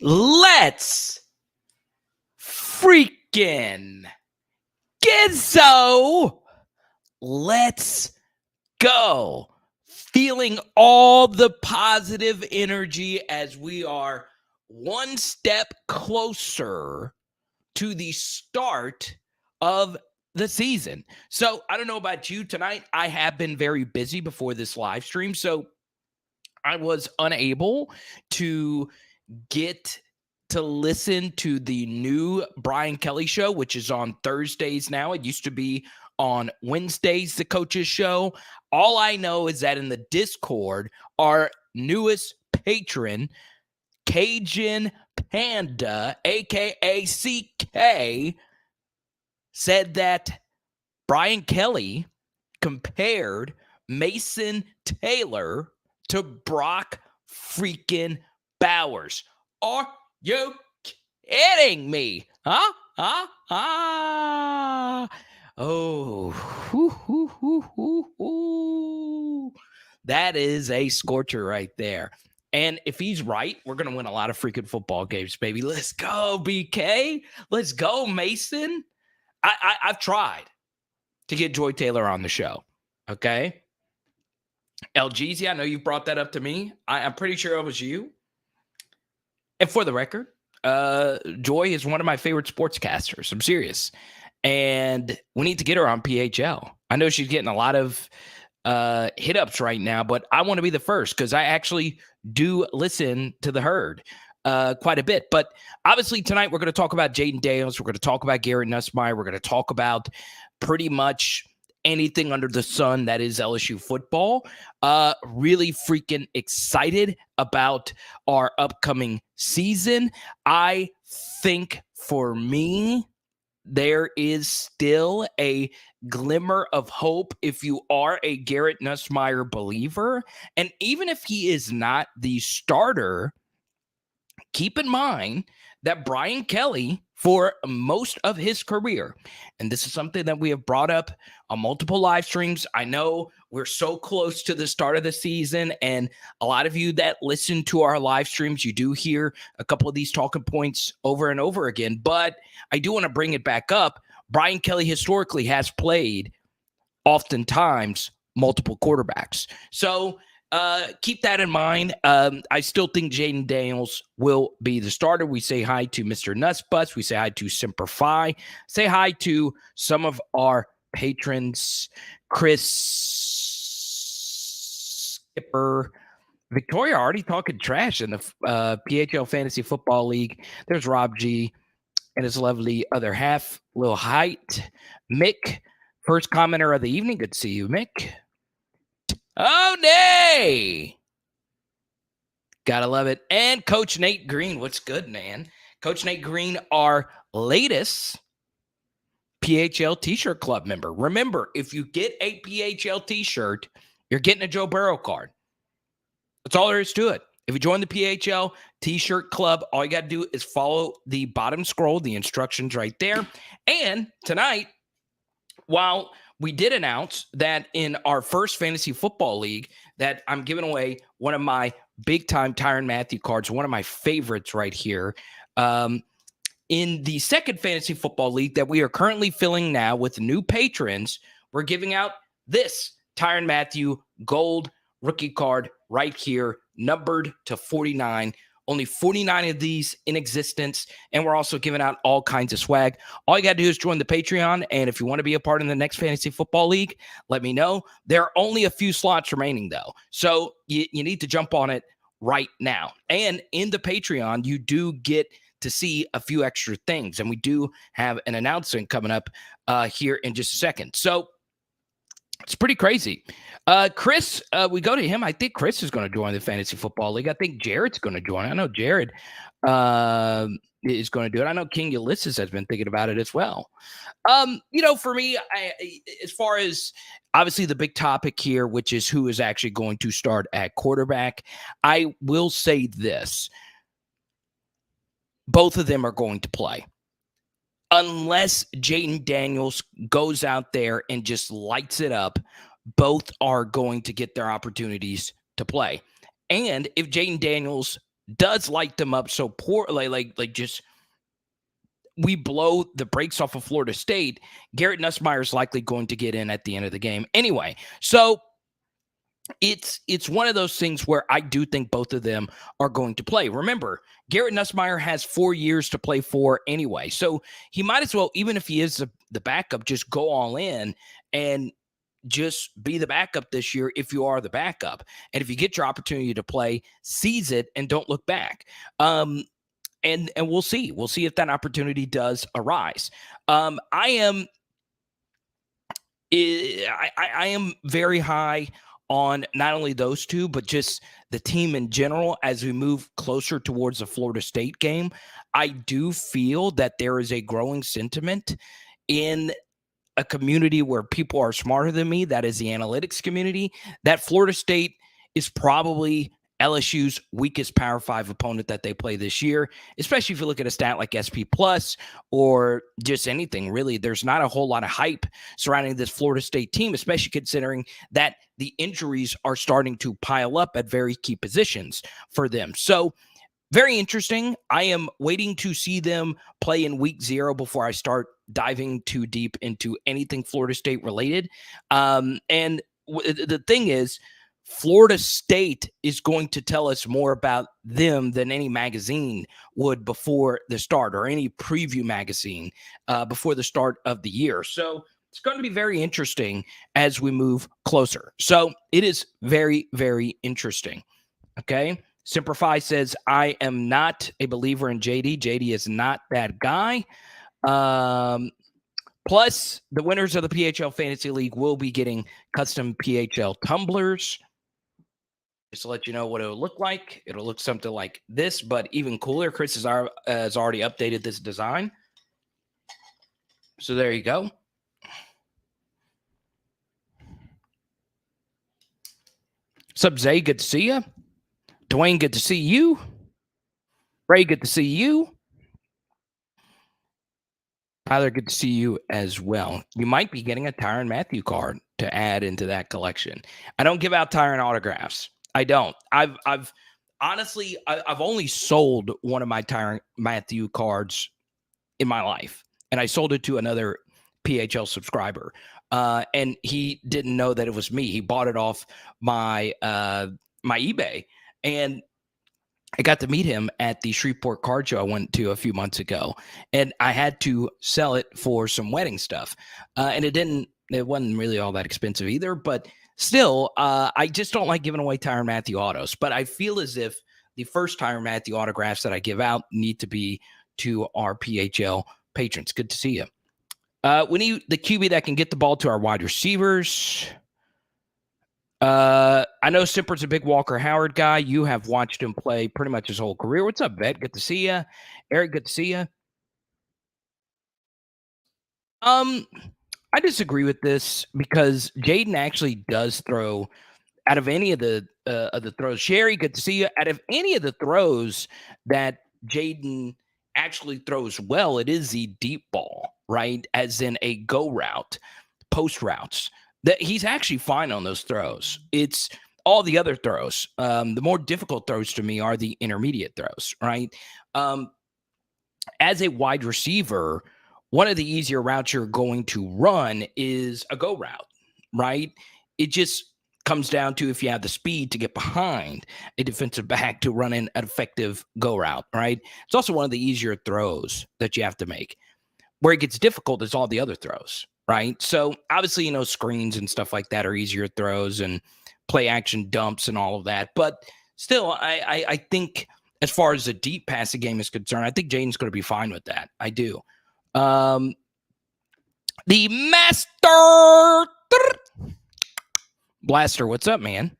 Let's freaking Gizzo. Let's go. Feeling all the positive energy as we are one step closer to the start of the season. So I don't know about you tonight. I have been very busy before this live stream, so I was unable to get to listen to the new Brian Kelly show, which is on Thursdays now. It used to be on Wednesdays, the coaches show. All I know is that in the Discord, our newest patron, Cajun Panda, aka CK, said that Brian Kelly compared Mason Taylor to Brock freaking Bowers. Are you kidding me? Huh? Oh, that is a scorcher right there. And if he's right, we're going to win a lot of freaking football games, baby. Let's go, BK. Let's go, Mason. I've tried to get Joy Taylor on the show, okay? LGZ, I know you brought that up to me. I'm pretty sure it was you. And for the record, Joy is one of my favorite sportscasters. I'm serious. And we need to get her on PHL. I know she's getting a lot of hit-ups right now, but I want to be the first because I actually do listen to the herd quite a bit. But obviously tonight we're going to talk about Jayden Daniels. We're going to talk about GARRETT NUSSMEIER. We're going to talk about pretty much anything under the sun that is LSU football. Really freaking excited about our upcoming season. I think for me, there is still a glimmer of hope if you are a GARRETT NUSSMEIER believer. And even if he is not the starter, keep in mind that Brian Kelly, for most of his career, and this is something that we have brought up on multiple live streams. I know we're so close to the start of the season, and a lot of you that listen to our live streams, you do hear a couple of these talking points over and over again, but I do want to bring it back up. Brian Kelly historically has played oftentimes multiple quarterbacks. So keep that in mind. I still think Jayden Daniels will be the starter. We say hi to Mr. Nussbutts. We say hi to Semper Fi. Say hi to some of our patrons, Chris, Skipper, Victoria already talking trash in the PHL Fantasy Football League. There's Rob G and his lovely other half, Lil Height. Mick, first commenter of the evening. Good to see you, Mick. Oh, nay. Gotta love it. And Coach Nate Green. What's good, man? Coach Nate Green, our latest PHL T-shirt club member. Remember, if you get a PHL T-shirt, you're getting a Joe Burrow card. That's all there is to it. If you join the PHL T-shirt club, all you got to do is follow the bottom scroll, the instructions right there. And tonight, while we did announce that in our first fantasy football league that I'm giving away one of my big-time Tyrann Mathieu cards, one of my favorites right here. In the second fantasy football league that we are currently filling now with new patrons, we're giving out this Tyrann Mathieu gold rookie card right here, numbered to 49. Only 49 of these in existence, and we're also giving out all kinds of swag. All you got to do is join the Patreon, and if you want to be a part of the next Fantasy Football League, let me know. There are only a few slots remaining, though, so you need to jump on it right now. And in the Patreon, you do get to see a few extra things, and we do have an announcement coming up here in just a second. So it's pretty crazy. Chris, we go to him. I think Chris is going to join the Fantasy Football League. I think Jared's going to join. I know Jared is going to do it. I know King Ulysses has been thinking about it as well. For me, as far as obviously the big topic here, which is who is actually going to start at quarterback, I will say this. Both of them are going to play. Unless Jayden Daniels goes out there and just lights it up, both are going to get their opportunities to play. And if Jayden Daniels does light them up so poor, like just we blow the brakes off of Florida State, Garrett Nussmeier is likely going to get in at the end of the game anyway. So it's one of those things where I do think both of them are going to play. Remember, Garrett Nussmeier has 4 years to play for anyway. So he might as well, even if he is the backup, just go all in and just be the backup this year if you are the backup. And if you get your opportunity to play, seize it and don't look back. And we'll see. We'll see if that opportunity does arise. I am very high on not only those two, but just the team in general as we move closer towards the Florida State game. I do feel that there is a growing sentiment in a community where people are smarter than me, that is the analytics community, that Florida State is probably LSU's weakest Power 5 opponent that they play this year, especially if you look at a stat like SP Plus or just anything, really. There's not a whole lot of hype surrounding this Florida State team, especially considering that the injuries are starting to pile up at very key positions for them. So very interesting. I am waiting to see them play in week 0 before I start diving too deep into anything Florida State related. And the thing is, Florida State is going to tell us more about them than any magazine would before the start, or any preview magazine before the start of the year. So it's going to be very interesting as we move closer. So it is very, very interesting. Okay. Simplify says, I am not a believer in JD. JD is not that guy. Plus, the winners of the PHL Fantasy League will be getting custom PHL tumblers. Just to let you know what it'll look like. It'll look something like this, but even cooler. Chris has already updated this design. So there you go. What's up, Zay? Good to see you. Dwayne, good to see you. Ray, good to see you. Tyler, good to see you as well. You might be getting a Tyrann Mathieu card to add into that collection. I don't give out Tyrann autographs. I don't. I've honestly, I've only sold one of my Tyrann Mathieu cards in my life, and I sold it to another PHL subscriber, and he didn't know that it was me. He bought it off my my eBay, and I got to meet him at the Shreveport card show I went to a few months ago, and I had to sell it for some wedding stuff, and it wasn't really all that expensive either, but still, I just don't like giving away Tyrann Mathieu autos. But I feel as if the first Tyrann Mathieu autographs that I give out need to be to our PHL patrons. Good to see you. We need the QB that can get the ball to our wide receivers. I know Simper's a big Walker Howard guy. You have watched him play pretty much his whole career. What's up, Vet? Good to see you. Eric, good to see you. I disagree with this because Jayden actually does throw out of any of the throws. Sherry, good to see you. Out of any of the throws that Jayden actually throws well, it is the deep ball, right? As in a go route, post routes. That he's actually fine on those throws. It's all the other throws. The more difficult throws to me are the intermediate throws, right? As a wide receiver, one of the easier routes you're going to run is a go route, right? It just comes down to if you have the speed to get behind a defensive back to run an effective go route, right? It's also one of the easier throws that you have to make. Where it gets difficult is all the other throws, right? So obviously, screens and stuff like that are easier throws, and play action dumps and all of that. But still, I think as far as the deep passing game is concerned, I think Jayden's going to be fine with that. I do. The Master Blaster, what's up, man?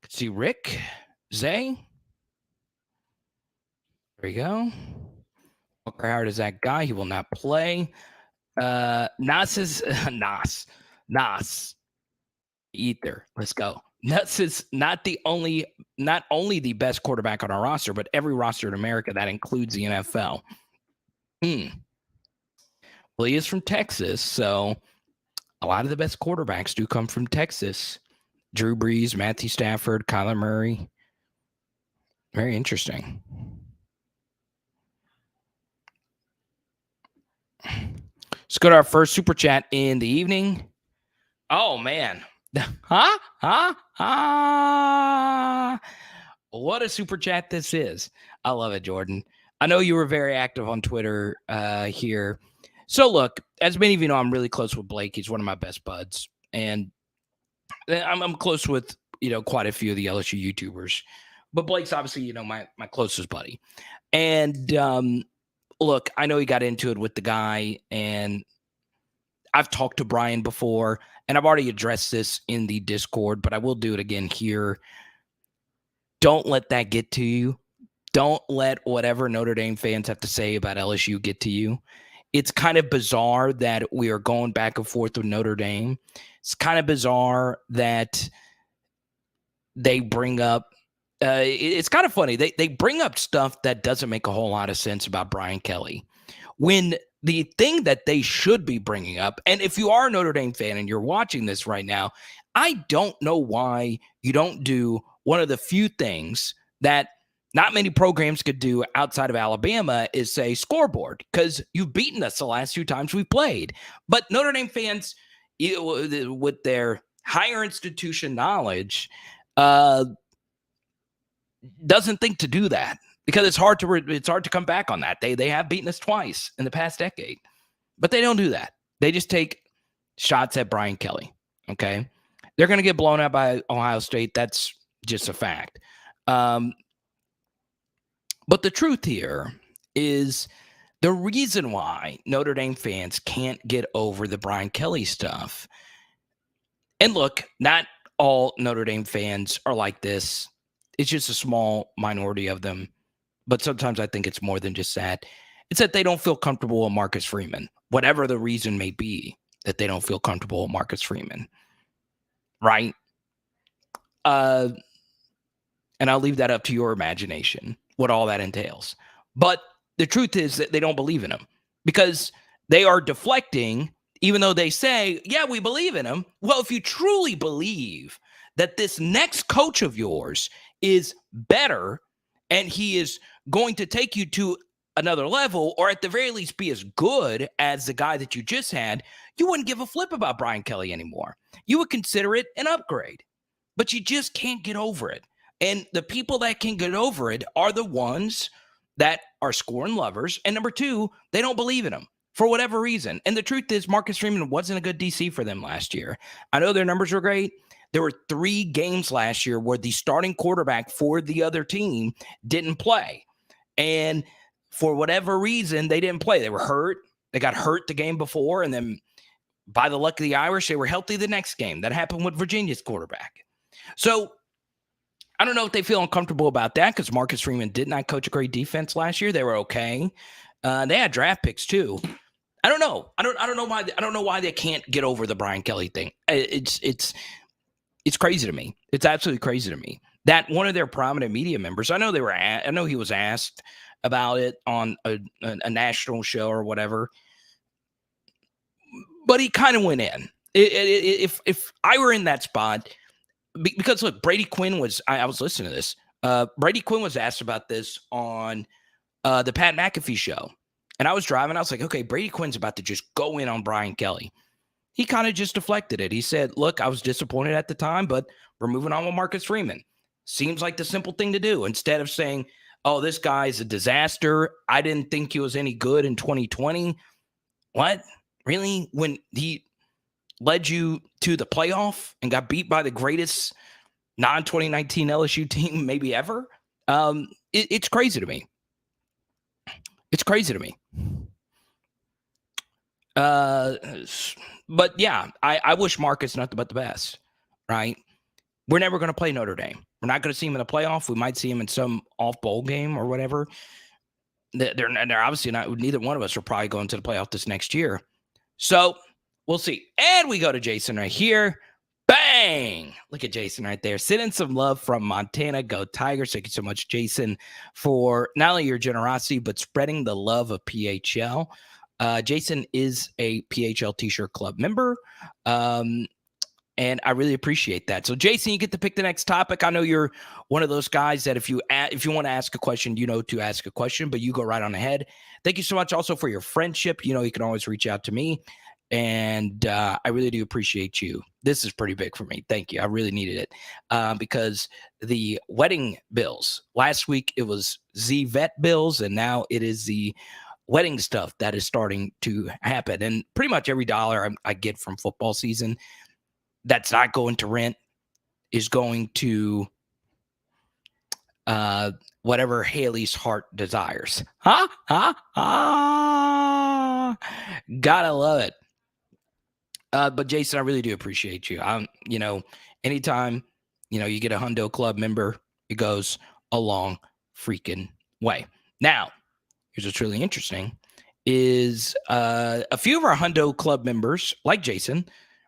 Let's see, Rick, Zay. There you go. Walker Howard is that guy. He will not play. Nas is Nas. Ether. Let's go. Nuts is not only the best quarterback on our roster, but every roster in America that includes the NFL. Well, he is from Texas, so a lot of the best quarterbacks do come from Texas. Drew Brees, Matthew Stafford, Kyler Murray. Very interesting. Let's go to our first super chat in the evening. Oh, man. What a super chat this is. I love it, Jordan. I know you were very active on Twitter here. So, look, as many of you know, I'm really close with Blake. He's one of my best buds. And I'm close with, quite a few of the LSU YouTubers. But Blake's obviously, my closest buddy. And look, I know he got into it with the guy, and I've talked to Brian before, and I've already addressed this in the Discord, but I will do it again here. Don't let that get to you. Don't let whatever Notre Dame fans have to say about LSU get to you. It's kind of bizarre that we are going back and forth with Notre Dame. It's kind of bizarre that they bring up it's kind of funny. They bring up stuff that doesn't make a whole lot of sense about Brian Kelly. When the thing that they should be bringing up, and if you are a Notre Dame fan and you're watching this right now, I don't know why you don't do one of the few things that not many programs could do outside of Alabama is say scoreboard, because you've beaten us the last 2 times we played. But Notre Dame fans, with their higher institution knowledge, doesn't think to do that, because it's hard to come back on that. They have beaten us twice in the past decade, but they don't do that. They just take shots at Brian Kelly. Okay, they're going to get blown out by Ohio State. That's just a fact. But the truth here is the reason why Notre Dame fans can't get over the Brian Kelly stuff. And look, not all Notre Dame fans are like this. It's just a small minority of them. But sometimes I think it's more than just that. It's that they don't feel comfortable with Marcus Freeman, whatever the reason may be that they don't feel comfortable with Marcus Freeman. Right? And I'll leave that up to your imagination, what all that entails. But the truth is that they don't believe in him, because they are deflecting, even though they say, yeah, we believe in him. Well, if you truly believe that this next coach of yours is better and he is going to take you to another level, or at the very least be as good as the guy that you just had, you wouldn't give a flip about Brian Kelly anymore. You would consider it an upgrade, but you just can't get over it. And the people that can get over it are the ones that are scoring lovers. And number 2, they don't believe in him for whatever reason. And the truth is, Marcus Freeman wasn't a good DC for them last year. I know their numbers were great. There were 3 games last year where the starting quarterback for the other team didn't play. And for whatever reason, they didn't play. They were hurt. They got hurt the game before. And then by the luck of the Irish, they were healthy the next game. That happened with Virginia's quarterback. So I don't know if they feel uncomfortable about that, because Marcus Freeman did not coach a great defense last year. They were okay. They had draft picks too. I don't know. I don't know why. I don't know why they can't get over the Brian Kelly thing. It's crazy to me. It's absolutely crazy to me that one of their prominent media members, I know he was asked about it on a national show or whatever, but he kind of went in. If I were in that spot, because look, Brady Quinn was, I was listening to this. Brady Quinn was asked about this on the Pat McAfee show. And I was driving. I was like, okay, Brady Quinn's about to just go in on Brian Kelly. He kind of just deflected it. He said, look, I was disappointed at the time, but we're moving on with Marcus Freeman. Seems like the simple thing to do. Instead of saying, oh, this guy's a disaster, I didn't think he was any good in 2020. What? Really? When he led you to the playoff and got beat by the greatest non-2019 LSU team maybe ever? It's crazy to me. It's crazy to me. But yeah, I wish Marcus nothing but the best, right? We're never going to play Notre Dame. We're not going to see him in the playoff. We might see him in some off-bowl game or whatever. They're obviously not. Neither one of us are probably going to the playoff this next year. So we'll see. And we go to Jason right here. Bang! Look at Jason right there. Sending some love from Montana. Go Tigers. Thank you so much, Jason, for not only your generosity, but spreading the love of PHL. Jason is a PHL T-shirt club member. And I really appreciate that. So, Jason, you get to pick the next topic. I know you're one of those guys that if you want to ask a question, you know to ask a question, but you go right on ahead. Thank you so much also for your friendship. You know, you can always reach out to me. And I really do appreciate you. This is pretty big for me. Thank you. I really needed it because the wedding bills, last week it was vet bills, and now it is the wedding stuff that is starting to happen. And pretty much every dollar I get from football season that's not going to rent is going to whatever Haley's heart desires. Gotta love it. But Jason, I really do appreciate you. You know, anytime, you know, you get a Hundo Club member, it goes a long freaking way. Now, here's what's really interesting is a few of our Hundo Club members, like Jason,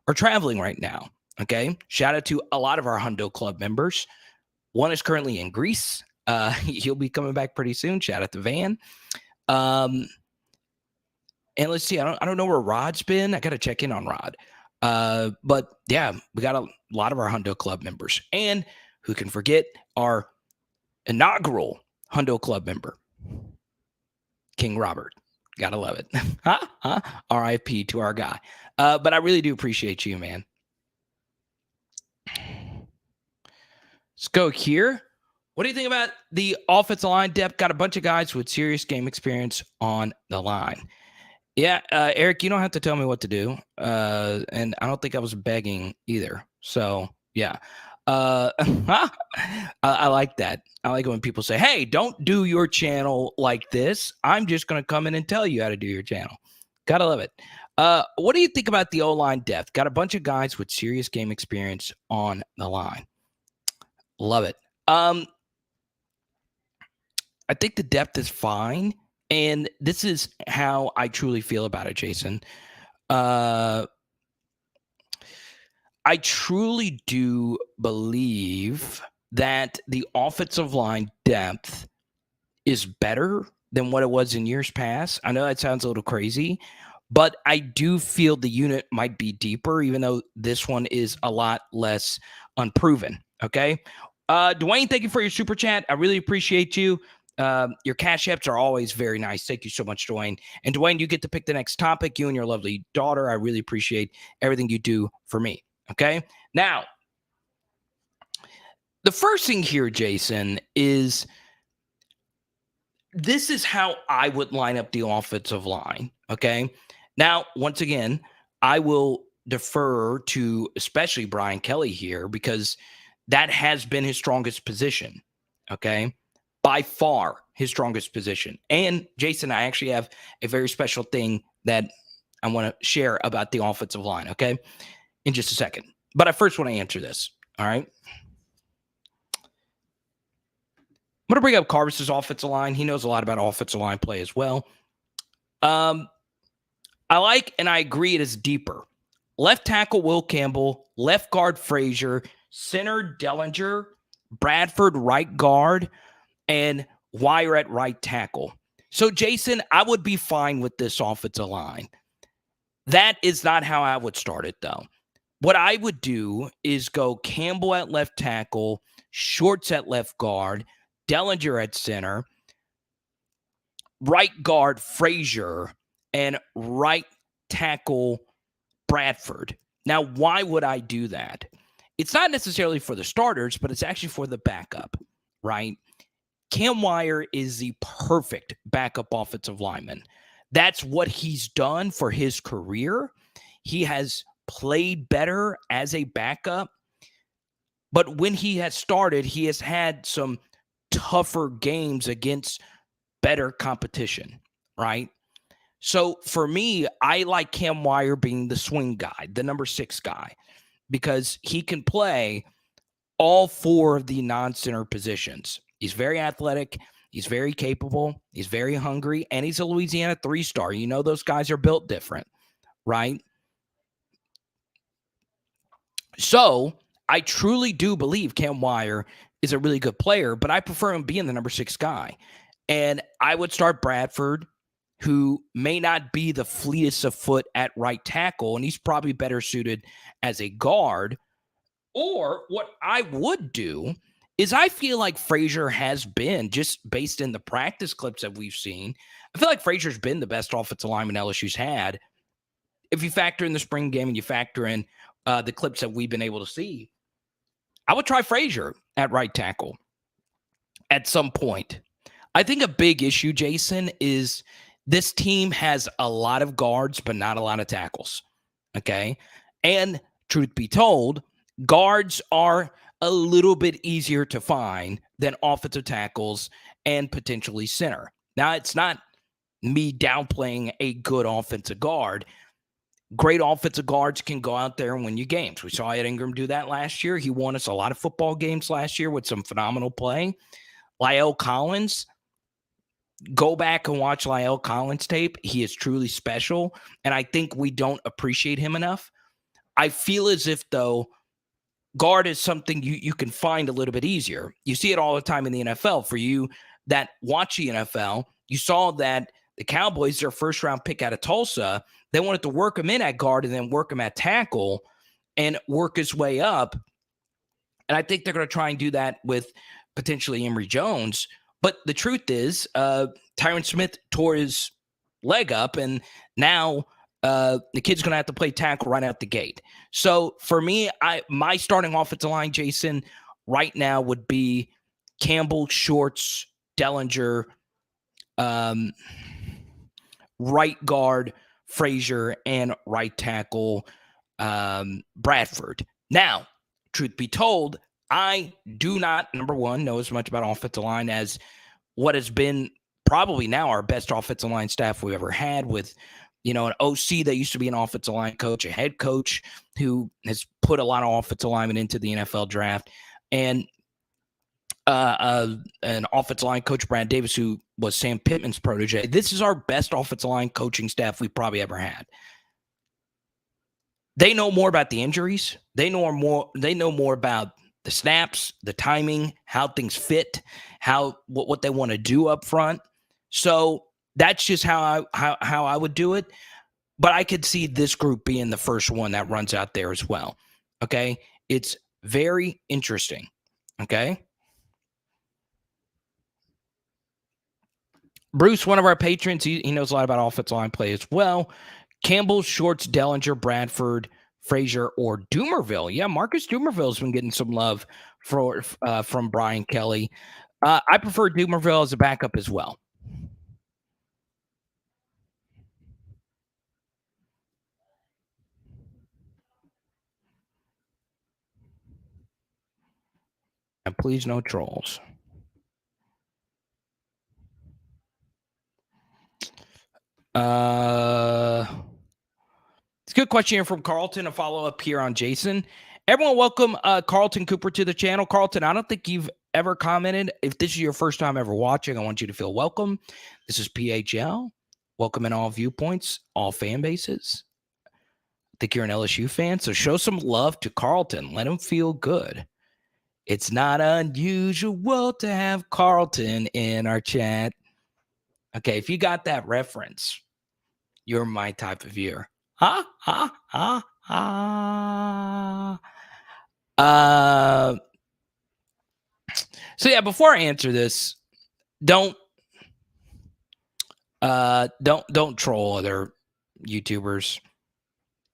are traveling right now. Okay. Shout out to a lot of our Hundo Club members. One is currently in Greece. He'll be coming back pretty soon. Shout out to Van. And let's see. I don't know where Rod's been. I got to check in on Rod. But yeah, we got a lot of our Hundo Club members. And who can forget our inaugural Hundo Club member, King Robert. Gotta love it. R.I.P. to our guy. But I really do appreciate you, man. Let's go here. What do you think about the offensive line depth? Got a bunch of guys with serious game experience on the line. Yeah, Eric, you don't have to tell me what to do. And I don't think I was begging either. So, yeah. I like that. I like it when people say, hey, don't do your channel like this. I'm just going to come in and tell you how to do your channel. Gotta love it. What do you think about the O-line depth? Got a bunch of guys with serious game experience on the line. Love it. I think the depth is fine. And this is how I truly feel about it, Jason. I truly do believe that the offensive line depth is better than what it was in years past. I know that sounds a little crazy, but I do feel the unit might be deeper, even though this one is a lot less unproven. Okay. Dwayne, thank you for your super chat. I really appreciate you. Your cash apps are always very nice. Thank you so much, Dwayne. And Dwayne, you get to pick the next topic. You and your lovely daughter. I really appreciate everything you do for me. Okay. Now, the first thing here, Jason, is this is how I would line up the offensive line. Okay. Now, once again, I will defer to especially Brian Kelly here because that has been his strongest position. Okay. By far his strongest position. And Jason, I actually have a very special thing that I want to share about the offensive line. Okay. In just a second. But I first want to answer this. All right. I'm going to bring up Carvis's offensive line. He knows a lot about offensive line play as well. I like and I agree it is deeper. Left tackle Will Campbell, left guard Frazier, center Dellinger, Bradford right guard, and Wire at right tackle. So, Jason, I would be fine with this offensive line. That is not how I would start it, though. What I would do is go Campbell at left tackle, Shorts at left guard, Dellinger at center, right guard Frazier, and right tackle Bradford. Now, why would I do that? It's not necessarily for the starters, but it's actually for the backup, right? Cam Wire is the perfect backup offensive lineman. That's what he's done for his career. He has played better as a backup, but when he has started, he has had some tougher games against better competition, right? So for me, I like Cam Wire being the swing guy, the number 6 guy, because he can play all 4 of the non-center positions. He's very athletic. He's very capable. He's very hungry. And he's a Louisiana 3-star. You know, those guys are built different, right? So I truly do believe Cam Wire is a really good player, but I prefer him being the number 6 guy. And I would start Bradford who may not be the fleetest of foot at right tackle, and he's probably better suited as a guard. Or what I would do is I feel like Frazier has been, just based in the practice clips that we've seen, I feel like Frazier's been the best offensive lineman LSU's had. If you factor in the spring game and you factor in the clips that we've been able to see, I would try Frazier at right tackle at some point. I think a big issue, Jason, is this team has a lot of guards, but not a lot of tackles. Okay. And truth be told, guards are a little bit easier to find than offensive tackles and potentially center. Now, it's not me downplaying a good offensive guard. Great offensive guards can go out there and win you games. We saw Ed Ingram do that last year. He won us a lot of football games last year with some phenomenal play. La'el Collins, go back and watch La'el Collins tape. He is truly special, and I think we don't appreciate him enough. I feel as if, though, guard is something you can find a little bit easier. You see it all the time in the NFL. For you that watch the NFL, you saw that the Cowboys, their first-round pick out of Tulsa, they wanted to work him in at guard and then work him at tackle and work his way up. And I think they're going to try and do that with potentially Emory Jones. But the truth is, Tyron Smith tore his leg up, and now the kid's going to have to play tackle right out the gate. So for me, my starting offensive line, Jason, right now would be Campbell, Shorts, Dellinger, right guard, Frazier, and right tackle, Bradford. Now, truth be told, I do not, number one, know as much about offensive line as what has been probably now our best offensive line staff we've ever had, with, an OC that used to be an offensive line coach, a head coach who has put a lot of offensive linemen into the NFL draft, and an offensive line coach, Brad Davis, who was Sam Pittman's protege. This is our best offensive line coaching staff we've probably ever had. They know more about the injuries. They know more about the snaps, the timing, how things fit, what they want to do up front. So that's just how I would do it. But I could see this group being the first one that runs out there as well. Okay? It's very interesting. Okay? Bruce, one of our patrons, he knows a lot about offensive line play as well. Campbell, Shorts, Dellinger, Bradford, Frazier, or Doomerville. Yeah, Marcus Doomerville has been getting some love from Brian Kelly. I prefer Doomerville as a backup as well. And please, no trolls. It's a good question here from Carlton. A follow-up here on Jason. Everyone, welcome Carlton Cooper to the channel. Carlton, I don't think you've ever commented. If this is your first time ever watching, I want you to feel welcome. This is PHL. Welcome in all viewpoints, all fan bases. I think you're an LSU fan, so show some love to Carlton. Let him feel good. It's not unusual to have Carlton in our chat. Okay, if you got that reference, you're my type of viewer. Ha, ha, ha, ha. So yeah, before I answer this, don't troll other YouTubers.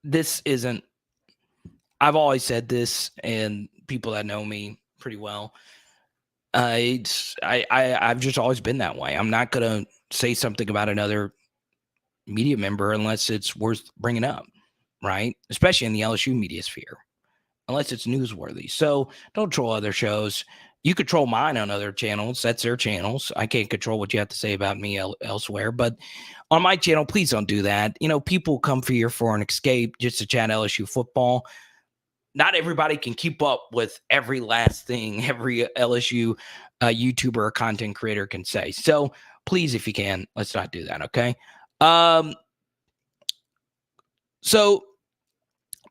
This isn't, I've always said this, and people that know me pretty well, I've just always been that way. I'm not going to say something about another media member unless it's worth bringing up, right? Especially in the LSU media sphere, unless it's newsworthy. So don't troll other shows. You could troll mine on other channels. That's their channels. I can't control what you have to say about me elsewhere. But on my channel, please don't do that. People come here for an escape just to chat LSU football. Not everybody can keep up with every last thing every LSU YouTuber or content creator can say. So please, if you can, let's not do that, okay? So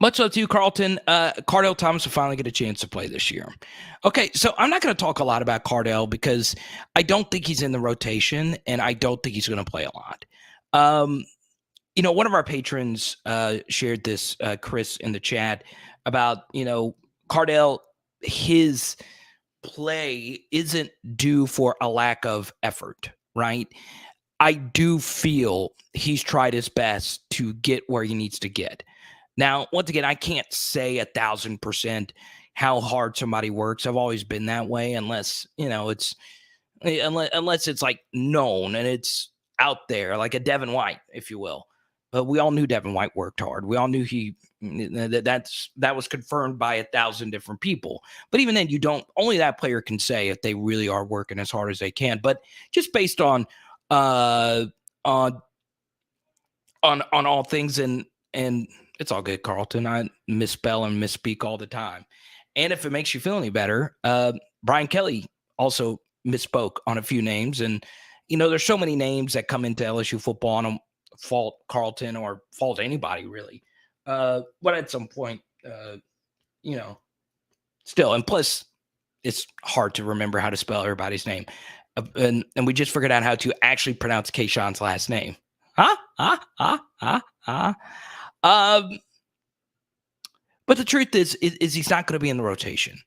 much love to you, Carlton. Cardell Thomas will finally get a chance to play this year. Okay, so I'm not going to talk a lot about Cardell because I don't think he's in the rotation, and I don't think he's going to play a lot. Um, one of our patrons shared this, Chris, in the chat about, Cardell, his play isn't due for a lack of effort, right? I do feel he's tried his best to get where he needs to get. Now, once again, I can't say 1,000% how hard somebody works. I've always been that way, unless it's like known and it's out there, like a Devin White, if you will. But we all knew Devin White worked hard. We all knew that was confirmed by 1,000 different people. But even then, only that player can say if they really are working as hard as they can. But just based on on all things, and it's all good, Carlton. I misspell and misspeak all the time. And if it makes you feel any better, Brian Kelly also misspoke on a few names. And, there's so many names that come into LSU football. I don't fault Carlton or fault anybody, really. But at some point, still, and plus, it's hard to remember how to spell everybody's name. And we just figured out how to actually pronounce Kayshawn's last name. But the truth is he's not going to be in the rotation,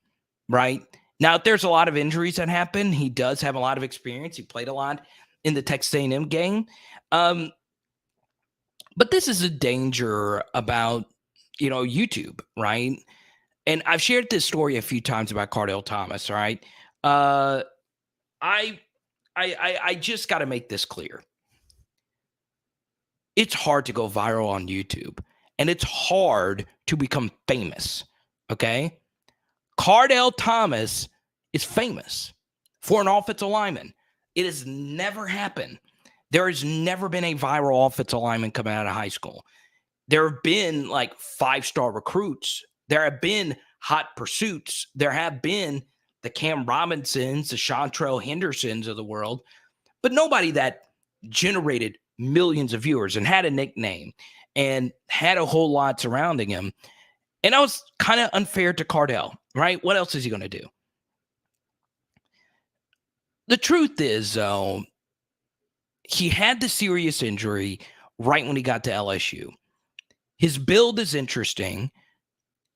right? Now, there's a lot of injuries that happen. He does have a lot of experience. He played a lot in the Texas A&M game. But this is a danger about, YouTube, right? And I've shared this story a few times about Cardell Thomas, all right? I just got to make this clear. It's hard to go viral on YouTube, and it's hard to become famous, okay? Cardell Thomas is famous for an offensive lineman. It has never happened. There has never been a viral offensive lineman coming out of high school. There have been like 5-star recruits. There have been hot pursuits. There have been the Cam Robinsons, the Chantrell Hendersons of the world, but nobody that generated millions of viewers and had a nickname and had a whole lot surrounding him. And that was kind of unfair to Cardell, right? What else is he going to do? The truth is, though, he had the serious injury right when he got to LSU. His build is interesting.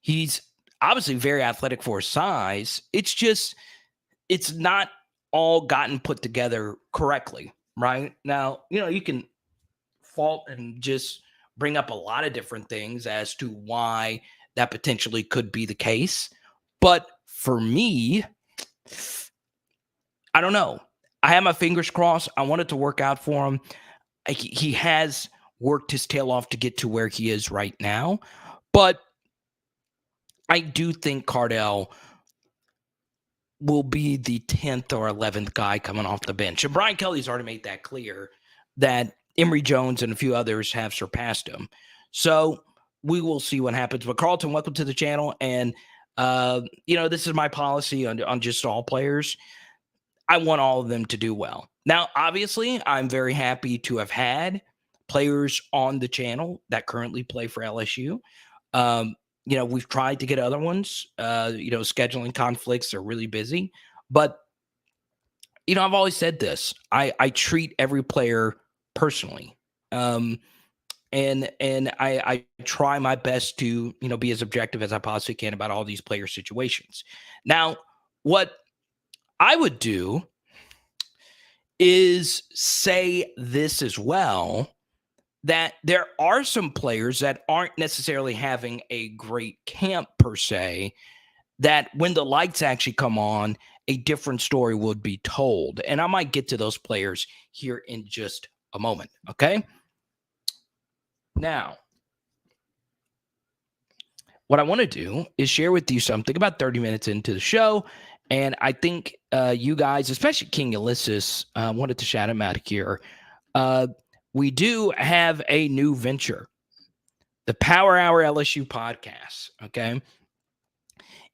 He's obviously very athletic for his size. It's just, it's not all gotten put together correctly, right? Now, you can fault and just bring up a lot of different things as to why that potentially could be the case. But for me, I don't know. I have my fingers crossed. I want it to work out for him. He has worked his tail off to get to where he is right now. But I do think Cardell will be the 10th or 11th guy coming off the bench. And Brian Kelly's already made that clear that Emory Jones and a few others have surpassed him. So we will see what happens. But Carlton, welcome to the channel. And, this is my policy on just all players. I want all of them to do well. Now, obviously, I'm very happy to have had players on the channel that currently play for LSU. We've tried to get other ones. Scheduling conflicts are really busy. But, I've always said this. I treat every player personally. And I try my best to, be as objective as I possibly can about all these player situations. Now, what I would do is say this as well, that there are some players that aren't necessarily having a great camp per se, that when the lights actually come on, a different story would be told. And I might get to those players here in just a moment, okay? Now, what I want to do is share with you something about 30 minutes into the show. And I think you guys, especially King Ulysses, wanted to shout him out here. We do have a new venture, the Power Hour LSU podcast, okay?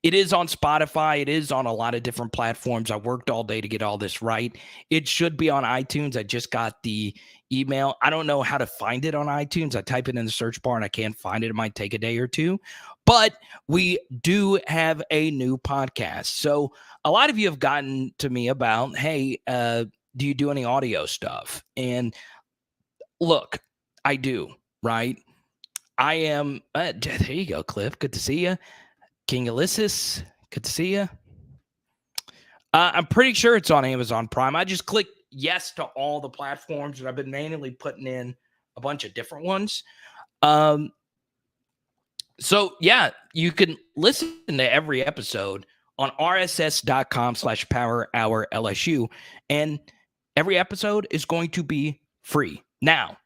It is on Spotify. It is on a lot of different platforms. I worked all day to get all this right. It should be on iTunes. I just got the email. I don't know how to find it on iTunes. I type it in the search bar and I can't find it. It might take a day or two. But we do have a new podcast. So a lot of you have gotten to me about, hey, do you do any audio stuff? And look, I do, right? I am, there you go, Cliff. Good to see you. King Ulysses, good to see you. I'm pretty sure it's on Amazon Prime. I just clicked yes to all the platforms, and I've been manually putting in a bunch of different ones. So yeah, you can listen to every episode on rss.com/power hour LSU. And every episode is going to be free. Now,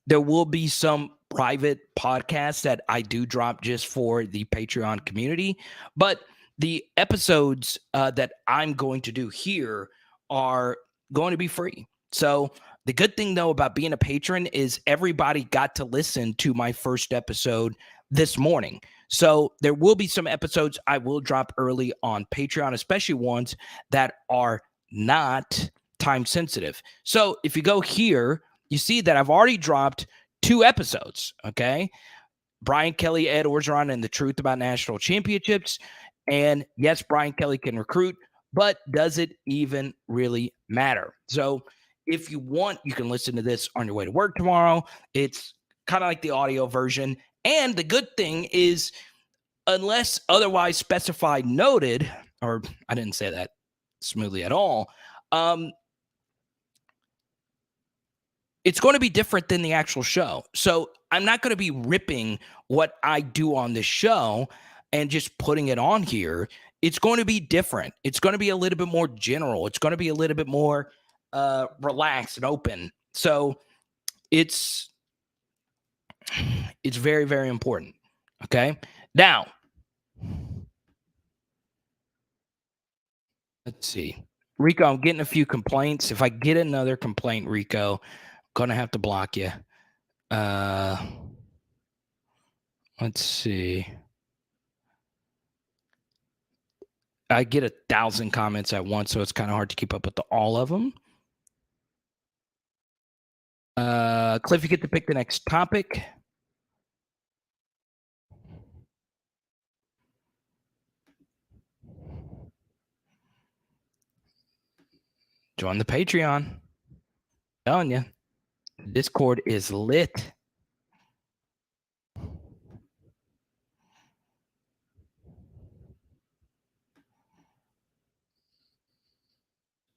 there will be some private podcasts that I do drop just for the Patreon community, but the episodes that I'm going to do here are going to be free. So the good thing though about being a patron is everybody got to listen to my first episode this morning. So there will be some episodes I will drop early on Patreon, especially ones that are not time sensitive. So if you go here, you see that I've already dropped 2 episodes, okay? Brian Kelly, Ed Orgeron, and the truth about national championships. And yes, Brian Kelly can recruit, but does it even really matter? So if you want, you can listen to this on your way to work tomorrow. It's kind of like the audio version. And the good thing is, unless otherwise specified noted, or I didn't say that smoothly at all, it's going to be different than the actual show. So I'm not going to be ripping what I do on this show and just putting it on here. It's going to be different. It's going to be a little bit more general. It's going to be a little bit more relaxed and open. So it's very, very important. Okay. Now, let's see. Rico, I'm getting a few complaints. If I get another complaint, Rico, I'm going to have to block you. Let's see. I get 1,000 comments at once, so it's kind of hard to keep up with all of them. Cliff, you get to pick the next topic. Join the Patreon. I'm telling you, Discord is lit.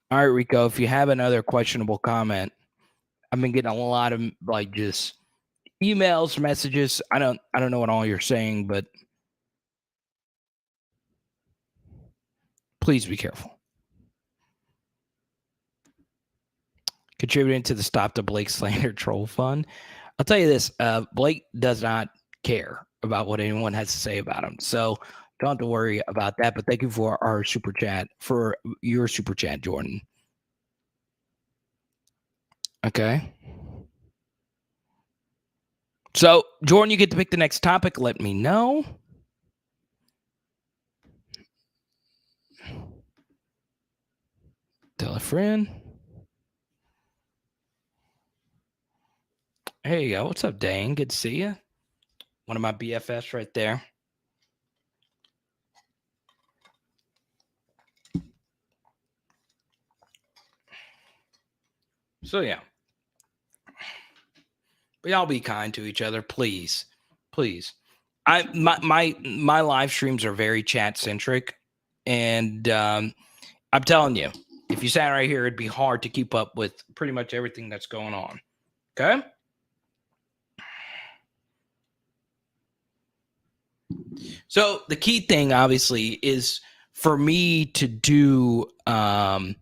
All right, Rico, if you have another questionable comment, I've been getting a lot of like just emails, messages. I don't know what all you're saying, but please be careful. Contributing to the Stop the Blake Slander Troll Fund. I'll tell you this, Blake does not care about what anyone has to say about him. So don't have to worry about that. But thank you for our super chat, for your super chat, Jordan. Okay. So, Jordan, you get to pick the next topic. Let me know. Tell a friend. There you go. What's up, Dane? Good to see you. One of my BFFs right there. So, yeah. But y'all be kind to each other, please. Please. My live streams are very chat centric, and I'm telling you, if you sat right here, it'd be hard to keep up with pretty much everything that's going on. Okay. So the key thing, obviously, is for me to do the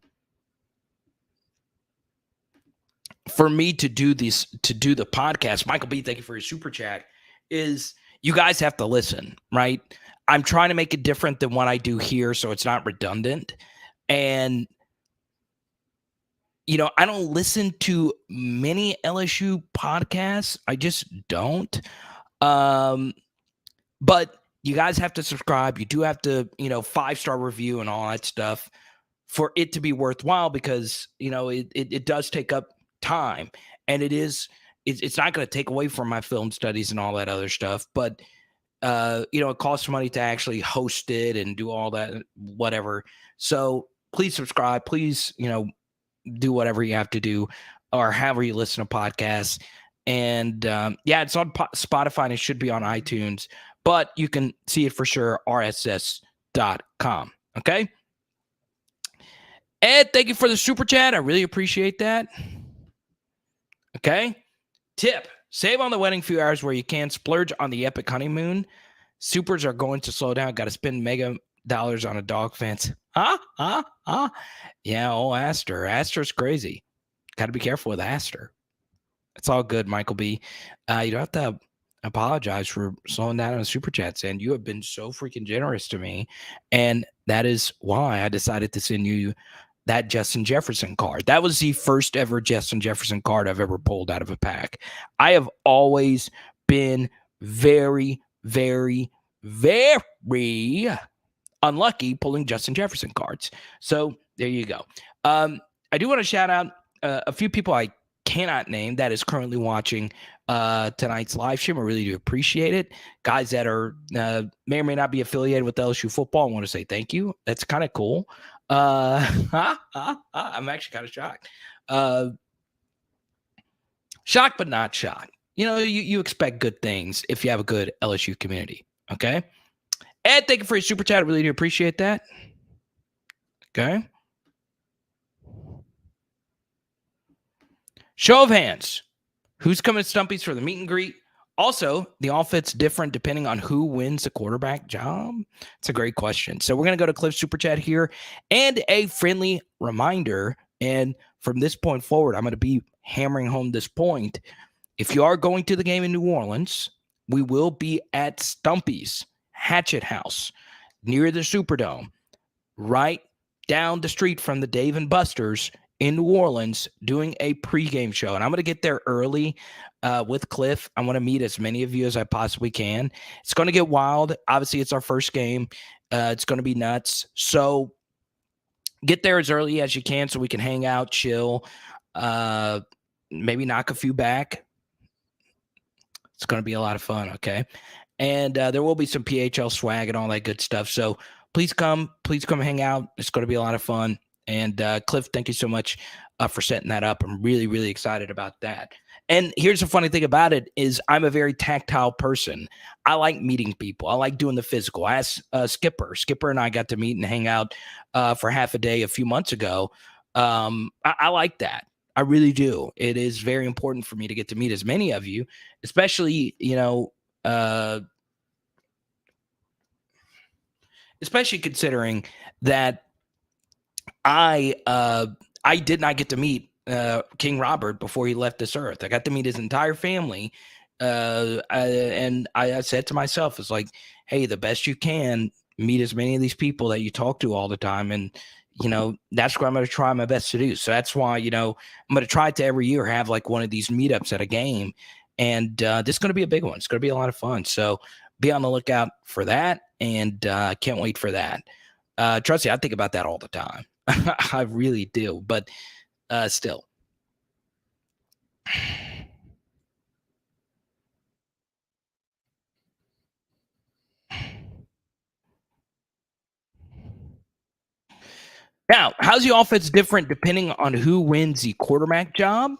podcast. Michael B, thank you for your super chat. Is you guys have to listen, right? I'm trying to make it different than what I do here, so it's not redundant. And you know, I don't listen to many LSU podcasts. I just don't. But you guys have to subscribe. You do have to, 5-star review and all that stuff for it to be worthwhile, because, it does take up time, and it's not going to take away from my film studies and all that other stuff. But, it costs money to actually host it and do all that, whatever. So please subscribe. Please, do whatever you have to do, or however you listen to podcasts. And yeah, it's on Spotify and it should be on iTunes, but you can see it for sure, rss.com. Okay. Ed, thank you for the super chat. I really appreciate that. Okay. Tip: save on the wedding few hours where you can. Splurge on the epic honeymoon. Supers are going to slow down. Got to spend mega dollars on a dog fence. Yeah, Aster. Aster's crazy. Got to be careful with Aster. It's all good, Michael B. You don't have to apologize for slowing down on the super chats, and you have been so freaking generous to me, and that is why I decided to send you that Justin Jefferson card. That was the first ever Justin Jefferson card I've ever pulled out of a pack. I have always been very, very, very unlucky pulling Justin Jefferson cards. So there you go. I do want to shout out a few people I cannot name that is currently watching tonight's live stream. I really do appreciate it. Guys that are may or may not be affiliated with LSU football, I want to say thank you. That's kind of cool. I'm actually kind of shocked. Shocked, but not shocked. You know, you expect good things if you have a good LSU community. Okay. Ed, thank you for your super chat. I really do appreciate that. Okay. Show of hands. Who's coming to Stumpy's for the meet and greet? Also, the offense different depending on who wins the quarterback job? It's a great question. So we're going to go to Cliff's super chat here and a friendly reminder. And from this point forward, I'm going to be hammering home this point. If you are going to the game in New Orleans, we will be at Stumpy's Hatchet House near the Superdome, right down the street from the Dave and Buster's in New Orleans, doing a pregame show. And I'm going to get there early with Cliff. I want to meet as many of you as I possibly can. It's going to get wild. Obviously, it's our first game. It's going to be nuts. So get there as early as you can so we can hang out, chill, maybe knock a few back. It's going to be a lot of fun, okay? And there will be some PHL swag and all that good stuff. So please come hang out. It's going to be a lot of fun. And Cliff, thank you so much for setting that up. I'm really, really excited about that. And here's the funny thing about it is I'm a very tactile person. I like meeting people. I like doing the physical. I asked Skipper. Skipper and I got to meet and hang out for half a day a few months ago. I like that. I really do. It is very important for me to get to meet as many of you, especially, especially considering that I did not get to meet King Robert before he left this earth. I got to meet his entire family. And I said to myself, it's like, hey, the best you can, meet as many of these people that you talk to all the time. And, that's what I'm going to try my best to do. So that's why, I'm going to try to every year have like one of these meetups at a game. And this is going to be a big one. It's going to be a lot of fun. So be on the lookout for that. And can't wait for that. Trust me, I think about that all the time. I really do. But still. Now, how's the offense different depending on who wins the quarterback job?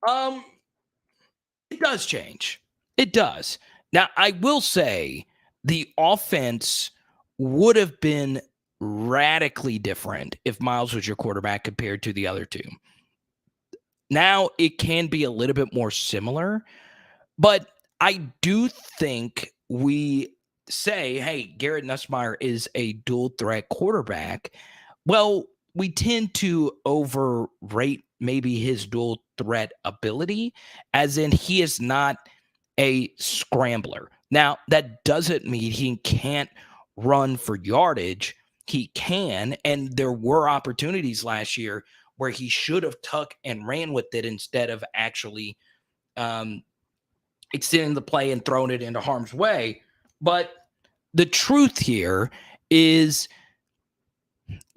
It does change. It does. Now, I will say the offense would have been radically different if Miles was your quarterback compared to the other two. Now, it can be a little bit more similar, but I do think we say, hey, Garrett Nussmeier is a dual threat quarterback. Well, we tend to overrate maybe his dual threat ability, as in he is not a scrambler. Now, that doesn't mean he can't run for yardage. He can, and there were opportunities last year where he should have tucked and ran with it instead of actually extending the play and throwing it into harm's way. But the truth here is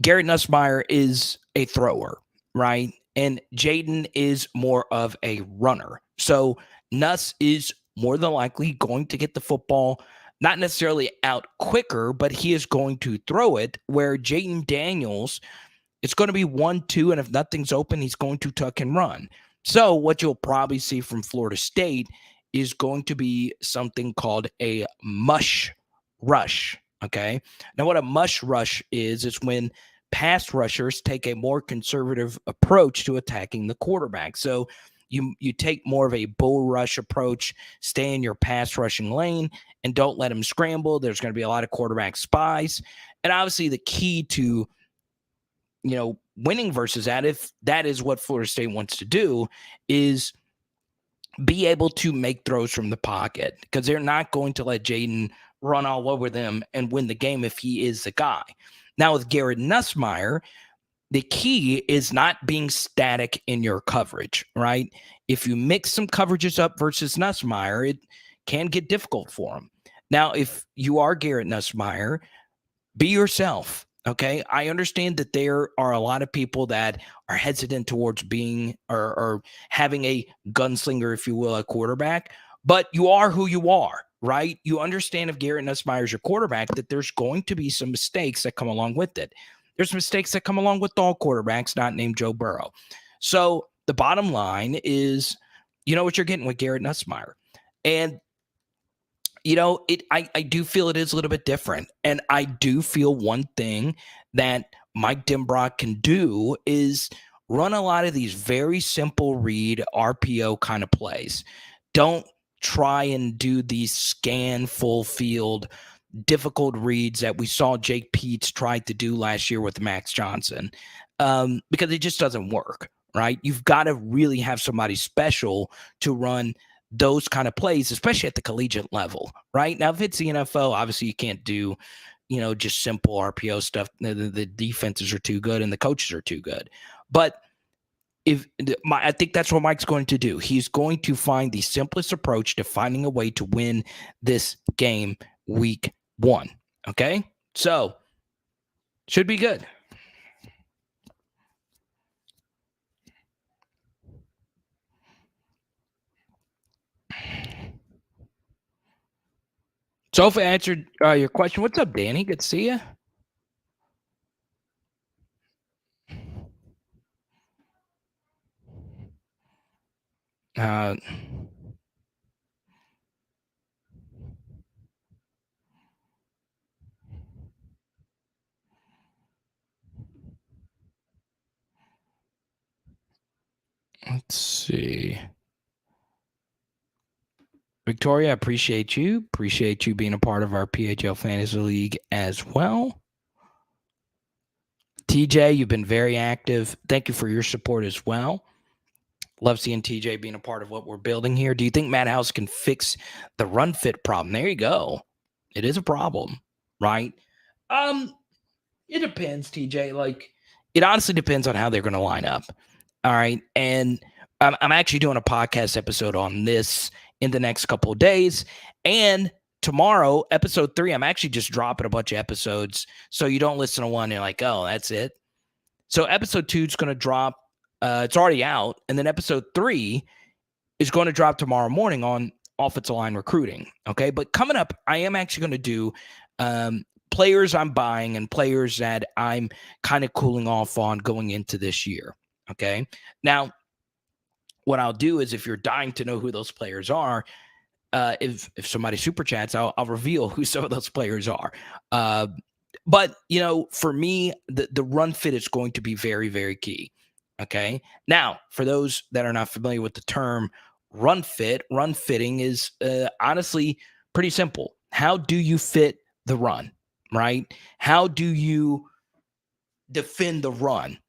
Garrett Nussmeier is a thrower, right? And Jayden is more of a runner. So Nuss is more than likely going to get the football, not necessarily out quicker, but he is going to throw it, where Jayden Daniels, it's going to be 1-2, and if nothing's open, he's going to tuck and run. So what you'll probably see from Florida State is going to be something called a mush rush. Okay. Now, what a mush rush is when pass rushers take a more conservative approach to attacking the quarterback. So you take more of a bull rush approach, stay in your pass rushing lane, and don't let them scramble. There's going to be a lot of quarterback spies. And obviously the key to winning versus that, if that is what Florida State wants to do, is be able to make throws from the pocket, because they're not going to let Jayden run all over them and win the game if he is the guy. Now with Garrett Nussmeier, the key is not being static in your coverage, right? If you mix some coverages up versus Nussmeier, it can get difficult for him. Now, if you are Garrett Nussmeier, be yourself. Okay. I understand that there are a lot of people that are hesitant towards being or having a gunslinger, if you will, a quarterback, but you are who you are, right? You understand if Garrett Nussmeier is your quarterback, that there's going to be some mistakes that come along with it. There's mistakes that come along with all quarterbacks, not named Joe Burrow. So the bottom line is, you know what you're getting with Garrett Nussmeier. And I do feel it is a little bit different. And I do feel one thing that Mike Denbrock can do is run a lot of these very simple read RPO kind of plays. Don't try and do these scan full field difficult reads that we saw Jake Peets try to do last year with Max Johnson, because it just doesn't work, right? You've got to really have somebody special to run those kind of plays, especially at the collegiate level, right? Now, if it's the NFL, obviously you can't do, just simple RPO stuff. The defenses are too good and the coaches are too good. But I think that's what Mike's going to do. He's going to find the simplest approach to finding a way to win this game week 1. Okay? So, should be good. So if I answered your question, what's up, Danny? Good to see you. Let's see. Victoria, I appreciate you. Appreciate you being a part of our PHL Fantasy League as well. TJ, you've been very active. Thank you for your support as well. Love seeing TJ being a part of what we're building here. Do you think Matt House can fix the run fit problem? There you go. It is a problem, right? It depends, TJ. Like, it honestly depends on how they're going to line up. All right. And I'm actually doing a podcast episode on this in the next couple of days. And tomorrow, episode 3, I'm actually just dropping a bunch of episodes. So you don't listen to one and you're like, oh, that's it. So episode 2 is going to drop. It's already out. And then episode 3 is going to drop tomorrow morning on offensive line recruiting. Okay. But coming up, I am actually going to do players I'm buying and players that I'm kind of cooling off on going into this year. Okay. Now, what I'll do is, if you're dying to know who those players are, if somebody super chats, I'll reveal who some of those players are. But for me, the run fit is going to be very, very key. Okay. Now, for those that are not familiar with the term run fitting is honestly pretty simple. How do you fit the run, right? How do you defend the run?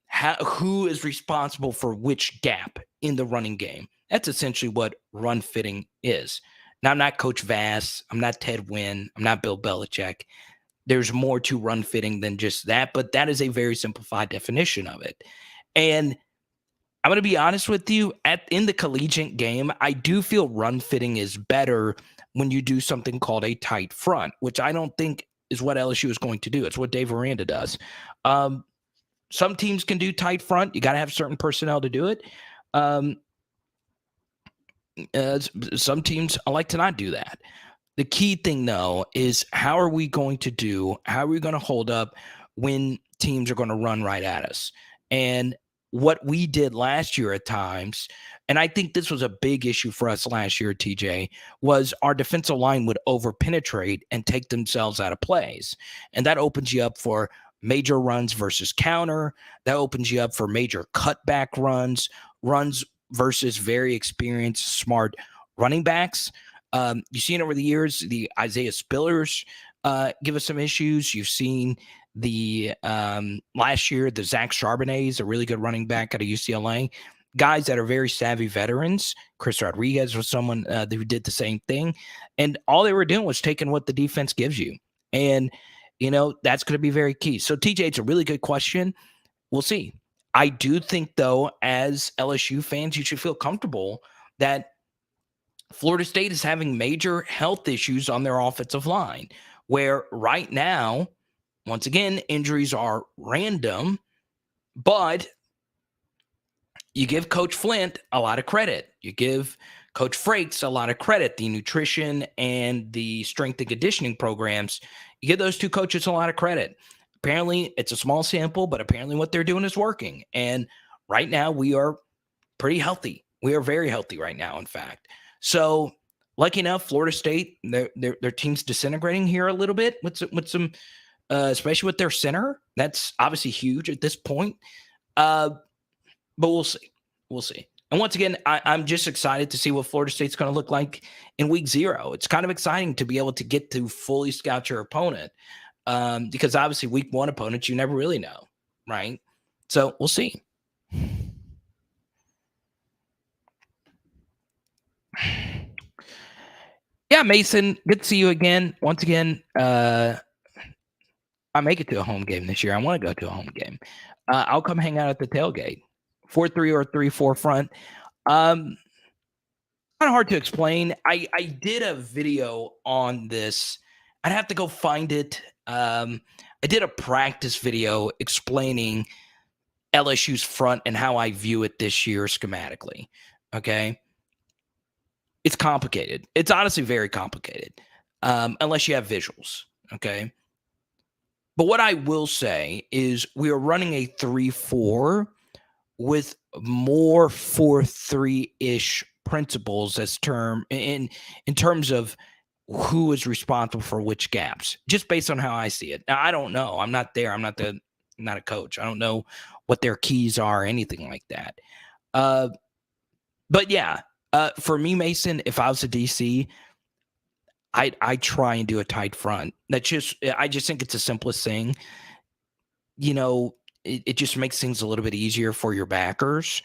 Who is responsible for which gap in the running game? That's essentially what run fitting is. Now, I'm not Coach Vass. I'm not Ted Wynn. I'm not Bill Belichick. There's more to run fitting than just that, but that is a very simplified definition of it. And I'm going to be honest with you, in the collegiate game, I do feel run fitting is better when you do something called a tight front, which I don't think is what LSU is going to do. It's what Dave Aranda does. Some teams can do tight front. You got to have certain personnel to do it. Some teams like to not do that. The key thing, though, is how are we going to hold up when teams are going to run right at us? And what we did last year at times, and I think this was a big issue for us last year, TJ, was our defensive line would over-penetrate and take themselves out of plays. And that opens you up for major runs versus counter. That opens you up for major cutback runs versus very experienced, smart running backs. You've seen over the years the Isaiah Spillers give us some issues. You've seen the last year the Zach Charbonnet's a really good running back out of UCLA. Guys that are very savvy veterans. Chris Rodriguez was someone who did the same thing, and all they were doing was taking what the defense gives you, and that's going to be very key. So TJ, it's a really good question. We'll see. I do think, though, as LSU fans, you should feel comfortable that Florida State is having major health issues on their offensive line, where right now, once again, injuries are random, but you give Coach Flint a lot of credit. You give Coach Frakes a lot of credit. The nutrition and the strength and conditioning programs, you give those two coaches a lot of credit. Apparently, it's a small sample, but apparently what they're doing is working. And right now, we are pretty healthy. We are very healthy right now, in fact. So, lucky enough, Florida State, their team's disintegrating here a little bit with some especially with their center. That's obviously huge at this point. But we'll see. We'll see. And once again, I'm just excited to see what Florida State's going to look like in week 0. It's kind of exciting to be able to get to fully scout your opponent. Because obviously week 1 opponents, you never really know, right? So we'll see. Yeah, Mason, good to see you again. Once again, I make it to a home game this year. I want to go to a home game. I'll come hang out at the tailgate. 4-3 or 3-4 front. Kind of hard to explain. I did a video on this. I'd have to go find it. I did a practice video explaining LSU's front and how I view it this year schematically. Okay. It's complicated. It's honestly very complicated. Unless you have visuals. Okay. But what I will say is we are running a 3-4 with more 4-3-ish principles as in terms of who is responsible for which gaps, just based on how I see it. Now, I don't know. I'm not there. I'm not a coach. I don't know what their keys are or anything like that. But yeah, for me, Mason, if I was a DC, I try and do a tight front. I just think it's the simplest thing. It just makes things a little bit easier for your backers.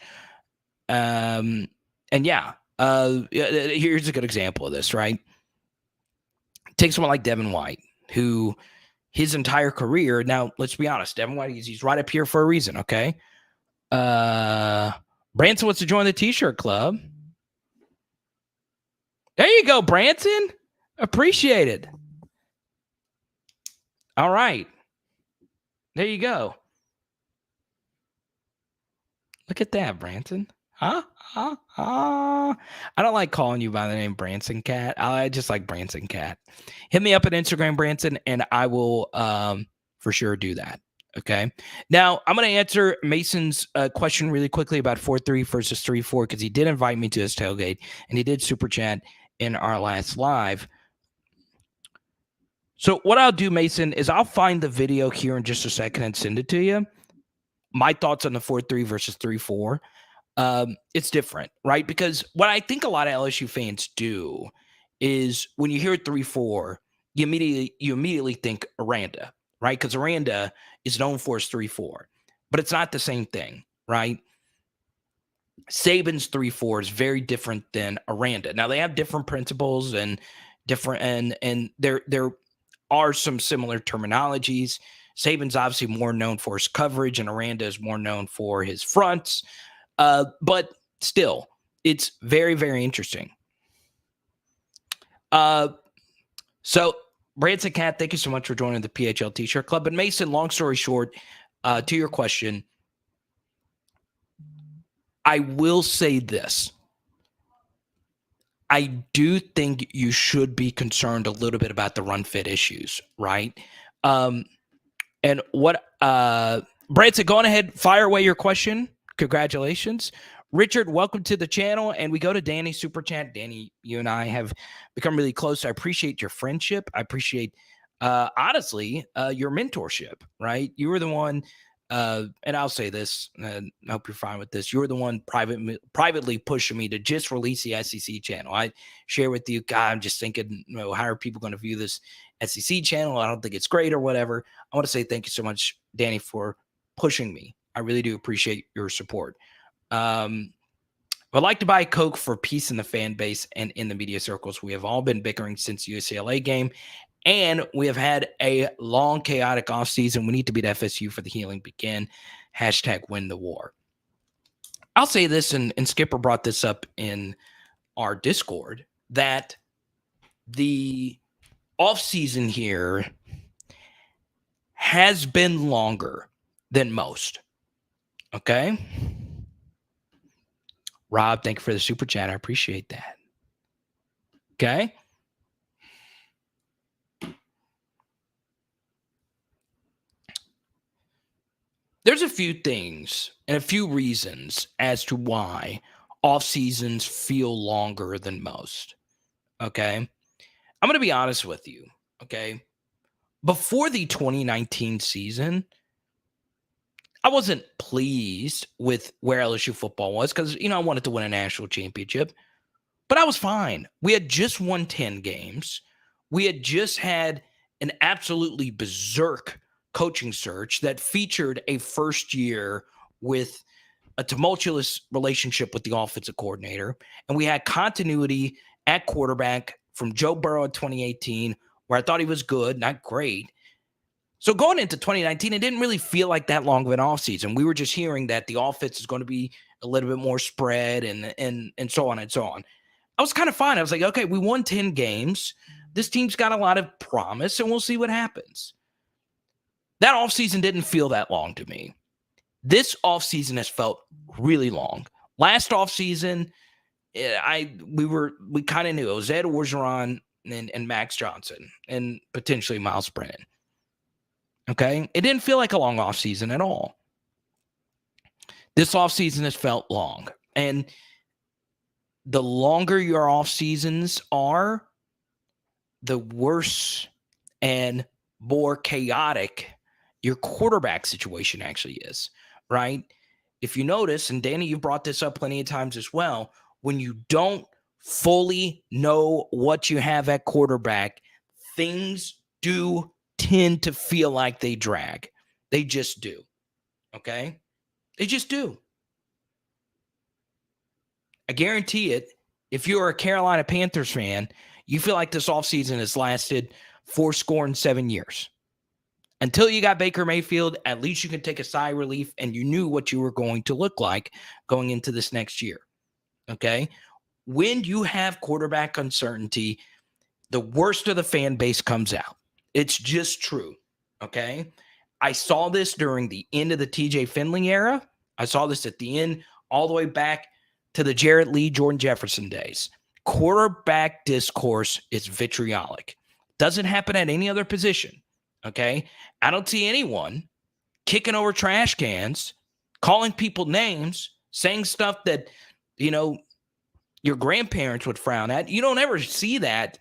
And yeah, here's a good example of this, right? Take someone like Devin White, who his entire career, now let's be honest, Devin White, he's right up here for a reason, okay? Branson wants to join the T-shirt club. There you go, Branson. Appreciate it. All right. There you go. Look at that, Branson. Huh? I don't like calling you by the name Branson Cat. I just like Branson Cat. Hit me up at Instagram, Branson, and I will for sure do that. Okay. Now, I'm going to answer Mason's question really quickly about 4-3 versus 3-4 because he did invite me to his tailgate and he did super chat in our last live. So what I'll do, Mason, is I'll find the video here in just a second and send it to you. My thoughts on the 4-3 versus 3-4. It's different, right? Because what I think a lot of LSU fans do is when you hear 3-4, you immediately think Aranda, right? Because Aranda is known for his 3-4, but it's not the same thing, right? Saban's 3-4 is very different than Aranda. Now they have different principles and different, and there are some similar terminologies. Saban's obviously more known for his coverage, and Aranda is more known for his fronts. But still, it's very, very interesting. So, Branson Cat, thank you so much for joining the PHL T-shirt club. But Mason, long story short, to your question, I will say this. I do think you should be concerned a little bit about the run fit issues, right? And what, Branson, go on ahead, fire away your question, Congratulations. Richard, welcome to the channel. And we go to Danny Super Chat. Danny, you and I have become really close. I appreciate your friendship. I appreciate, honestly, your mentorship, right? You were the one, and I'll say this, and I hope you're fine with this. You were the one privately pushing me to just release the SEC channel. I share with you, God, I'm just thinking, how are people going to view this SEC channel? I don't think it's great or whatever. I want to say thank you so much, Danny, for pushing me. I really do appreciate your support. I'd like to buy Coke for peace in the fan base and in the media circles. We have all been bickering since the UCLA game, and we have had a long, chaotic offseason. We need to beat FSU for the healing begin. # win the war. I'll say this, and Skipper brought this up in our Discord, that the offseason here has been longer than most. Okay? Rob, thank you for the super chat. I appreciate that. Okay? There's a few things and a few reasons as to why off seasons feel longer than most. Okay? I'm going to be honest with you. Okay? Before the 2019 season, I wasn't pleased with where LSU football was because, I wanted to win a national championship, but I was fine. We had just won 10 games. We had just had an absolutely berserk coaching search that featured a first year with a tumultuous relationship with the offensive coordinator. And we had continuity at quarterback from Joe Burrow in 2018, where I thought he was good, not great. So going into 2019, it didn't really feel like that long of an offseason. We were just hearing that the offense is going to be a little bit more spread and so on and so on. I was kind of fine. I was like, okay, we won 10 games. This team's got a lot of promise, and we'll see what happens. That offseason didn't feel that long to me. This offseason has felt really long. Last offseason, we kind of knew it was Ed Orgeron and Max Johnson and potentially Miles Brennan. Okay? It didn't feel like a long offseason at all. This offseason has felt long. And the longer your off seasons are, the worse and more chaotic your quarterback situation actually is, right? If you notice, and Danny, you've brought this up plenty of times as well, when you don't fully know what you have at quarterback, things do tend to feel like they drag. They just do. Okay? They just do. I guarantee it. If you're a Carolina Panthers fan, you feel like this offseason has lasted 7 years. Until you got Baker Mayfield, at least you can take a sigh of relief and you knew what you were going to look like going into this next year. Okay? When you have quarterback uncertainty, the worst of the fan base comes out. It's just true. Okay? I saw this during the end of the TJ Finley era. I saw this at the end, all the way back to the Jarrett Lee, Jordan Jefferson days. Quarterback discourse is vitriolic. Doesn't happen at any other position. Okay? I don't see anyone kicking over trash cans, calling people names, saying stuff that, your grandparents would frown at. You don't ever see that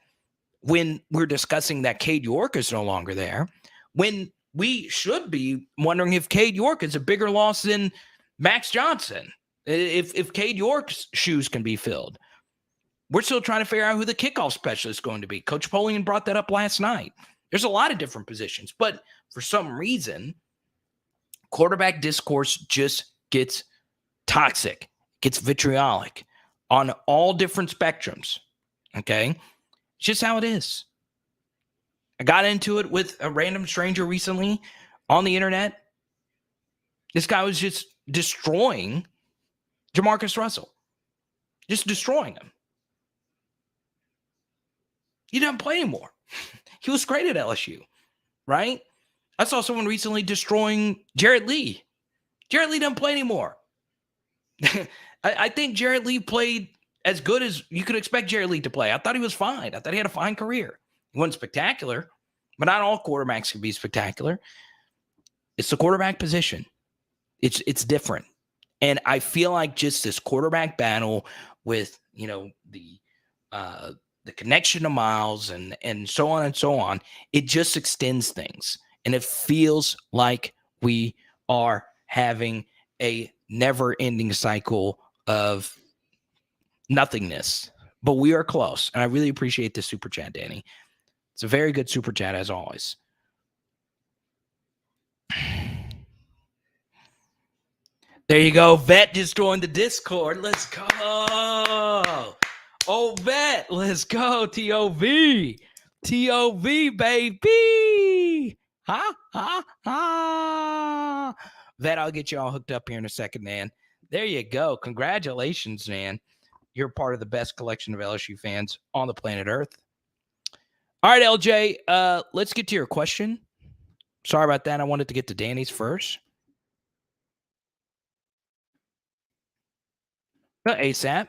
when we're discussing that Cade York is no longer there, when we should be wondering if Cade York is a bigger loss than Max Johnson, if Cade York's shoes can be filled. We're still trying to figure out who the kickoff specialist is going to be. Coach Polian brought that up last night. There's a lot of different positions, but for some reason, quarterback discourse just gets toxic, gets vitriolic on all different spectrums. Okay? It's just how it is. I got into it with a random stranger recently on the internet. This guy was just destroying Jamarcus Russell. Just destroying him. He doesn't play anymore. He was great at LSU, right? I saw someone recently destroying Jarrett Lee. Jarrett Lee doesn't play anymore. I think Jarrett Lee played as good as you could expect Jarrett Lee to play. I thought he was fine. I thought he had a fine career. He wasn't spectacular, but not all quarterbacks can be spectacular. It's the quarterback position. It's different. And I feel like just this quarterback battle with, the connection to Miles and so on and so on, it just extends things. And it feels like we are having a never-ending cycle of nothingness. But we are close. And I really appreciate this super chat, Danny. It's a very good super chat as always. There you go. Vet just joined the Discord. Let's go. Oh, Vet. Let's go. TOV. TOV, baby. Ha. Vet, I'll get you all hooked up here in a second, man. There you go. Congratulations, man. You're part of the best collection of LSU fans on the planet Earth. All right, LJ, let's get to your question. Sorry about that. I wanted to get to Danny's first. ASAP.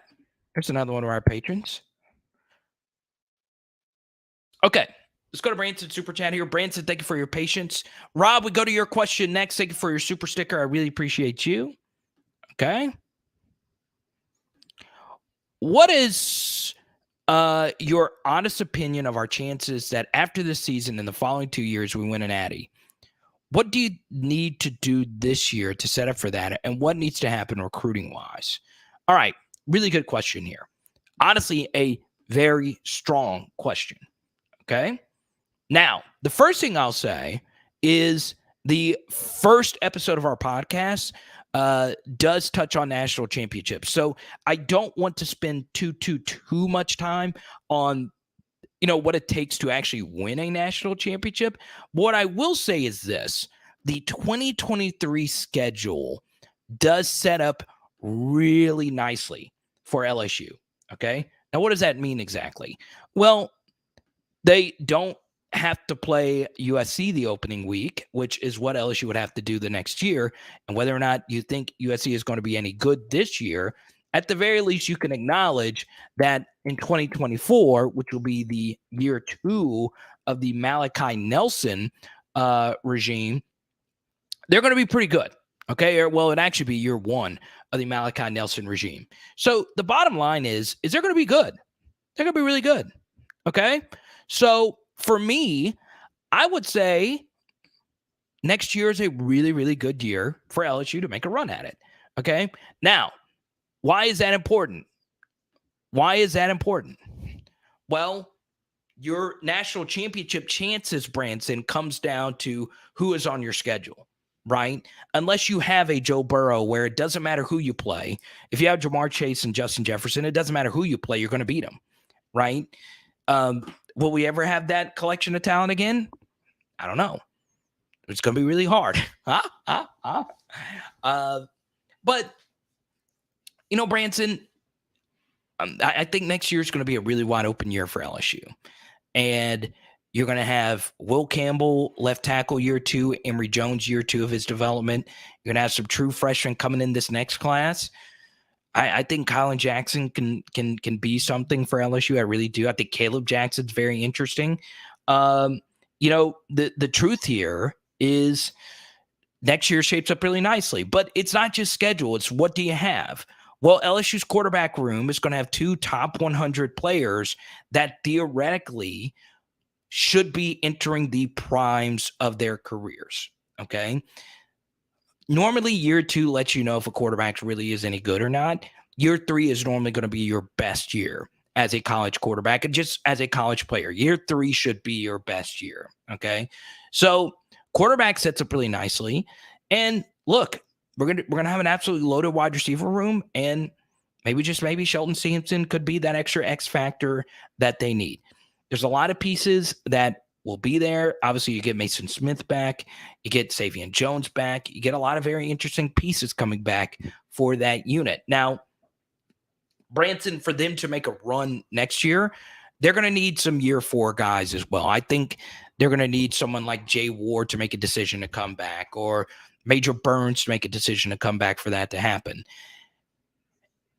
There's another one of our patrons. Okay. Let's go to Branson Super Chat here. Branson, thank you for your patience. Rob, we go to your question next. Thank you for your super sticker. I really appreciate you. Okay. What is your honest opinion of our chances that after this season and the following 2 years we win an Addy? What do you need to do this year to set up for that? And what needs to happen recruiting-wise? All right. Really good question here. Honestly, a very strong question. Okay. Now, the first thing I'll say is the first episode of our podcast does touch on national championships. So I don't want to spend too much time on, what it takes to actually win a national championship. What I will say is this: the 2023 schedule does set up really nicely for LSU. Okay. Now, what does that mean exactly? Well, they don't have to play USC the opening week, which is what LSU would have to do the next year. And whether or not you think USC is going to be any good this year, at the very least, you can acknowledge that in 2024, which will be the year 2 of the Malachi Nelson regime, they're going to be pretty good. Okay. Well, it'd actually be year 1 of the Malachi Nelson regime. So the bottom line is they're going to be good. They're going to be really good. Okay. So for me, I would say next year is a really, really good year for LSU to make a run at it. Okay. Now, why is that important? Why is that important? Well, your national championship chances, Branson, comes down to who is on your schedule, right? Unless you have a Joe Burrow where it doesn't matter who you play. If you have Jamar Chase and Justin Jefferson, it doesn't matter who you play, you're going to beat them, right? Will we ever have that collection of talent again? I don't know. It's going to be really hard. But, Branson, I think next year is going to be a really wide open year for LSU. And you're going to have Will Campbell, left tackle, year 2, Emory Jones, year 2 of his development. You're going to have some true freshmen coming in this next class. I think Colin Jackson can be something for LSU. I really do. I think Caleb Jackson's very interesting. The truth here is next year shapes up really nicely, but it's not just schedule. It's what do you have? Well, LSU's quarterback room is going to have 2 top 100 players that theoretically should be entering the primes of their careers. Okay. Normally, year 2 lets you know if a quarterback really is any good or not. Year 3 is normally going to be your best year as a college quarterback and just as a college player. Year 3 should be your best year. Okay. So quarterback sets up really nicely. And look, we're gonna have an absolutely loaded wide receiver room, and maybe Shelton Sampson could be that extra X factor that they need. There's a lot of pieces that will be there. Obviously, you get Mason Smith back. You get Savion Jones back. You get a lot of very interesting pieces coming back for that unit. Now, Branson, for them to make a run next year, they're going to need some year 4 guys as well. I think they're going to need someone like Jay Ward to make a decision to come back, or Major Burns to make a decision to come back for that to happen.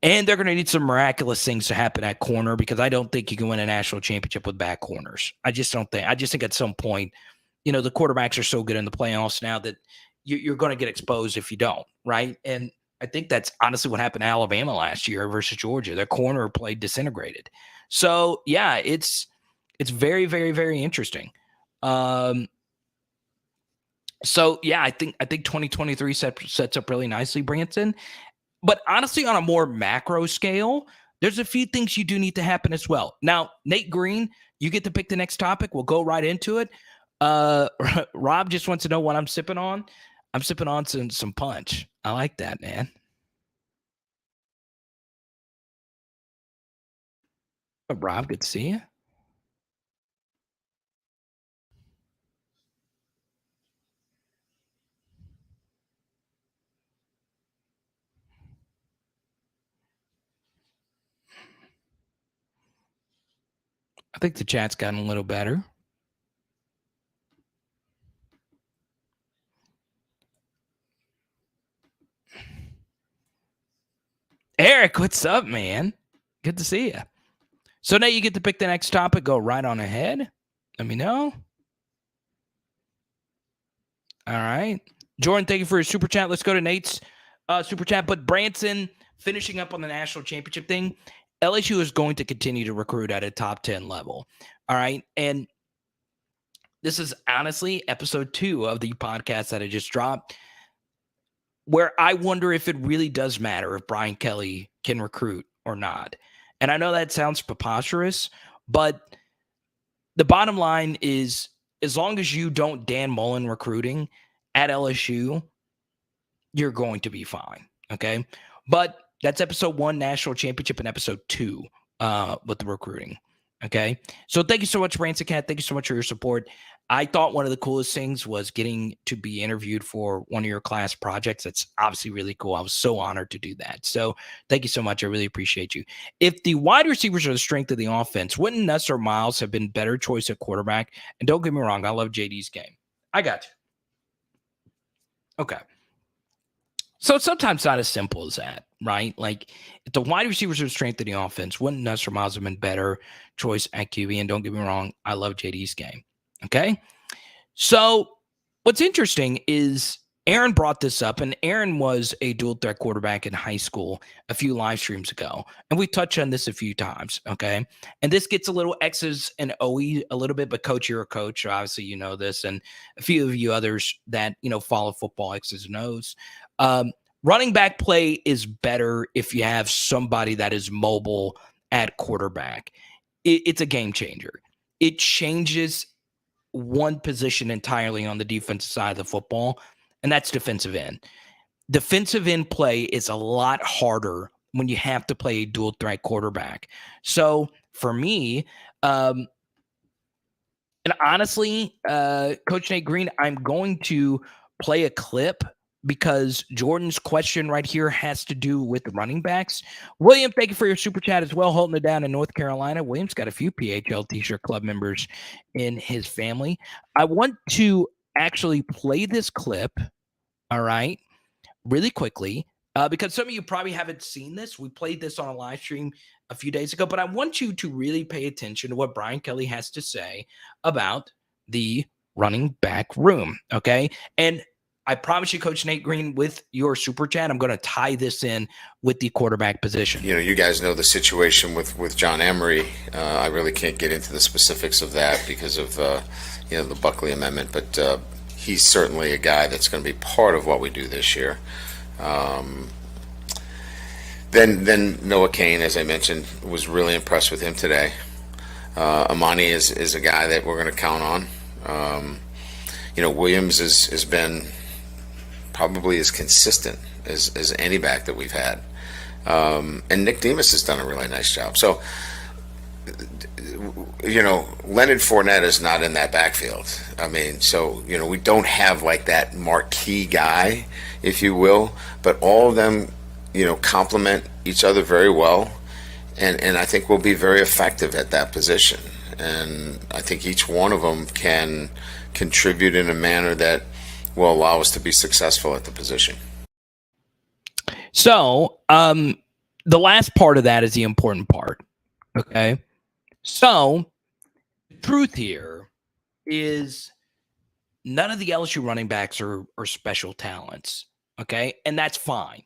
And they're going to need some miraculous things to happen at corner, because I don't think you can win a national championship with bad corners. I just think at some point, the quarterbacks are so good in the playoffs now that you're going to get exposed if you don't, right? And I think that's honestly what happened to Alabama last year versus Georgia. Their corner play disintegrated. So yeah, it's very, very, very interesting. So yeah, I think 2023 sets up really nicely, Branson. But honestly, on a more macro scale, there's a few things you do need to happen as well. Now, Nate Green, you get to pick the next topic. We'll go right into it. Rob just wants to know what I'm sipping on. I'm sipping on some punch. I like that, man. Rob, good to see you. I think the chat's gotten a little better. Eric, what's up, man? Good to see you. So now you get to pick the next topic. Go right on ahead. Let me know. All right. Jordan, thank you for your super chat. Let's go to Nate's super chat. But Branson, finishing up on the national championship thing, LSU is going to continue to recruit at a top 10 level. All right. And this is honestly episode 2 of the podcast that I just dropped, where I wonder if it really does matter if Brian Kelly can recruit or not. And I know that sounds preposterous, but the bottom line is, as long as you don't Dan Mullen recruiting at LSU, you're going to be fine. Okay. But that's episode 1, national championship, and episode 2 with the recruiting. Okay. So thank you so much, Branson Cat. Thank you so much for your support. I thought one of the coolest things was getting to be interviewed for one of your class projects. That's obviously really cool. I was so honored to do that. So thank you so much. I really appreciate you. If the wide receivers are the strength of the offense, wouldn't Nuss or Miles have been better choice at quarterback? And don't get me wrong, I love JD's game. I got you. Okay. So it's sometimes not as simple as that, right? Like, if the wide receivers are the strength of the offense, wouldn't Nuss or Miles have been better choice at QB? And don't get me wrong, I love JD's game. Okay. So what's interesting is Aaron brought this up, and Aaron was a dual threat quarterback in high school a few live streams ago. And we touched on this a few times. Okay. And this gets a little X's and O's a little bit, but coach, you're a coach. So obviously, you know this. And a few of you others that, follow football X's and O's. Running back play is better if you have somebody that is mobile at quarterback. It's a game changer. It changes one position entirely on the defensive side of the football, and that's defensive end. Defensive end play is a lot harder when you have to play a dual threat quarterback. So for me, and honestly, Coach Nate Green, I'm going to play a clip because Jordan's question right here has to do with the running backs. William, thank you for your super chat as well, holding it down in North Carolina. William's got a few PHL T-shirt club members in his family. I want to actually play this clip, all right, really quickly, because some of you probably haven't seen this. We played this on a live stream a few days ago, but I want you to really pay attention to what Brian Kelly has to say about the running back room, okay? And I promise you, Coach Nate Green, with your super chat, I'm going to tie this in with the quarterback position. You guys know the situation with John Emery. I really can't get into the specifics of that because of the Buckley Amendment, but he's certainly a guy that's going to be part of what we do this year. Then Noah Kane, as I mentioned, was really impressed with him today. Amani is a guy that we're going to count on. Williams has been probably as consistent as any back that we've had. And Nick Demas has done a really nice job. So, Leonard Fournette is not in that backfield. I mean, so, we don't have like that marquee guy, if you will, but all of them, complement each other very well. And I think we'll be very effective at that position. And I think each one of them can contribute in a manner that will allow us to be successful at the position. So, the last part of that is the important part. Okay. So, the truth here is none of the LSU running backs are special talents. Okay. And that's fine.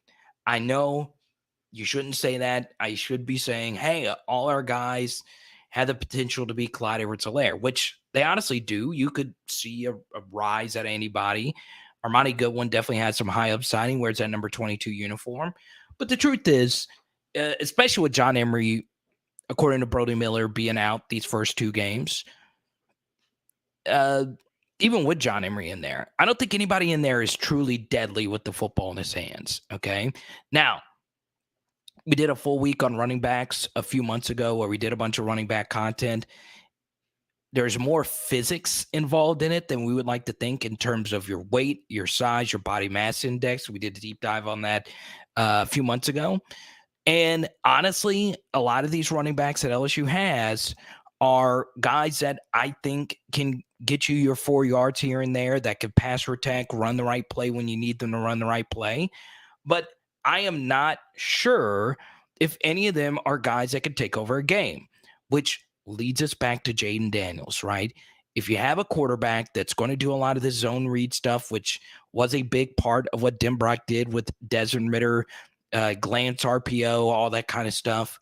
I know you shouldn't say that. I should be saying, hey, all our guys have the potential to be Clyde Edwards-Helaire, which they honestly do. You could see a rise at anybody. Armani Goodwin definitely has some high upside. He wears that number 22 uniform. But the truth is, especially with John Emery, according to Brody Miller, being out these first 2 games, even with John Emery in there, I don't think anybody in there is truly deadly with the football in his hands. Okay. Now, we did a full week on running backs a few months ago where we did a bunch of running back content. There's more physics involved in it than we would like to think in terms of your weight, your size, your body mass index. We did a deep dive on that a few months ago. And honestly, a lot of these running backs that LSU has are guys that I think can get you your 4 yards here and there, that can pass protect, run the right play when you need them to run the right play. But I am not sure if any of them are guys that could take over a game, which leads us back to Jayden Daniels, right? If you have a quarterback that's going to do a lot of the zone read stuff, which was a big part of what Denbrock did with Desmond Ritter, glance RPO, all that kind of stuff.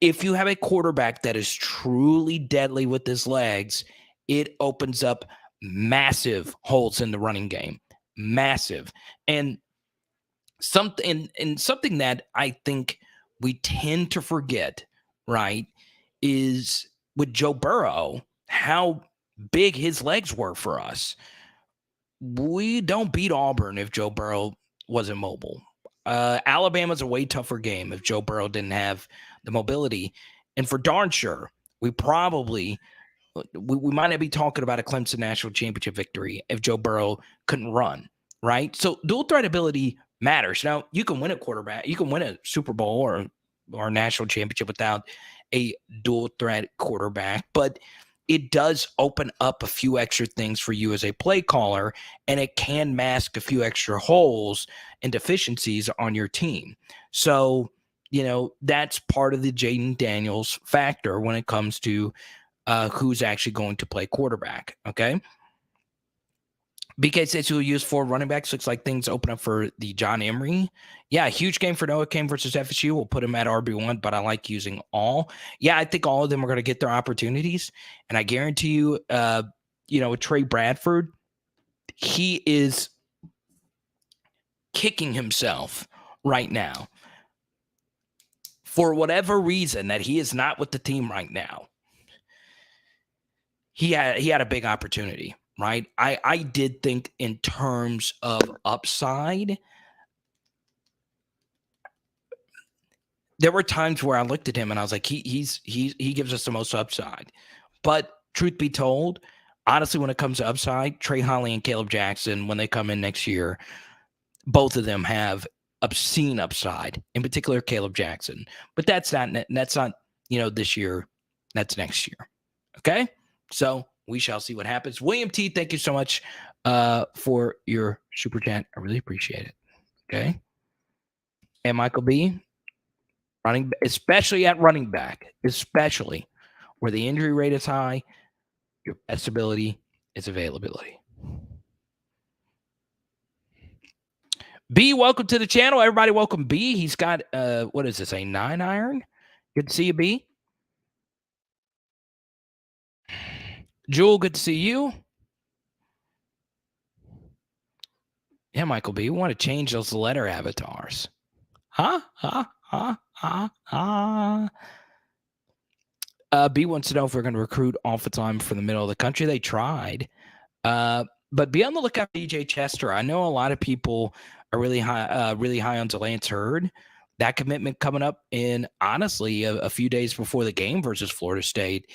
If you have a quarterback that is truly deadly with his legs, it opens up massive holes in the running game. Massive. And something that I think we tend to forget, right, is with Joe Burrow, how big his legs were for us. We don't beat Auburn if Joe Burrow wasn't mobile. Alabama's a way tougher game if Joe Burrow didn't have the mobility. And for darn sure, we might not be talking about a Clemson national championship victory if Joe Burrow couldn't run, right? So dual threat ability matters. Now, you can win a quarterback, you can win a Super Bowl or a national championship without a dual threat quarterback, but it does open up a few extra things for you as a play caller, and it can mask a few extra holes and deficiencies on your team. So, that's part of the Jayden Daniels factor when it comes to who's actually going to play quarterback, okay? BK who used 4 running backs. Looks like things open up for the John Emery. Yeah, huge game for Noah Cain versus FSU. We'll put him at RB1, but I like using all. Yeah, I think all of them are going to get their opportunities. And I guarantee you, Trey Bradford, he is kicking himself right now for whatever reason that he is not with the team right now. He had a big opportunity. Right. I did think in terms of upside, there were times where I looked at him and I was like, he gives us the most upside. But truth be told, honestly, when it comes to upside, Trey Holly and Caleb Jackson, when they come in next year, both of them have obscene upside, in particular Caleb Jackson. But that's not this year. That's next year. Okay. So we shall see what happens. William T, thank you so much for your super chat. I really appreciate it. Okay. And Michael B, especially at running back, especially where the injury rate is high, your best ability is availability. B, welcome to the channel. Everybody welcome B. He's got, what is this, a 9 iron? Good to see you, B. Jewel, good to see you. Yeah, Michael B, we want to change those letter avatars. Huh? B wants to know if we're going to recruit offensive linemen from the middle of the country. They tried. But be on the lookout for DJ Chester. I know a lot of people are really high on Lance Hurd. That commitment coming up in, honestly, a few days before the game versus Florida State.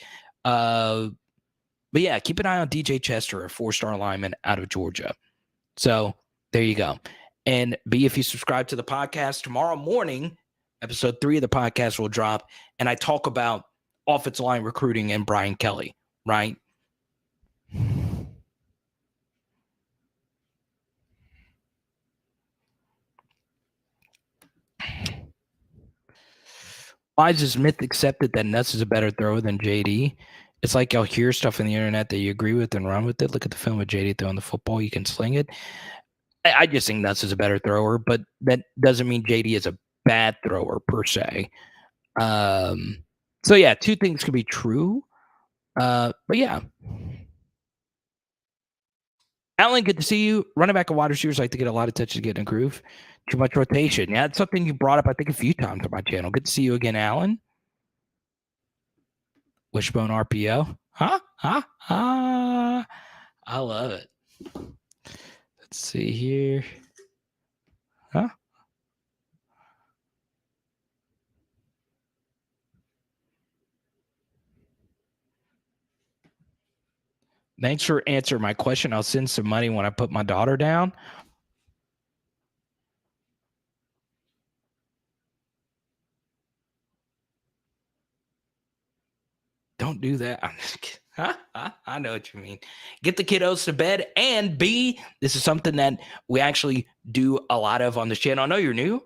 But yeah, keep an eye on DJ Chester, a 4-star lineman out of Georgia. So there you go. And B, if you subscribe to the podcast, tomorrow morning, episode 3 of the podcast will drop, and I talk about offensive line recruiting and Brian Kelly, right? Why is this myth accepted that Nuss is a better thrower than JD? It's like y'all hear stuff on the internet that you agree with and run with it. Look at the film of JD throwing the football. You can sling it. I just think Nuss is a better thrower, but that doesn't mean JD is a bad thrower per se. So yeah, two things could be true. But yeah. Alan, good to see you. Running back and wide receivers like to get a lot of touches to get in a groove. Too much rotation. Yeah, it's something you brought up, I think, a few times on my channel. Good to see you again, Alan. Wishbone RPO. Huh? I love it. Let's see here. Huh? Thanks for answering my question. I'll send some money when I put my daughter down. Don't do that. I'm just kidding. I know what you mean. Get the kiddos to bed. And B, this is something that we actually do a lot of on this channel. I know you're new.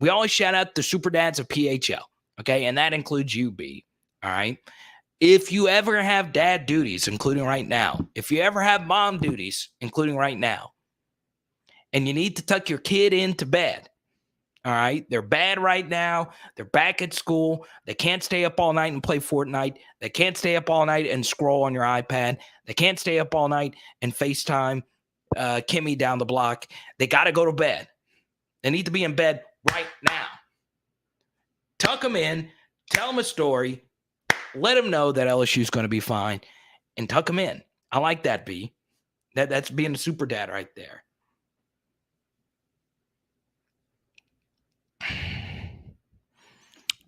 We always shout out the super dads of PHL. Okay. And that includes you, B. All right. If you ever have dad duties, including right now, if you ever have mom duties, including right now, and you need to tuck your kid into bed, all right, they're bad right now. They're back at school. They can't stay up all night and play Fortnite. They can't stay up all night and scroll on your iPad. They can't stay up all night and FaceTime Kimmy down the block. They got to go to bed. They need to be in bed right now. Tuck them in. Tell them a story. Let them know that LSU is going to be fine, and tuck them in. I like that, B. That's being a super dad right there.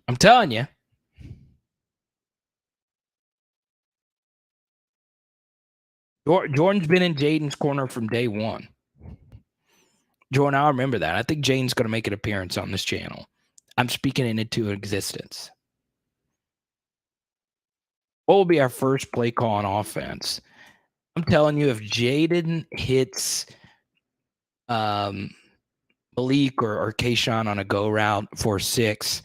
I'm telling you. Jordan's been in Jayden's corner from day one. Jordan, I remember that. I think Jayden's going to make an appearance on this channel. I'm speaking it into existence. What will be our first play call on offense? I'm telling you, if Jayden hits Malik or Kayshawn on a go route for 6,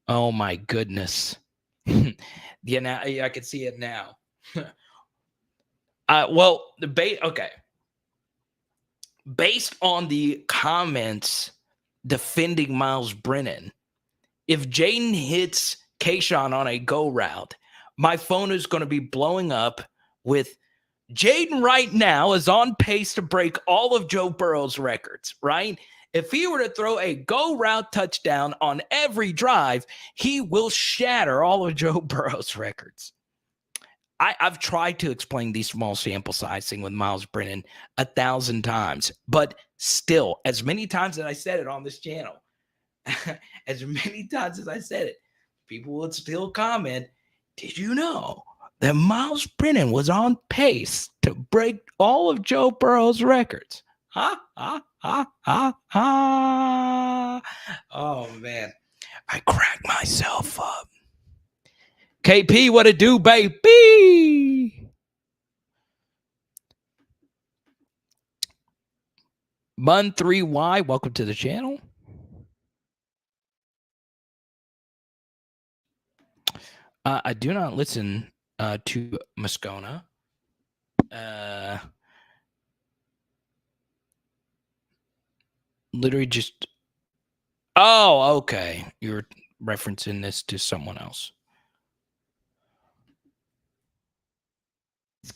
oh my goodness. Yeah, I can see it now. Well, okay. Based on the comments defending Miles Brennan, if Jayden hits Kayshawn on a go route, my phone is going to be blowing up with Jayden right now is on pace to break all of Joe Burrow's records, right? If he were to throw a go route touchdown on every drive, he will shatter all of Joe Burrow's records. I've tried to explain these small sample sizing with Miles Brennan 1,000 times, but still, as many times as I said it on this channel, as many times as I said it, people would still comment, did you know that Miles Brennan was on pace to break all of Joe Burrow's records? Oh, man. I cracked myself up. KP, what it do, baby? Mun3Y, welcome to the channel. I do not listen to Moscona. Literally just. Oh, okay. You're referencing this to someone else.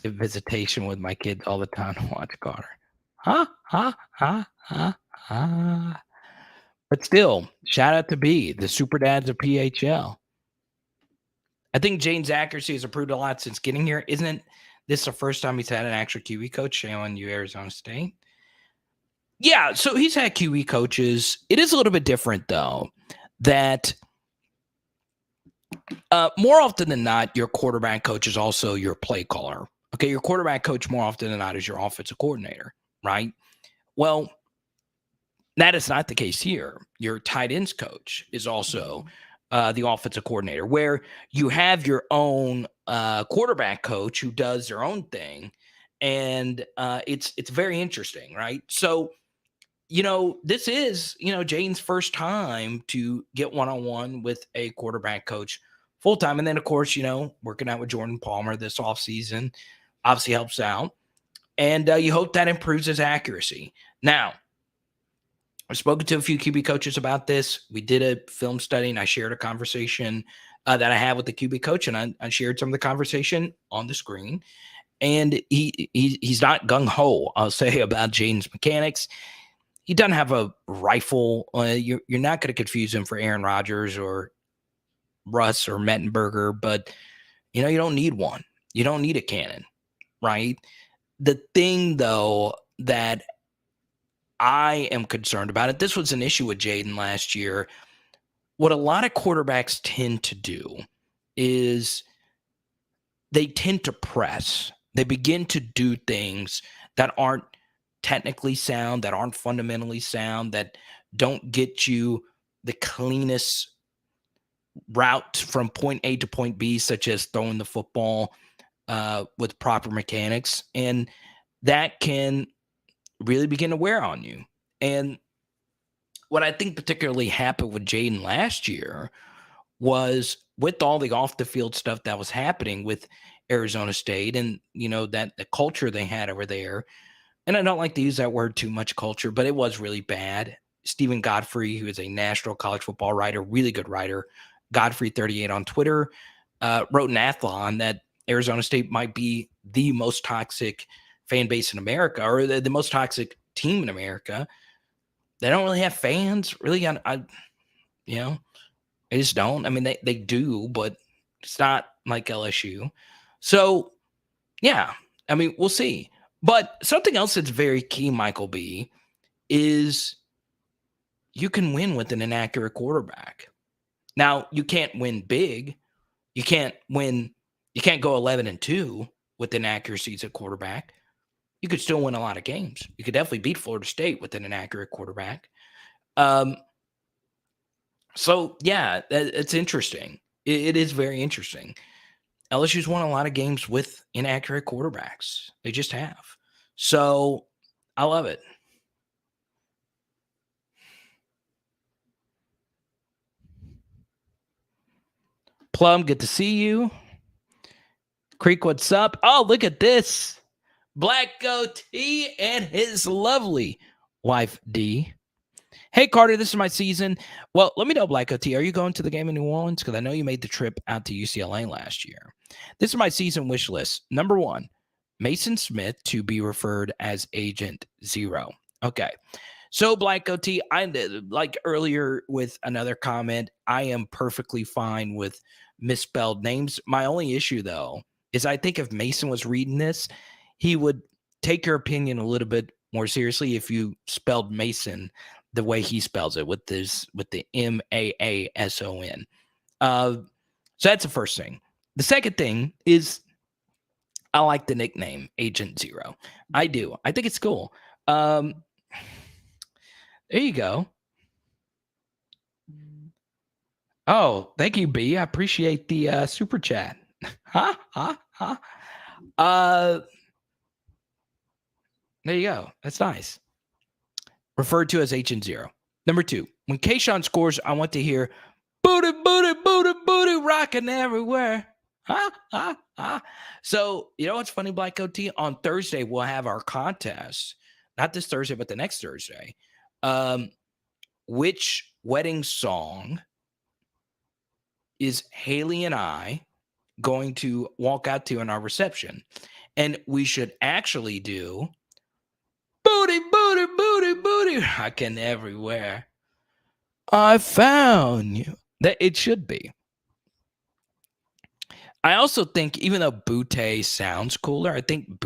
Get visitation with my kids all the time to watch Carter. But still, shout out to B, the super dads of PHL. I think Jayden's accuracy has improved a lot since getting here. Isn't this the first time he's had an actual QE coach? Shame on you, Arizona State. Yeah, so he's had QE coaches. It is a little bit different, though, that more often than not, your quarterback coach is also your play caller. Okay, your quarterback coach more often than not is your offensive coordinator, right? Well, that is not the case here. Your tight ends coach is also the offensive coordinator, where you have your own quarterback coach who does their own thing, and it's very interesting, right? So, this is Jayden's first time to get one-on-one with a quarterback coach full time, and then of course working out with Jordan Palmer this offseason obviously helps out, and you hope that improves his accuracy. Now, I've spoken to a few QB coaches about this. We did a film study, and I shared a conversation that I had with the QB coach, and I shared some of the conversation on the screen. And he's not gung ho, I'll say, about Jayden's mechanics. He doesn't have a rifle. You're not going to confuse him for Aaron Rodgers or Russ or Mettenberger, but you don't need one. You don't need a cannon, right? The thing, though, that I am concerned about it, this was an issue with Jayden last year. What a lot of quarterbacks tend to do is they tend to press. They begin to do things that aren't technically sound, that aren't fundamentally sound, that don't get you the cleanest route from point A to point B, such as throwing the football with proper mechanics. And that can really begin to wear on you. And what I think particularly happened with Jayden last year was, with all the off the field stuff that was happening with Arizona State and, that the culture they had over there. And I don't like to use that word too much, culture, but it was really bad. Stephen Godfrey, who is a national college football writer, really good writer, Godfrey38 on Twitter, wrote an athlon that Arizona State might be the most toxic fan base in America, or the most toxic team in America. They don't really have fans, really. They just don't. I mean, they do, but it's not like LSU. So, yeah, I mean, we'll see. But something else that's very key, Michael B., is you can win with an inaccurate quarterback. Now, you can't win big. You can't go 11-2 with inaccuracies at quarterback. You could still win a lot of games. You could definitely beat Florida State with an inaccurate quarterback. So, yeah, it's interesting. It is very interesting. LSU's won a lot of games with inaccurate quarterbacks. They just have. So, I love it. Plum, good to see you. Creek, what's up? Oh, look at this. Black Goatee and his lovely wife, D. Hey, Carter, this is my season. Well, let me know, Black Goatee, are you going to the game in New Orleans? Because I know you made the trip out to UCLA last year. This is my season wish list. Number 1, Mason Smith to be referred as Agent Zero. Okay. So, Black Goatee, I like earlier with another comment, I am perfectly fine with misspelled names. My only issue, though, is I think if Mason was reading this, he would take your opinion a little bit more seriously if you spelled Mason the way he spells it with the Maason. So that's the first thing. The second thing is I like the nickname Agent Zero. I do. I think it's cool. There you go. Oh, thank you, B. I appreciate the super chat. There you go. That's nice. Referred to as Agent Zero. Number 2, when Kayshawn scores, I want to hear booty, booty, booty, booty, rocking everywhere. So, you know what's funny, Black Goatee? On Thursday, we'll have our contest. Not this Thursday, but the next Thursday. Which wedding song is Haley and I going to walk out to in our reception? And we should actually do booty, booty, booty, booty, rocking everywhere. I found you. That it should be. I also think, even though Booty sounds cooler, I think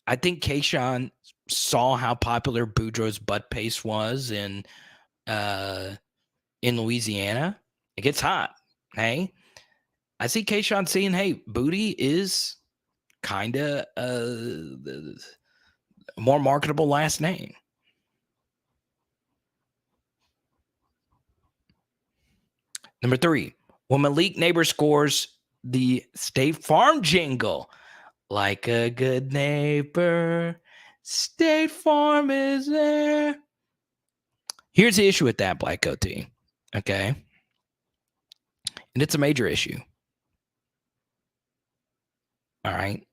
Kayshawn saw how popular Boudreaux's butt paste was in Louisiana. It gets hot. Hey, I see Kayshawn saying, hey, Booty is kind of a more marketable last name. Number 3, when Malik Neighbor scores the State Farm jingle, like a good neighbor, State Farm is there. Here's the issue with that, Black Goatee. Okay. And it's a major issue. All right.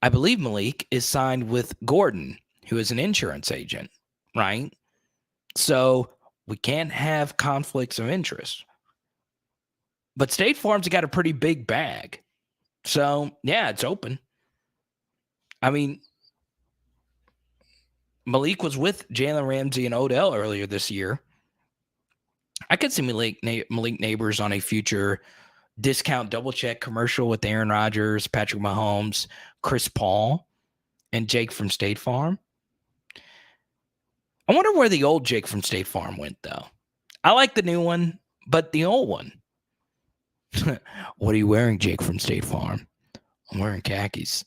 I believe Malik is signed with Gordon, who is an insurance agent, right? So we can't have conflicts of interest. But State Farm's got a pretty big bag. So, yeah, it's open. I mean, Malik was with Jalen Ramsey and Odell earlier this year. I could see Malik Neighbors on a future discount double check commercial with Aaron Rodgers, Patrick Mahomes, Chris Paul, and Jake from State Farm. I wonder where the old Jake from State Farm went, though. I like the new one, but the old one. What are you wearing, Jake from State Farm? I'm wearing khakis.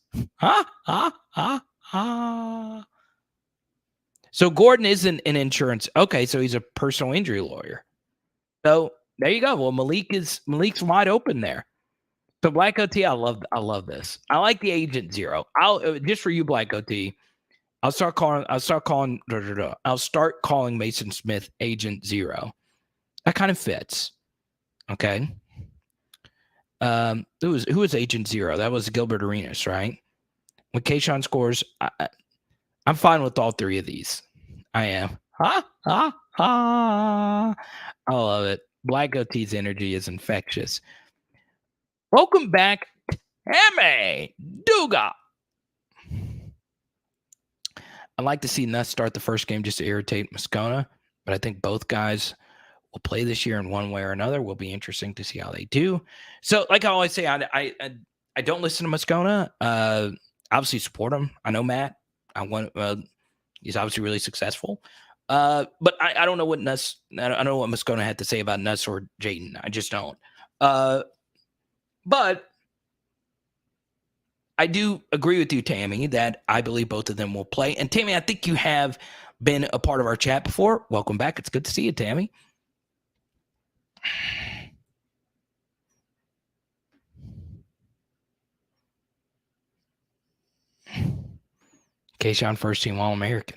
So Gordon isn't an insurance. Okay, so he's a personal injury lawyer. So there you go. Well, Malik's wide open there. So Black OT, I love this. I like the Agent Zero. I'll just for you, Black OT. I'll start calling Mason Smith Agent Zero. That kind of fits. Okay. Who was Agent Zero? That was Gilbert Arenas, right? When Kayshawn scores, I'm fine with all three of these. I am. I love it. Black OT's energy is infectious. Welcome back, Tammy Duga. I'd like to see Nuss start the first game just to irritate Moscona, but I think both guys will play this year in one way or another. Will be interesting to see how they do. So, like I always say, I don't listen to Moscona. Obviously support him. I know Matt. He's obviously really successful. But I don't know what Nuss. I don't know what Moscona had to say about Nuss or Jayden. I just don't. But I do agree with you, Tammy, that I believe both of them will play. And Tammy, I think you have been a part of our chat before. Welcome back. It's good to see you, Tammy. Kayshawn first team All-American.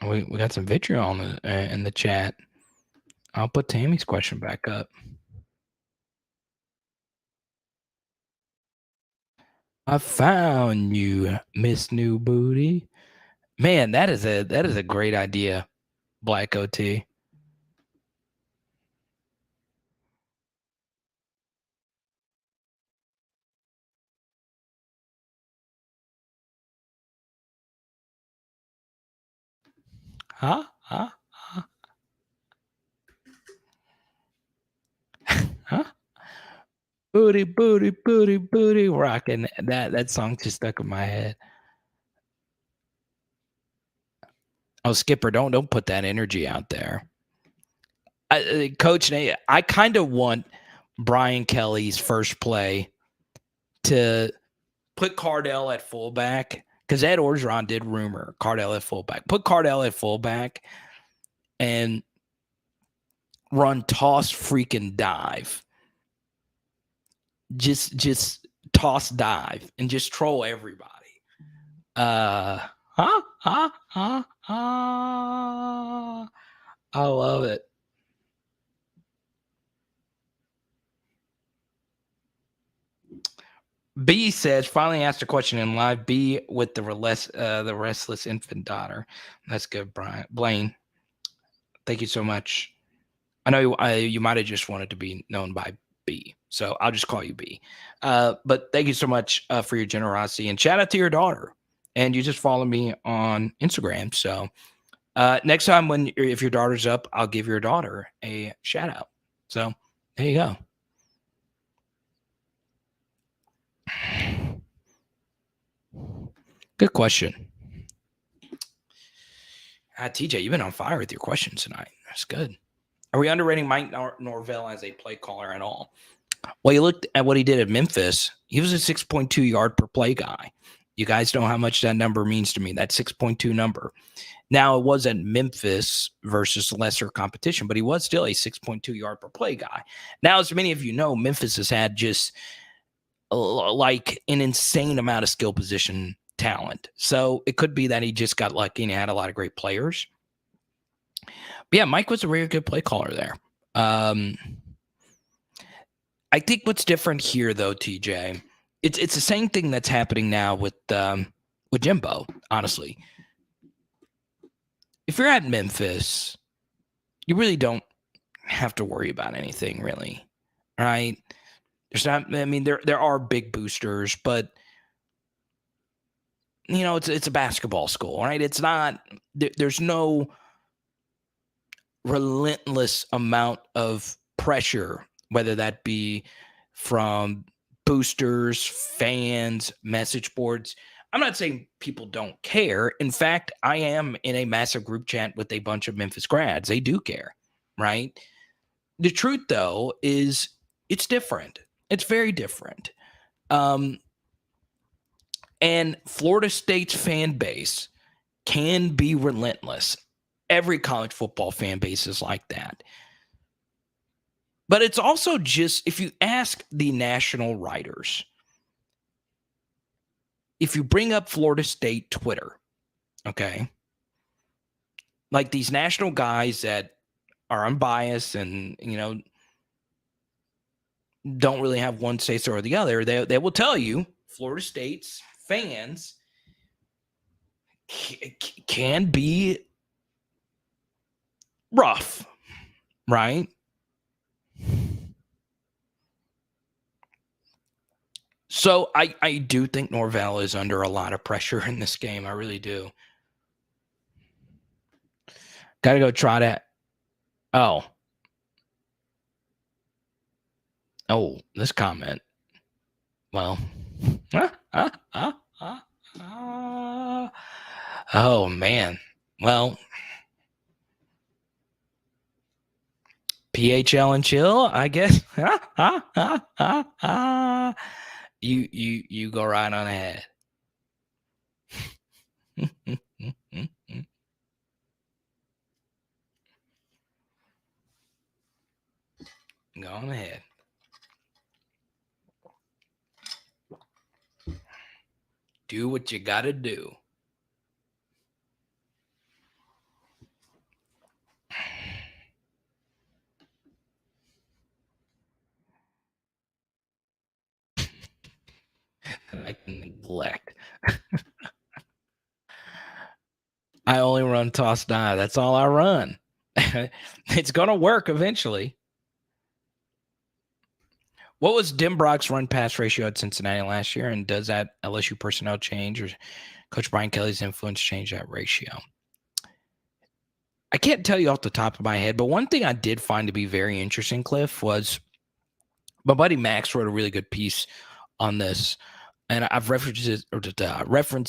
We got some vitriol in the chat. I'll put Tammy's question back up. I found you, Miss New Booty. Man, that is a great idea, Black OT. Huh? Booty, booty, booty, booty, rocking. That song just stuck in my head. Oh, Skipper, don't put that energy out there. Coach Nate, I kind of want Brian Kelly's first play to put Cardell at fullback, because Ed Orgeron did rumor Cardell at fullback. Put Cardell at fullback and run toss freaking dive. Just toss dive and just troll everybody. I love it. B says, finally asked a question in live. B with the restless infant daughter. That's good, Brian. Blaine, thank you so much. I know you might have just wanted to be known by B, so I'll just call you B. But thank you so much for your generosity, and shout out to your daughter. And you just follow me on Instagram. So next time if your daughter's up, I'll give your daughter a shout out. So there you go. Good question. TJ, you've been on fire with your questions tonight. That's good. Are we underrating Mike Norvell as a play caller at all? Well, you looked at what he did at Memphis. He was a 6.2 yard per play guy. You guys know how much that number means to me, that 6.2 number. Now, it was at Memphis versus lesser competition, but he was still a 6.2 yard per play guy. Now, as many of you know, Memphis has had just like an insane amount of skill position talent. So it could be that he just got lucky and he had a lot of great players. But yeah, Mike was a very good play caller there. I think what's different here, though, TJ, it's the same thing that's happening now with Jimbo. Honestly, if you're at Memphis, you really don't have to worry about anything, really, right? There's not. I mean, there are big boosters, but it's a basketball school, right? It's not. There's no relentless amount of pressure, whether that be from boosters, fans, message boards. I'm not saying people don't care. In fact, I am in a massive group chat with a bunch of Memphis grads. They do care, right? The truth, though, is it's different. It's very different. And Florida State's fan base can be relentless. Every college football fan base is like that. But it's also just, if you ask the national writers, if you bring up Florida State Twitter, okay, like these national guys that are unbiased and, don't really have one say so or the other, they will tell you Florida State's fans can be rough, right? So I do think Norvell is under a lot of pressure in this game. I really do. Got to go try that. Oh, this comment. Well, oh man. Well, PHL and chill, I guess. You go right on ahead. Go on ahead. Do what you got to do. I can neglect. I only run toss die. That's all I run. It's going to work eventually. What was Dim Brock's run pass ratio at Cincinnati last year? And does that LSU personnel change or Coach Brian Kelly's influence change that ratio? I can't tell you off the top of my head, but one thing I did find to be very interesting, Cliff, was my buddy Max wrote a really good piece on this. And I've referenced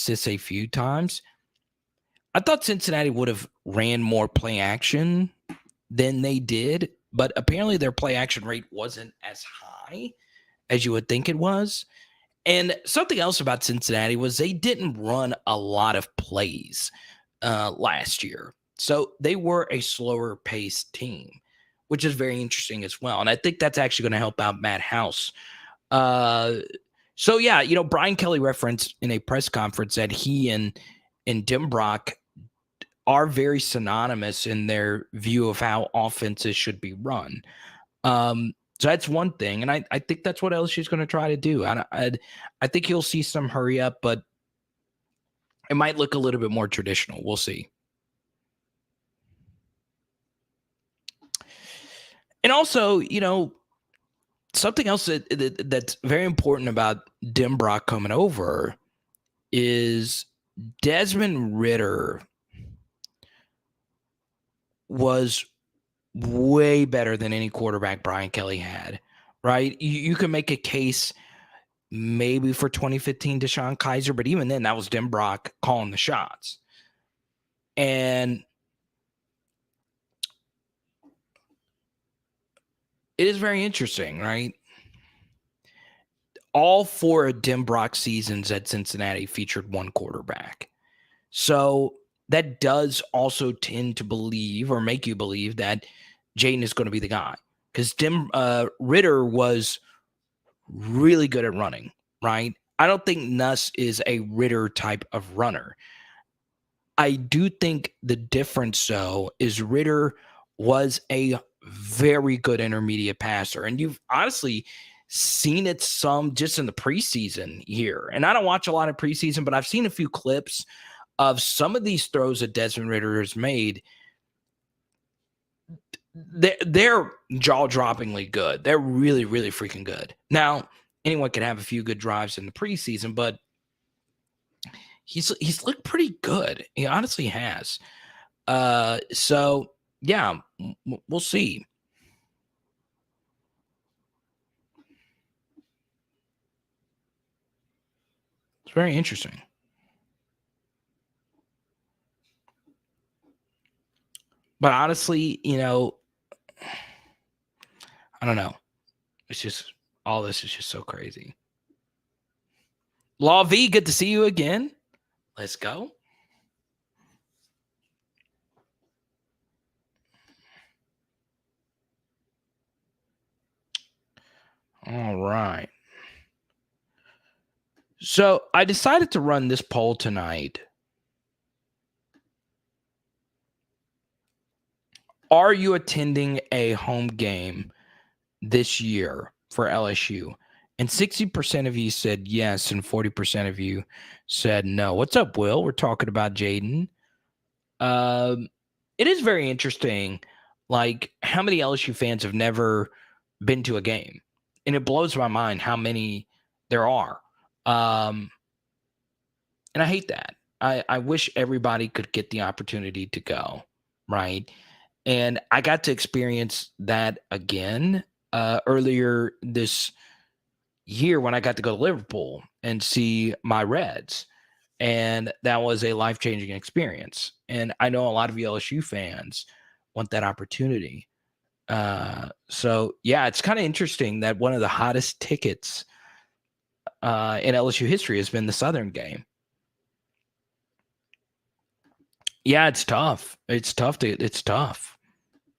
this a few times. I thought Cincinnati would have ran more play action than they did, but apparently their play action rate wasn't as high as you would think it was. And something else about Cincinnati was they didn't run a lot of plays last year. So they were a slower paced team, which is very interesting as well. And I think that's actually going to help out Matt House. So yeah, Brian Kelly referenced in a press conference that he and Dim Brock are very synonymous in their view of how offenses should be run. So that's one thing. And I think that's what LSU is going to try to do. I think you'll see some hurry up, but it might look a little bit more traditional. We'll see. And also, something else that's very important about Dim Brock coming over is Desmond Ridder was way better than any quarterback Brian Kelly had, right? You can make a case maybe for 2015 Deshaun Kaiser, but even then, that was Dim Brock calling the shots. And it is very interesting, right? All 4 of Dim Brock seasons at Cincinnati featured one quarterback. So that does also tend to believe or make you believe that Jayden is going to be the guy. Because Ridder was really good at running, right? I don't think Nuss is a Ritter type of runner. I do think the difference, though, is Ritter was a very good intermediate passer. And you've honestly seen it some just in the preseason here. And I don't watch a lot of preseason, but I've seen a few clips of some of these throws that Desmond Ritter has made. They're jaw-droppingly good. They're really, really freaking good. Now, anyone can have a few good drives in the preseason, but he's looked pretty good. He honestly has. So yeah, we'll see. It's very interesting. But honestly, I don't know. It's just all this is just so crazy. Law V, good to see you again. Let's go. All right. So I decided to run this poll tonight. Are you attending a home game this year for LSU? And 60% of you said yes, and 40% of you said no. What's up, Will? We're talking about JAYDEN. It is very interesting, like how many LSU fans have never been to a game, and it blows my mind how many there are. And I hate that. I wish everybody could get the opportunity to go, right? And I got to experience that again earlier this year when I got to go to Liverpool and see my Reds. And that was a life-changing experience. And I know a lot of LSU fans want that opportunity. So, yeah, it's kind of interesting that one of the hottest tickets in LSU history has been the Southern game. Yeah, it's tough. It's tough.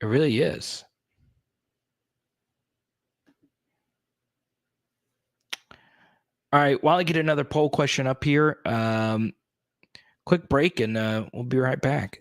It really is. All right. While I get another poll question up here, quick break and we'll be right back.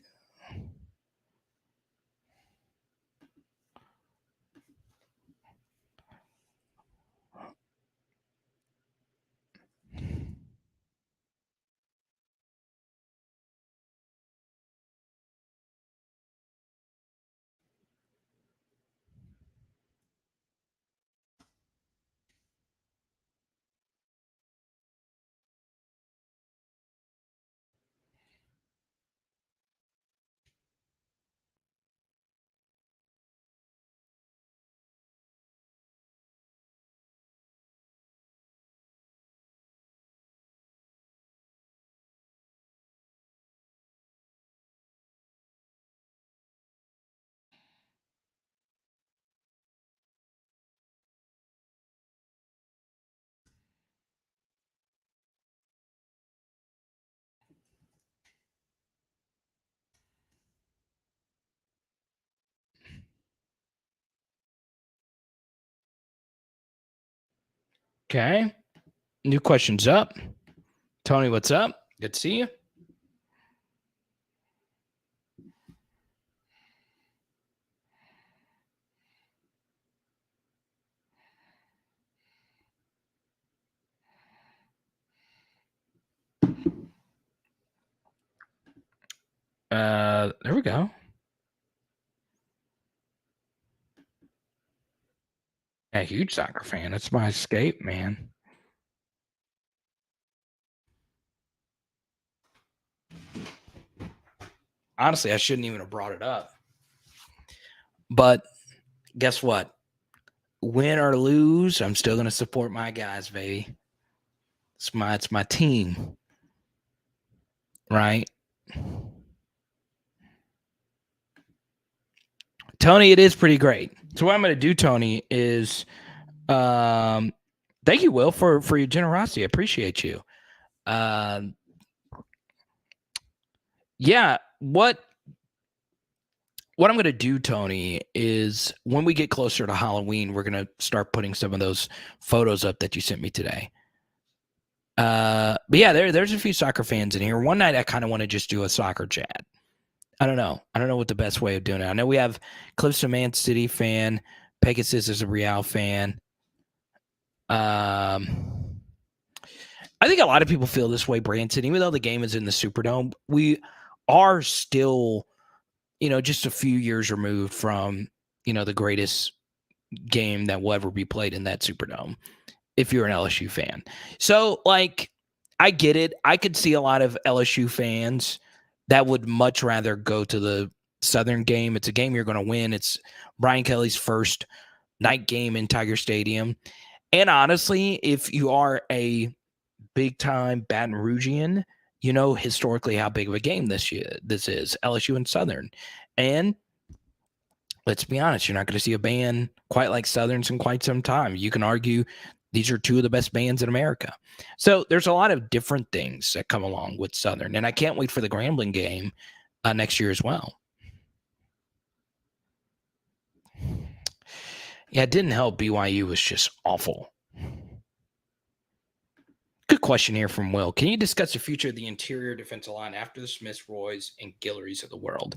Okay. New questions up. Tony, what's up? Good to see you. There we go. A huge soccer fan. That's my escape, man. Honestly, I shouldn't even have brought it up. But guess what? Win or lose, I'm still gonna support my guys, baby. It's my team. Right? Tony, it is pretty great. So what I'm gonna do, Tony, is thank you, Will, for your generosity. I appreciate you. Yeah, what what I'm going to do, Tony, is when we get closer to Halloween, we're going to start putting some of those photos up that you sent me today. But yeah, there's a few soccer fans in here. One night I kind of want to just do a soccer chat. I don't know. I don't know what the best way of doing it. I know we have Cliff's a Man City fan. Pegasus is a Real fan. I think a lot of people feel this way, Branson. Even though the game is in the Superdome, we are still, just a few years removed from, the greatest game that will ever be played in that Superdome, if you're an LSU fan. So, I get it. I could see a lot of LSU fans that would much rather go to the Southern game. It's a game you're going to win. It's Brian Kelly's first night game in Tiger Stadium. And honestly, if you are a big-time Baton Rougean, you know historically how big of a game this is, LSU and Southern. And let's be honest, you're not going to see a band quite like Southern's in quite some time. You can argue these are two of the best bands in America. So there's a lot of different things that come along with Southern. And I can't wait for the Grambling game next year as well. Yeah, it didn't help. BYU was just awful. Good question here from Will. Can you discuss the future of the interior defensive line after the Smiths, Roys, and Guillory's of the world?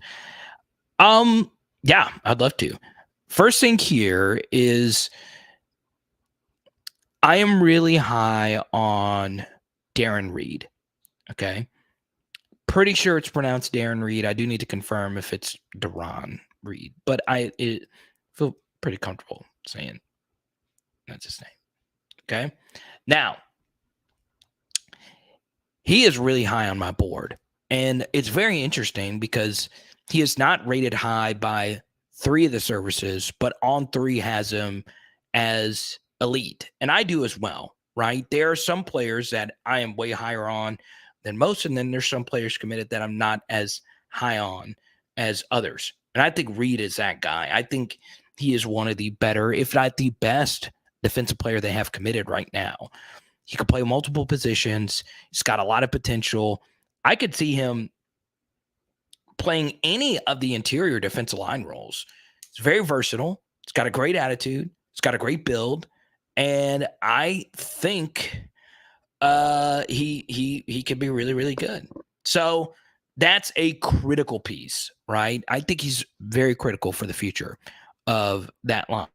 Yeah, I'd love to. First thing here is I am really high on Darren Reed. Okay. Pretty sure it's pronounced Darren Reed. I do need to confirm if it's Darren Reed, but I feel pretty comfortable saying that's his name. Okay. Now, he is really high on my board, and it's very interesting because he is not rated high by 3 of the services, but On 3 has him as elite, and I do as well, right? There are some players that I am way higher on than most, and then there's some players committed that I'm not as high on as others. And I think Reed is that guy. I think he is one of the better, if not the best, defensive player they have committed right now. He can play multiple positions. He's got a lot of potential. I could see him playing any of the interior defensive line roles. It's very versatile. It's got a great attitude. It's got a great build. And I think he could be really, really good. So that's a critical piece, right? I think he's very critical for the future of that line.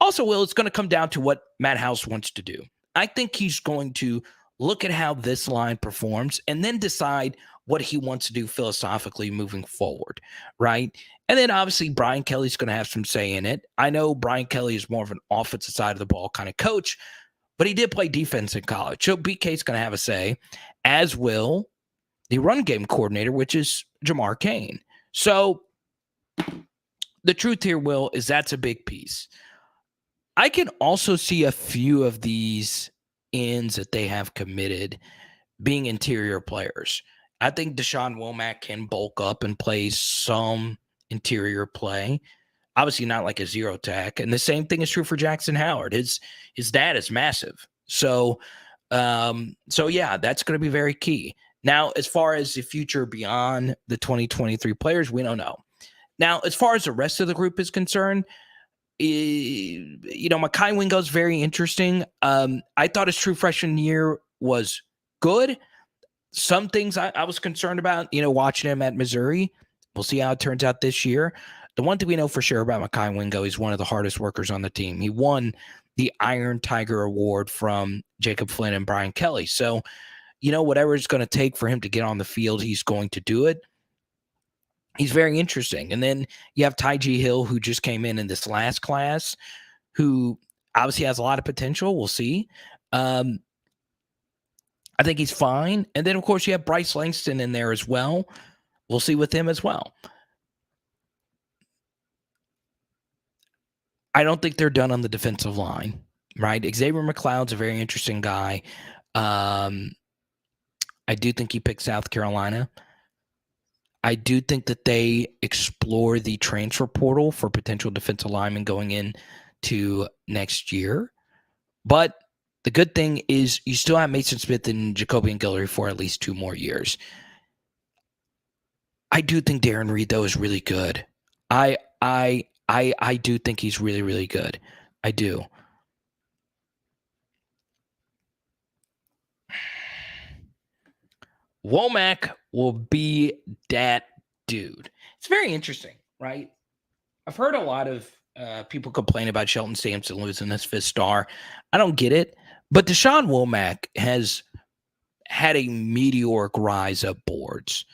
Also, Will, it's going to come down to what Matt House wants to do. I think he's going to look at how this line performs and then decide what he wants to do philosophically moving forward, right? And then obviously Brian Kelly's going to have some say in it. I know Brian Kelly is more of an offensive side of the ball kind of coach, but he did play defense in college. So BK's going to have a say, as will the run game coordinator, which is Jamar Cain. So the truth here, Will, is that's a big piece. I can also see a few of these ends that they have committed being interior players. I think Deshaun Womack can bulk up and play some interior play. Obviously not like a zero tack. And the same thing is true for Jackson Howard. His dad is massive. So yeah, that's going to be very key. Now, as far as the future beyond the 2023 players, we don't know. Now, as far as the rest of the group is concerned, Mekhi Wingo is very interesting. I thought his true freshman year was good. Some things I was concerned about, watching him at Missouri. We'll see how it turns out this year. The one thing we know for sure about Mekhi Wingo, he's one of the hardest workers on the team. He won the Iron Tiger Award from Jacob Flynn and Brian Kelly. So, whatever it's going to take for him to get on the field, he's going to do it. He's very interesting. And then you have Ty G. Hill, who just came in this last class, who obviously has a lot of potential. We'll see. I think he's fine. And then, of course, you have Bryce Langston in there as well. We'll see with him as well. I don't think they're done on the defensive line, right? Xavier McLeod's a very interesting guy. I do think he picked South Carolina. I do think that they explore the transfer portal for potential defensive linemen going into next year. But the good thing is you still have Mason Smith and Jacobian Guillory for at least 2 more years. I do think Darren Reed, though, is really good. I do think he's really, really good. I do. Womack will be that dude. It's very interesting, right? I've heard a lot of people complain about Shelton Sampson losing his fifth star. I don't get it, but Deshaun Womack has had a meteoric rise up boards,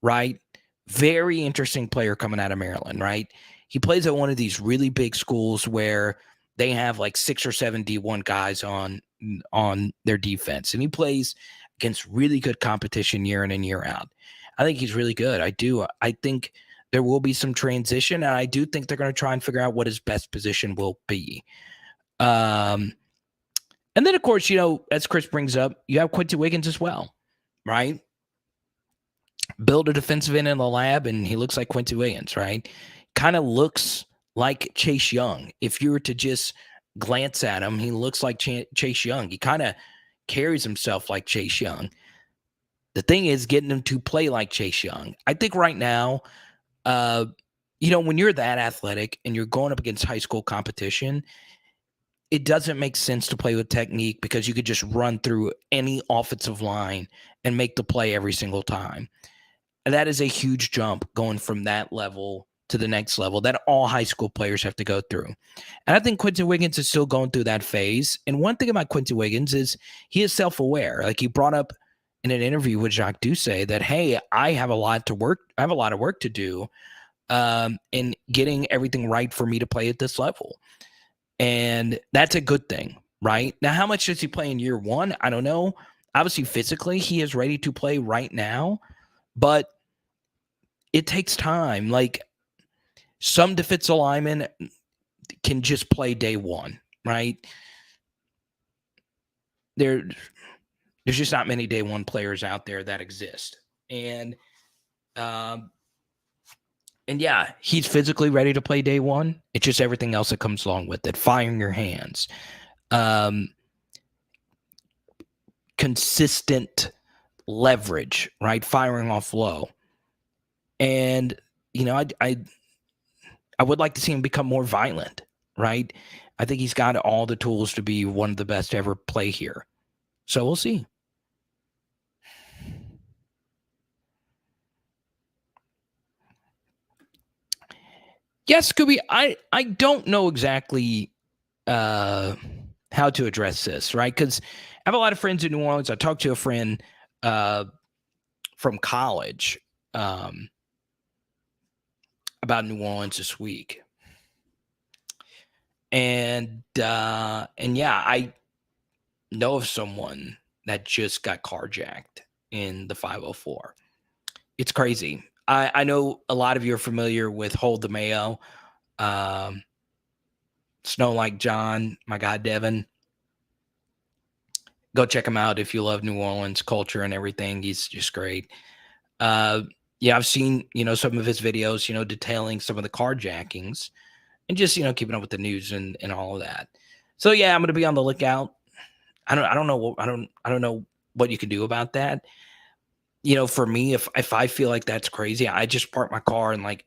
right? Very interesting player coming out of Maryland, right? He plays at one of these really big schools where they have like 6 or 7 D1 guys on their defense, and he plays against really good competition year in and year out. I think he's really good. I do. I think there will be some transition, and I do think they're going to try and figure out what his best position will be. And then, of course, as Chris brings up, you have Quincy Wiggins as well, right? Build a defensive end in the lab, and he looks like Quincy Wiggins, right? Kind of looks like Chase Young. If you were to just glance at him, he looks like Chase Young. He kind of carries himself like Chase Young. The thing is getting him to play like Chase Young. I think right now, when you're that athletic and you're going up against high school competition, it doesn't make sense to play with technique because you could just run through any offensive line and make the play every single time. And that is a huge jump going from that level to the next level that all high school players have to go through. And I think Quincy Wiggins is still going through that phase. And one thing about Quincy Wiggins is he is self-aware. Like he brought up in an interview with Jacques Doucet that, hey, I have a lot of work to do in getting everything right for me to play at this level. And that's a good thing, right? Now, how much does he play in year one? I don't know. Obviously, physically, he is ready to play right now, but it takes time. Like some defensive linemen can just play day one, right? There's just not many day one players out there that exist. And yeah, he's physically ready to play day one. It's just everything else that comes along with it. Firing your hands. Consistent leverage, right? Firing off low. And, I would like to see him become more violent, right? I think he's got all the tools to be one of the best to ever play here. So we'll see. Yes, Scooby, I don't know exactly how to address this, right? Because I have a lot of friends in New Orleans. I talked to a friend from college about New Orleans this week. And yeah, I know of someone that just got carjacked in the 504. It's crazy. I know a lot of you are familiar with Hold the Mayo, Snow Like John, my guy Devin. Go check him out if you love New Orleans culture and everything. He's just great. Yeah, I've seen, some of his videos, detailing some of the carjackings and just, keeping up with the news and all of that. So yeah, I'm going to be on the lookout. I don't know what you can do about that. For me, if I feel like that's crazy, I just park my car and I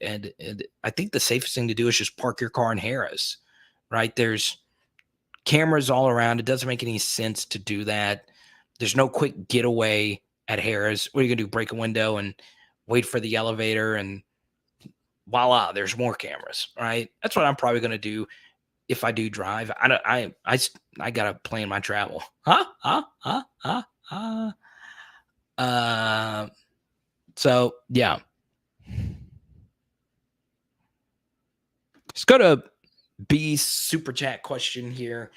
think the safest thing to do is just park your car in Harris, right? There's cameras all around. It doesn't make any sense to do that. There's no quick getaway at Harris. What are you gonna do? Break a window and wait for the elevator and voila, there's more cameras, right? That's what I'm probably gonna do if I do drive. I gotta plan my travel. So yeah. Let's go to B's super chat question here.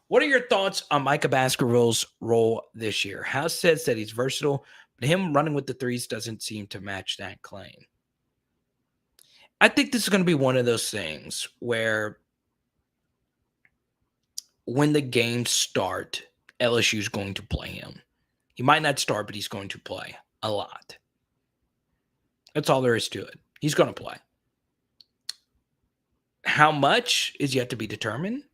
What are your thoughts on Micah Baskerville's role this year? House says that he's versatile, but him running with the threes doesn't seem to match that claim. I think this is going to be one of those things where when the games start, LSU is going to play him. He might not start, but he's going to play a lot. That's all there is to it. He's going to play. How much is yet to be determined.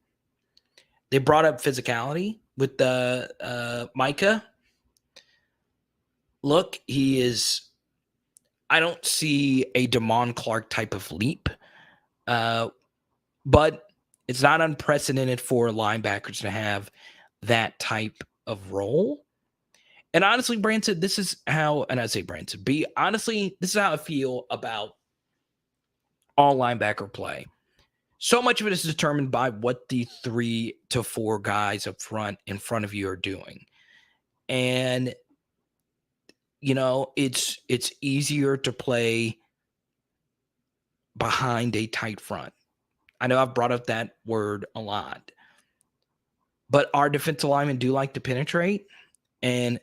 They brought up physicality with the Micah. Look, he is. I don't see a Damon Clark type of leap, But it's not unprecedented for linebackers to have that type of role. And honestly, Branson, this is how, and I say Branson, B, honestly, this is how I feel about all linebacker play. So much of it is determined by what the 3 to 4 guys up front in front of you are doing. And it's easier to play behind a tight front. I know I've brought up that word a lot. But our defensive linemen do like to penetrate. And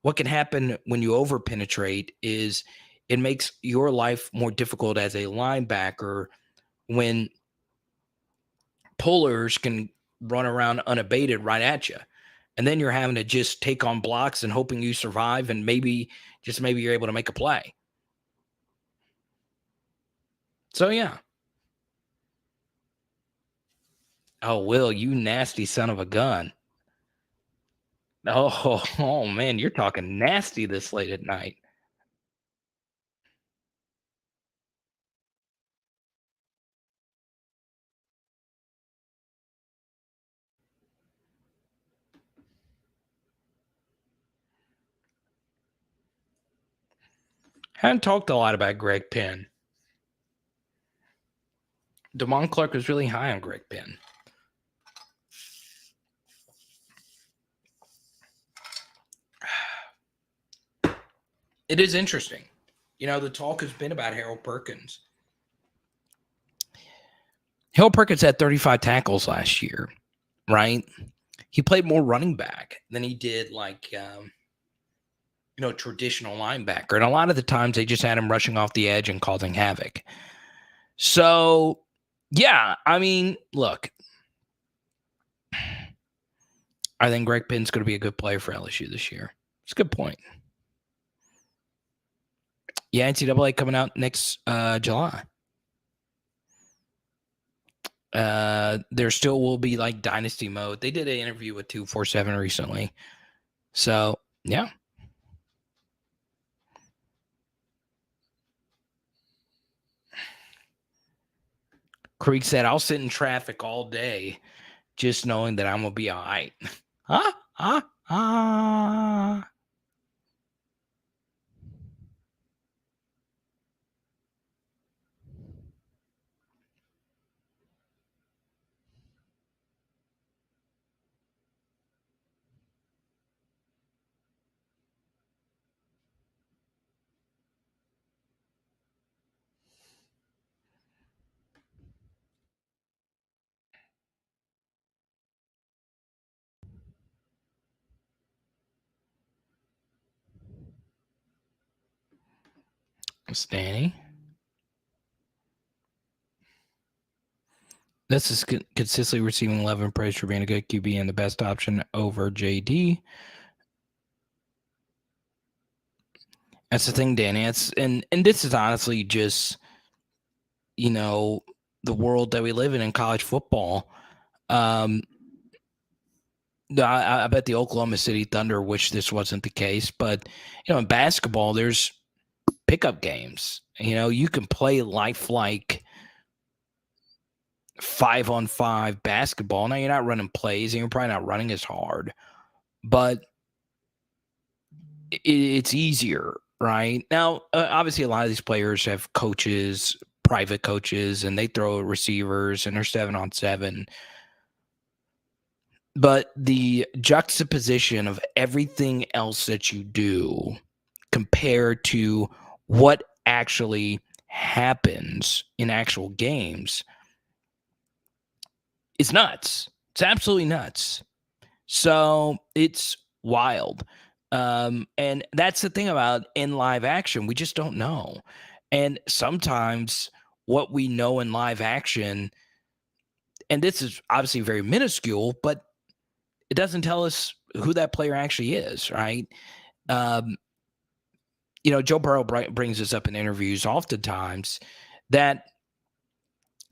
what can happen when you over penetrate is it makes your life more difficult as a linebacker when pullers can run around unabated right at you. And then you're having to just take on blocks and hoping you survive and maybe you're able to make a play. So, yeah. Oh, Will, you nasty son of a gun. Oh man, you're talking nasty this late at night. Haven't talked a lot about Greg Penn. Damon Clark was really high on Greg Penn. It is interesting. The talk has been about Harold Perkins. Harold Perkins had 35 tackles last year, right? He played more running back than he did traditional linebacker. And a lot of the times they just had him rushing off the edge and causing havoc. So, yeah, I mean, look, I think Greg Penn's going to be a good player for LSU this year. It's a good point. Yeah, NCAA coming out next July. There still will be like dynasty mode. They did an interview with 247 recently. So, yeah. Creek said, I'll sit in traffic all day just knowing that I'm going to be all right. Stanny. This is consistently receiving love and praise for being a good QB and the best option over JD. That's the thing, Danny. And this is honestly just, the world that we live in college football. I bet the Oklahoma City Thunder wish this wasn't the case, but in basketball, there's pickup games. You can play lifelike 5-on-5 basketball. Now you're not running plays, and you're probably not running as hard, but it's easier, right? Now, obviously, a lot of these players have coaches, private coaches, and they throw receivers, and they're 7-on-7. But the juxtaposition of everything else that you do compared to what actually happens in actual games is nuts. It's absolutely nuts. So it's wild. And that's the thing about in live action. We just don't know. And sometimes what we know in live action, and this is obviously very minuscule, but it doesn't tell us who that player actually is, right? Joe Burrow brings this up in interviews oftentimes that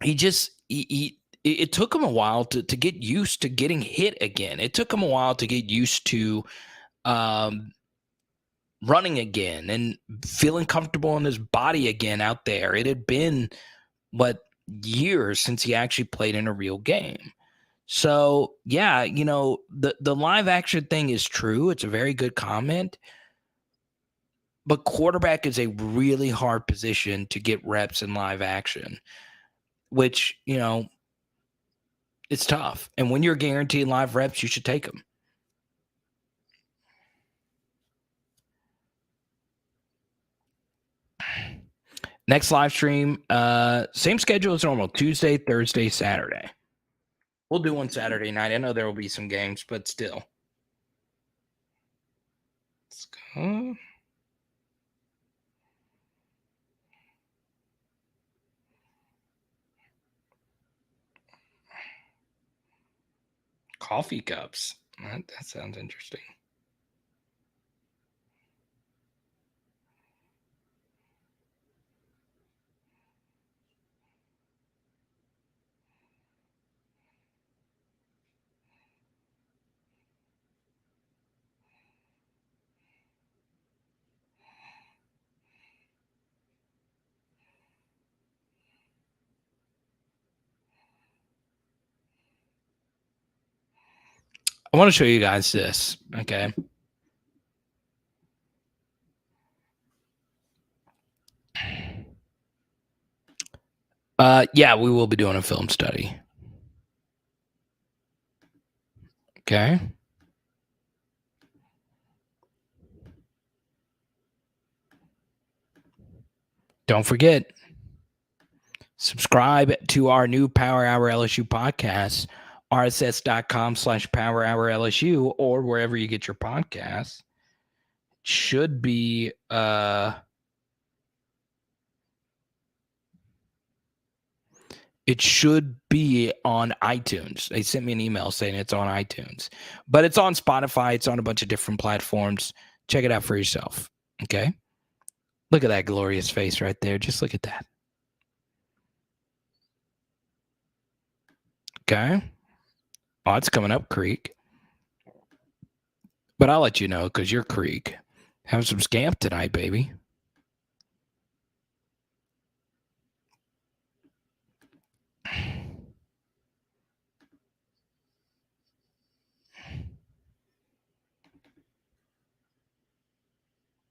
it took him a while to get used to getting hit again. It took him a while to get used to running again and feeling comfortable in his body again out there. It had been years since he actually played in a real game. So yeah, the live action thing is true. It's a very good comment. But quarterback is a really hard position to get reps in live action, which, it's tough. And when you're guaranteed live reps, you should take them. Next live stream, same schedule as normal, Tuesday, Thursday, Saturday. We'll do one Saturday night. I know there will be some games, but still. Let's go. Coffee cups. That sounds interesting. I want to show you guys this, okay? Yeah, we will be doing a film study. Okay. Don't forget, subscribe to our new Power Hour LSU podcast, rss.com/Power Hour LSU, or wherever you get your podcasts. Should be it should be on iTunes. They sent me an email saying it's on iTunes, but it's on Spotify. It's on a bunch of different platforms. Check it out for yourself. Okay. Look at that glorious face right there. Just look at that. Okay. Oh, it's coming up, Creek. But I'll let you know because you're Creek. Have some scamp tonight, baby.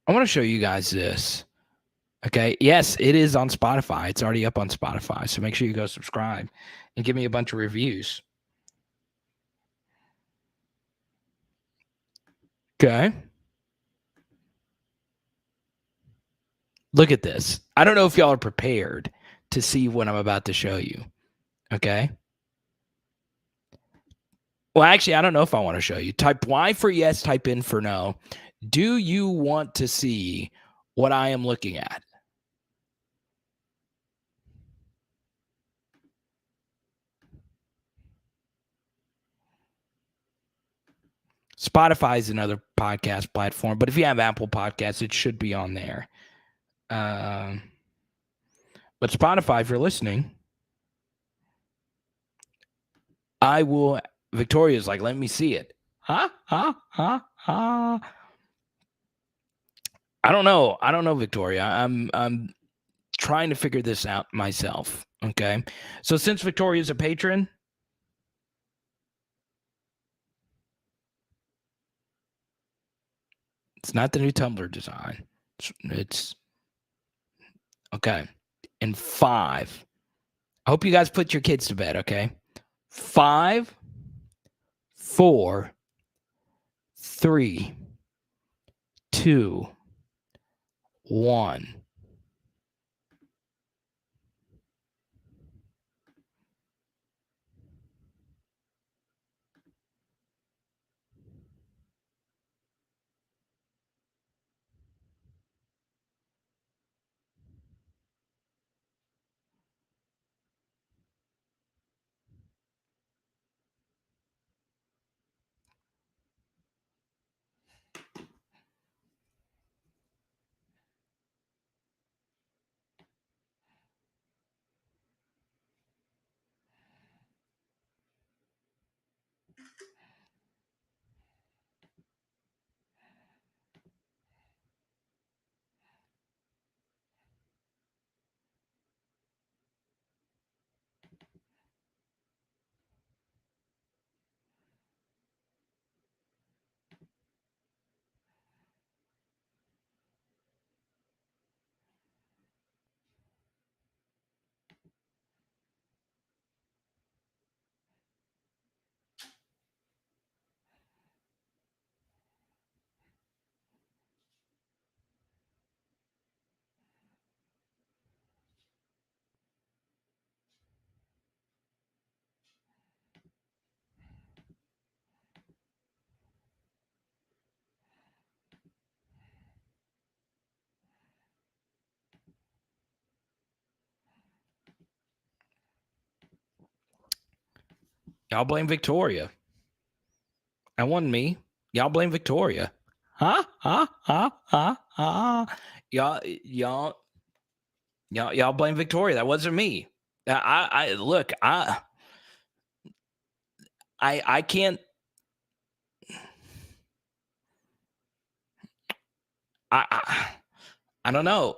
I want to show you guys this. Okay. Yes, it is on Spotify. It's already up on Spotify. So make sure you go subscribe and give me a bunch of reviews. Okay. Look at this. I don't know if y'all are prepared to see what I'm about to show you. Okay. Well, actually, I don't know if I want to show you. Type Y for yes, type in for no. Do you want to see what I am looking at? Spotify is another podcast platform, but if you have Apple Podcasts, it should be on there. But Spotify, if you're listening, I will. Victoria's like, let me see it. Huh? I don't know. I don't know, Victoria. I'm trying to figure this out myself. Okay. So since Victoria's a patron, it's not the new Tumblr design. It's okay. In 5. I hope you guys put your kids to bed, okay? 5, 4, 3, 2, 1. Y'all blame Victoria. That wasn't me. Y'all blame Victoria. Huh? Y'all blame Victoria. That wasn't me. I look, I can't. I don't know.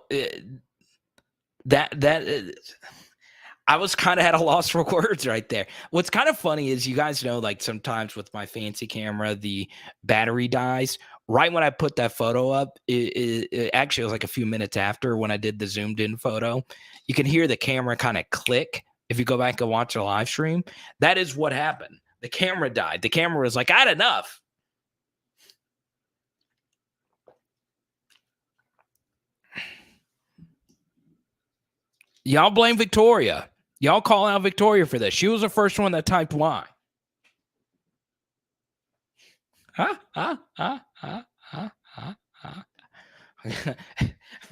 I was kind of at a loss for words right there. What's kind of funny is you guys know, like sometimes with my fancy camera, the battery dies. Right when I put that photo up, it actually was like a few minutes after when I did the zoomed in photo. You can hear the camera kind of click. If you go back and watch the live stream, that is what happened. The camera died. The camera was like, I had enough. Y'all blame Victoria. Y'all call out Victoria for this. She was the first one that typed Y.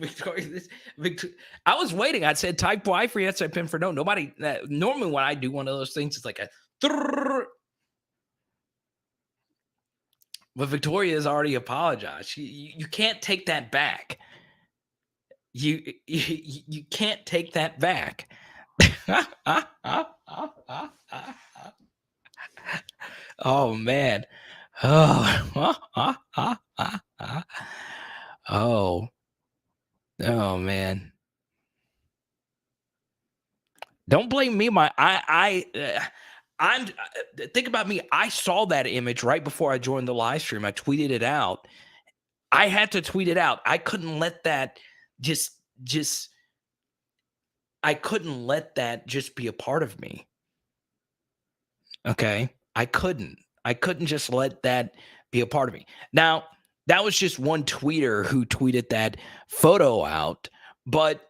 Victoria, I was waiting. I said type Y for yes, I pin for no. Nobody. Normally, when I do one of those things, it's like a. But Victoria has already apologized. You can't take that back. You can't take that back. Oh man. Oh man. Don't blame me. I'm think about me. I saw that image right before I joined the live stream. I tweeted it out. I had to tweet it out. I couldn't let that just I couldn't let that just be a part of me. Okay? I couldn't just let that be a part of me. Now, that was just one tweeter who tweeted that photo out, but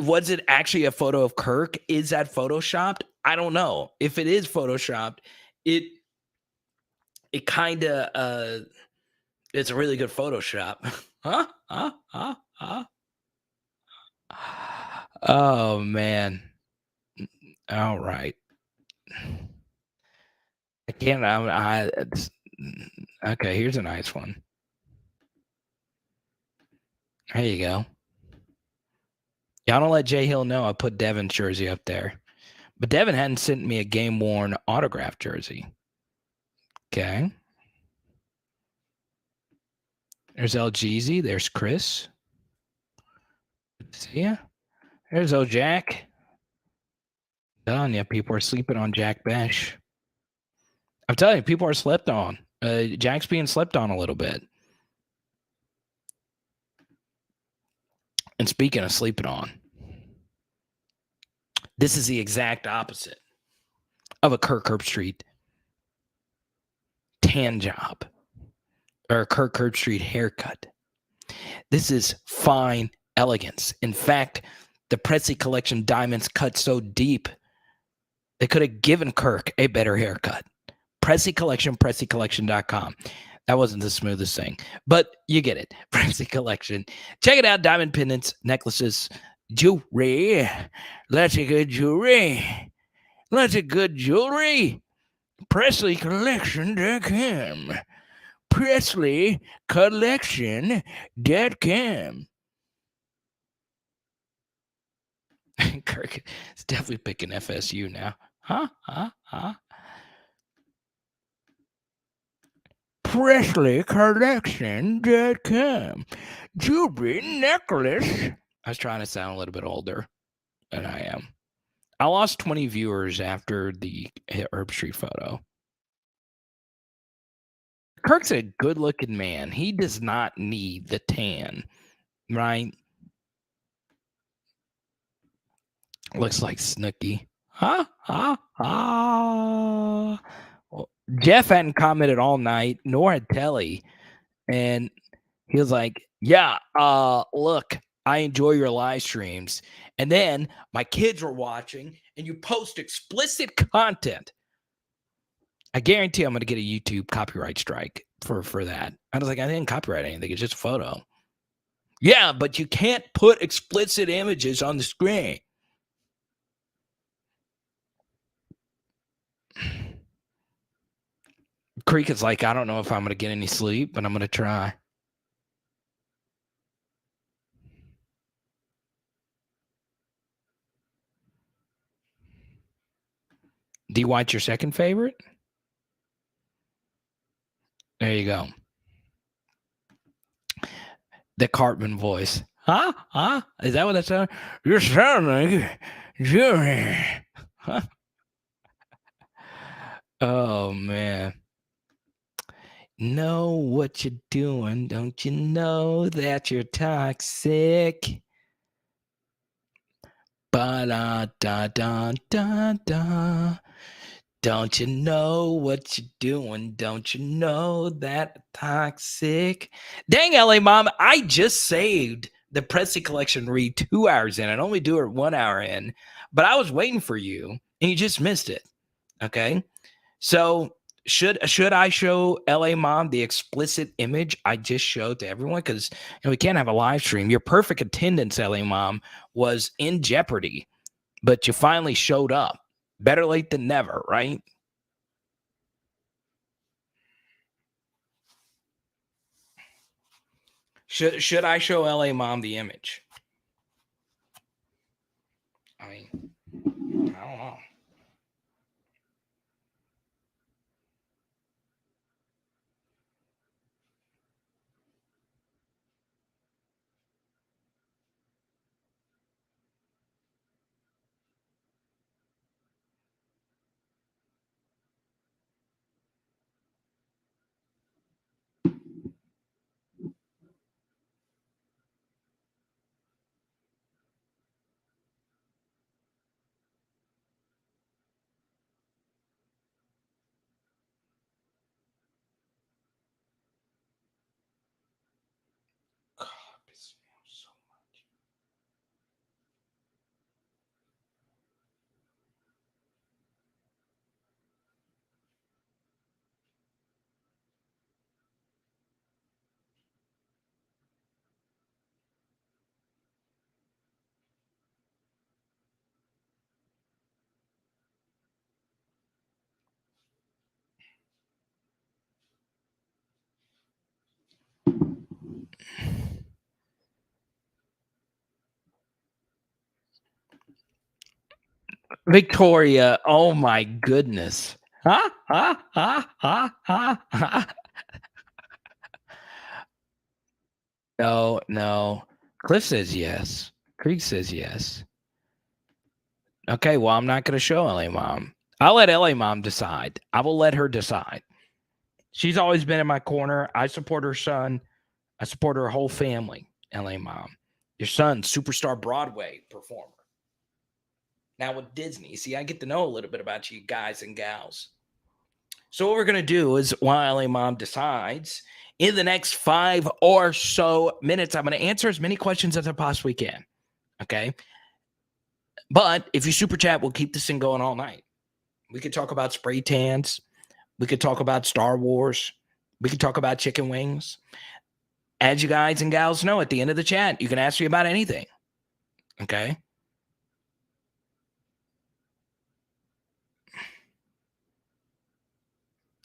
was it actually a photo of Kirk? Is that photoshopped? I don't know. If it is photoshopped, it kind of it's a really good Photoshop. Oh man. All right. I can't. Okay, here's a nice one. There you go. Y'all don't let Jay Hill know I put Devin's jersey up there. But Devin hadn't sent me a game-worn autograph jersey. Okay. There's LGZ. There's Chris. See ya. There's Jack. Telling you, people are sleeping on Jack Besh. I'm telling you, people are slept on. Jack's being slept on a little bit. And speaking of sleeping on, this is the exact opposite of a Kirk Herbstreit tan job or a Kirk Herbstreit haircut. This is fine elegance. In fact, the Pressey Collection diamonds cut so deep, they could have given Kirk a better haircut. Pressey Collection, PresseyCollection.com. That wasn't the smoothest thing, but you get it. Pressey Collection. Check it out. Diamond pendants, necklaces, jewelry. Lots of good jewelry. Lots of good jewelry. PresseyCollection.com. PresseyCollection.com. Kirk is definitely picking FSU now. PresseyCollection.com. Jewelry necklace. I was trying to sound a little bit older than I am. I lost 20 viewers after the Herbstreit photo. Kirk's a good-looking man. He does not need the tan, right? Looks like Snooki. Well, Jeff hadn't commented all night, nor had Telly. And he was like, yeah, look, I enjoy your live streams. And then my kids were watching, and you post explicit content. I guarantee I'm going to get a YouTube copyright strike for that. I was like, I didn't copyright anything. It's just a photo. Yeah, but you can't put explicit images on the screen. Creek is like, I don't know if I'm going to get any sleep, but I'm going to try. D. White's your second favorite? There you go. The Cartman voice. Huh? Huh? Is that what that sounds? You're sounding like Jimmy. Huh? Oh, man. Know what you're doing. Don't you know that you're toxic? Ba-da-da-da-da-da. Don't you know what you're doing? Don't you know that toxic? Dang, LA Mom, I just saved the Presley Collection read 2 hours in. I'd only do it 1 hour in, but I was waiting for you, and you just missed it. Okay? So should I show LA Mom the explicit image I just showed to everyone? Because we can't have a live stream. Your perfect attendance, LA Mom, was in jeopardy, but you finally showed up. Better late than never, right? Should I show LA Mom the image? I mean, I don't know. God, this smells so much. Victoria, oh my goodness. Ha, ha, ha, ha, ha, ha. No, no. Cliff says yes. Creek says yes. Okay, well, I'm not going to show LA Mom. I'll let LA Mom decide. I will let her decide. She's always been in my corner. I support her son. I support her whole family, LA Mom. Your son, superstar Broadway performer. Now with Disney. See, I get to know a little bit about you guys and gals. So what we're going to do is while LA Mom decides, in the next 5 or so minutes, I'm going to answer as many questions as I possibly can. Okay? But if you super chat, we'll keep this thing going all night. We could talk about spray tans. We could talk about Star Wars. We could talk about chicken wings. As you guys and gals know, at the end of the chat, you can ask me about anything. Okay?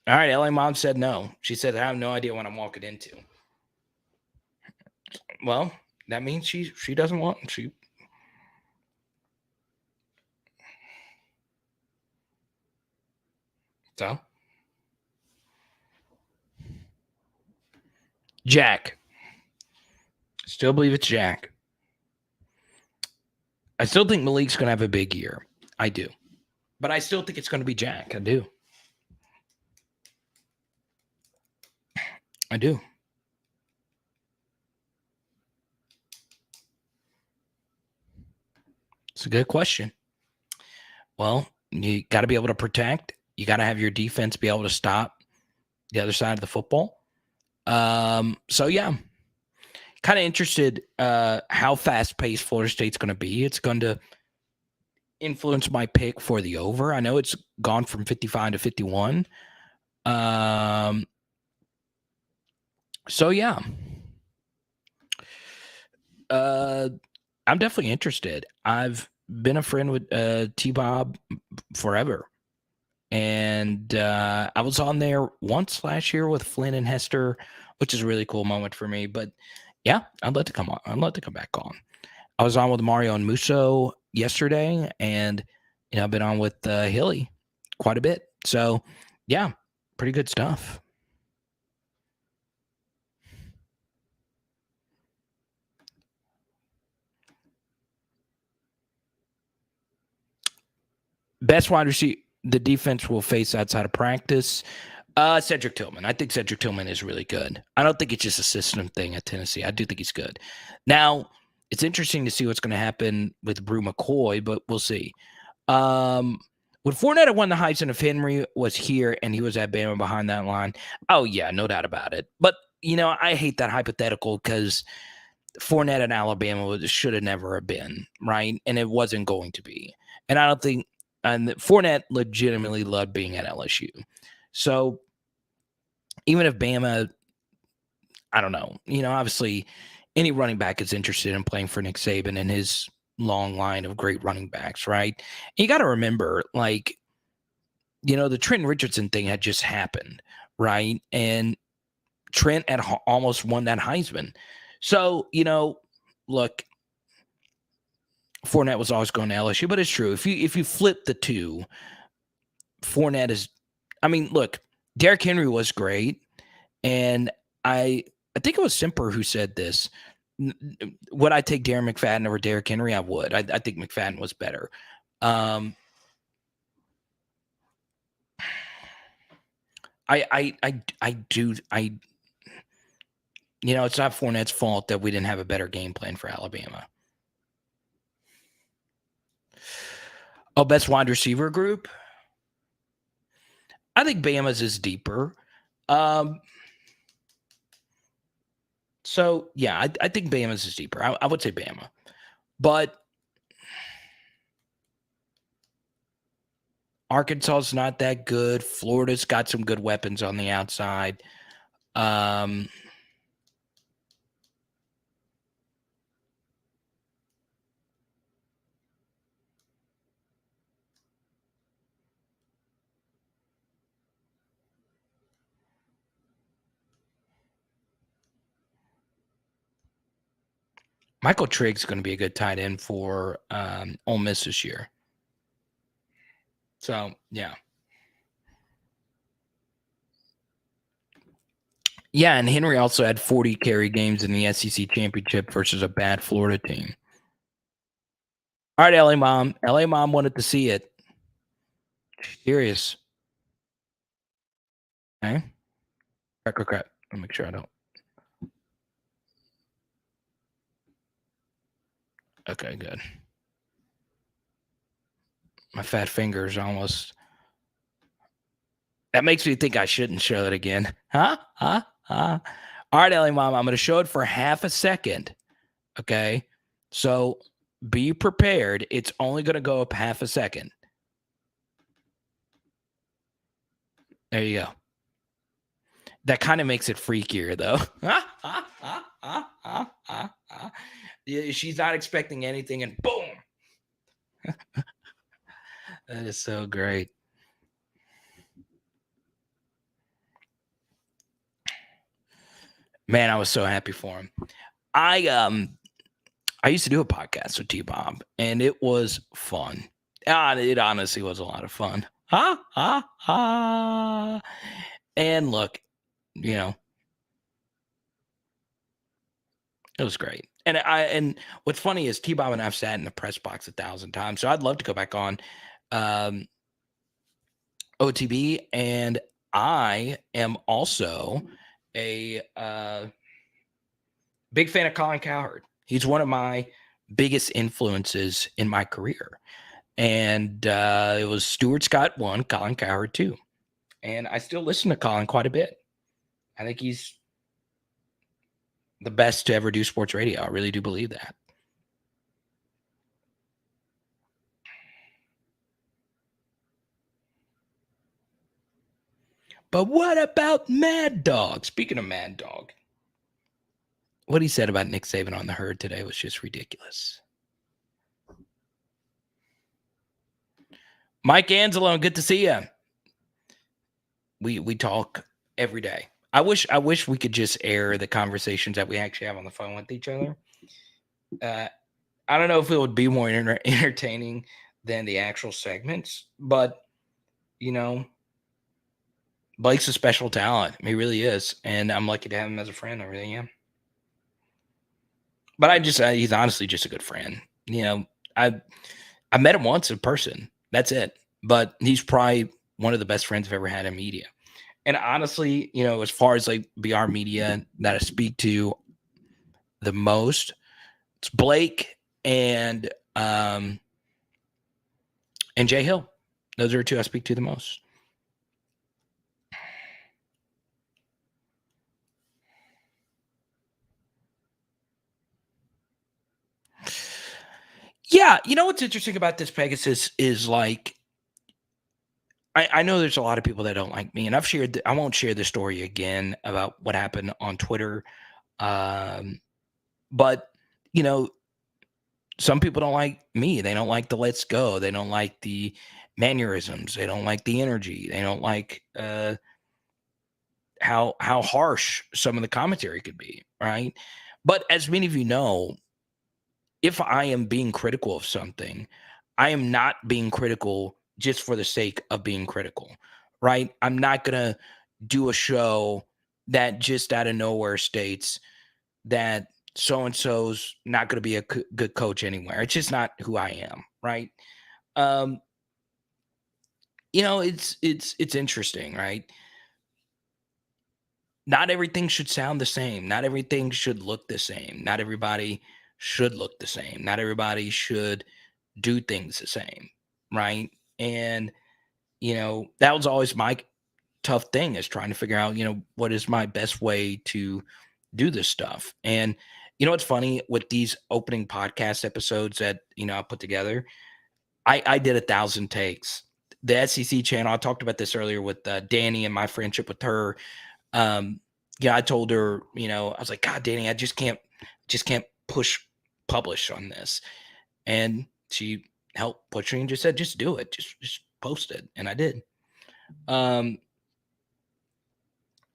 All right, LA Mom said no. She said, I have no idea what I'm walking into. Well, that means she doesn't want she. So, Jack. Still believe it's Jack. I still think Malik's going to have a big year. I do. But I still think it's going to be Jack. I do. I do. It's a good question. Well, you got to be able to protect. You got to have your defense be able to stop the other side of the football. So, yeah. Kind of interested how fast-paced Florida State's going to be. It's going to influence my pick for the over. I know it's gone from 55 to 51. So, yeah. I'm definitely interested. I've been a friend with T-Bob forever. And I was on there once last year with Flynn and Hester, which is a really cool moment for me. But yeah, I'd love to come on. I'd love to come back on. I was on with Mario and Musso yesterday, and I've been on with Hilly quite a bit. So yeah, pretty good stuff. Best wide receiver the defense will face outside of practice. Cedric Tillman. I think Cedric Tillman is really good. I don't think it's just a system thing at Tennessee. I do think he's good. Now, it's interesting to see what's going to happen with Brew McCoy, but we'll see. Would Fournette have won the Heisman if Henry was here and he was at Bama behind that line? Oh, yeah, no doubt about it. But, I hate that hypothetical because Fournette in Alabama should have never have been, right? And it wasn't going to be. And I don't think and Fournette legitimately loved being at LSU. So even if Bama, I don't know, obviously any running back is interested in playing for Nick Saban and his long line of great running backs, right? And you got to remember, the Trent Richardson thing had just happened, right? And Trent had almost won that Heisman. So, look, Fournette was always going to LSU, but it's true. If you flip the two, Fournette is, look, Derrick Henry was great. And I think it was Simper who said this. Would I take Darren McFadden over Derrick Henry? I would. I think McFadden was better. I do. It's not Fournette's fault that we didn't have a better game plan for Alabama. Oh, best wide receiver group? I think Bama's is deeper. So, yeah, I think Bama's is deeper. I would say Bama. But Arkansas is not that good. Florida's got some good weapons on the outside. Michael Trigg's going to be a good tight end for Ole Miss this year. So, yeah. Yeah, and Henry also had 40 carry games in the SEC championship versus a bad Florida team. All right, LA Mom. LA Mom wanted to see it. Serious. Okay. Crap. Let me make sure I don't. Okay, good. My fat fingers almost. That makes me think I shouldn't show it again. Huh? All right, LA Mom. I'm going to show it for half a second. Okay. So be prepared. It's only going to go up half a second. There you go. That kind of makes it freakier, though. She's not expecting anything, and boom. That is so great. Man, I was so happy for him. I used to do a podcast with T-Bob, and it was fun. It honestly was a lot of fun. And look, it was great. And what's funny is T-Bob and I've sat in the press box 1,000 times, so I'd love to go back on OTB, and I am also a big fan of Colin Cowherd. He's one of my biggest influences in my career. And it was Stuart Scott 1, Colin Cowherd 2. And I still listen to Colin quite a bit. I think he's the best to ever do sports radio. I really do believe that. But what about Mad Dog? Speaking of Mad Dog, what he said about Nick Saban on the Herd today was just ridiculous. Mike Anzalone, good to see you. We talk every day. I wish we could just air the conversations that we actually have on the phone with each other. Uh, I don't know if it would be more entertaining than the actual segments, but you know, Blake's a special talent. He really is, and I'm lucky to have him as a friend. I really am. But he's honestly just a good friend. I I met him once in person. That's it. But he's probably one of the best friends I've ever had in media. And honestly, as far as like BR media that I speak to the most, it's Blake and Jay Hill. Those are two I speak to the most. Yeah, what's interesting about this Pegasus is like I know there's a lot of people that don't like me, and I won't share the story again about what happened on Twitter. Um, but you know, some people don't like me. They don't like the let's go. They don't like the mannerisms. They don't like the energy. They don't like how harsh some of the commentary could be, right? But as many of you know, if I am being critical of something, I am not being critical just for the sake of being critical, right? I'm not gonna do a show that just out of nowhere states that so and so's not going to be a good coach anywhere. It's just not who I am, right? Um, it's interesting, right? Not everything should sound the same. Not everything should look the same. Not everybody should look the same. Not everybody should do things the same, right? And that was always my tough thing is trying to figure out, what is my best way to do this stuff. And what's funny with these opening podcast episodes that I put together, I did 1,000 takes. The SEC channel, I talked about this earlier with Danny and my friendship with her. I told her, I was like, God, Danny, I just can't push publish on this. And she helped push me and just said, just do it, just post it, and I did.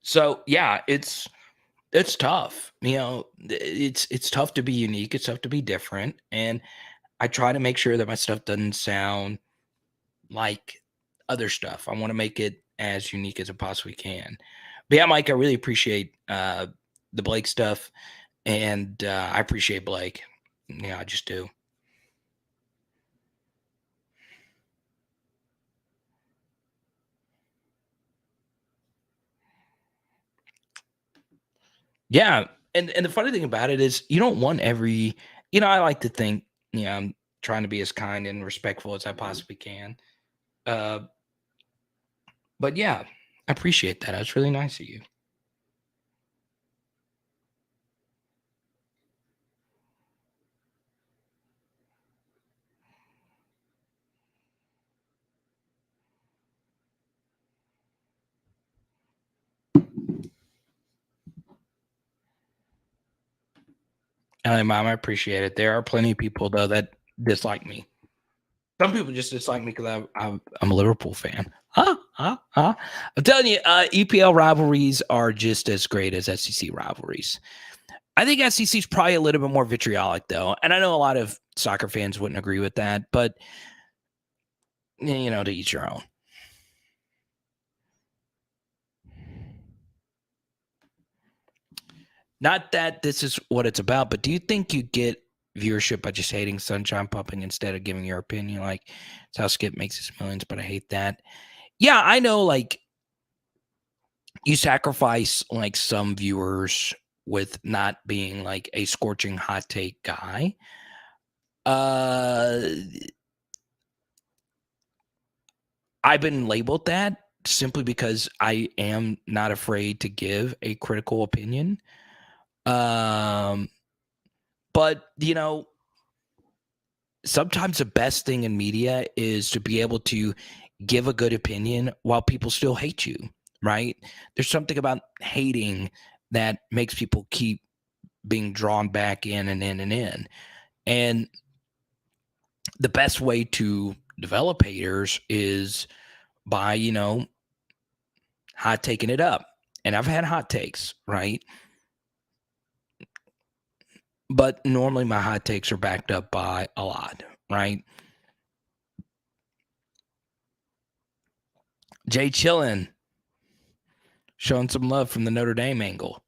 So yeah, it's tough. It's tough to be unique. It's tough to be different. And I try to make sure that my stuff doesn't sound like other stuff. I want to make it as unique as it possibly can. But yeah, Mike, I really appreciate the Blake stuff. And I appreciate Blake. Yeah, I just do. Yeah. And the funny thing about it is you don't want every, I like to think, I'm trying to be as kind and respectful as I possibly can. But yeah, I appreciate that. That's really nice of you. Mom, I appreciate it. There are plenty of people though that dislike me. Some people just dislike me because I'm a Liverpool fan. I'm telling you, EPL rivalries are just as great as SEC rivalries. I think SEC is probably a little bit more vitriolic though, and I know a lot of soccer fans wouldn't agree with that, but to each your own. Not that this is what it's about, but do you think you get viewership by just hating Sunshine Pumping instead of giving your opinion? Like, it's how Skip makes his millions, but I hate that. Yeah, I know, like, you sacrifice, like, some viewers with not being, like, a scorching hot take guy. I've been labeled that simply because I am not afraid to give a critical opinion. But sometimes the best thing in media is to be able to give a good opinion while people still hate you, right? There's something about hating that makes people keep being drawn back in and in and in. And the best way to develop haters is by, hot taking it up. And I've had hot takes, right? But normally my hot takes are backed up by a lot, right? Jay Chillin showing some love from the Notre Dame angle.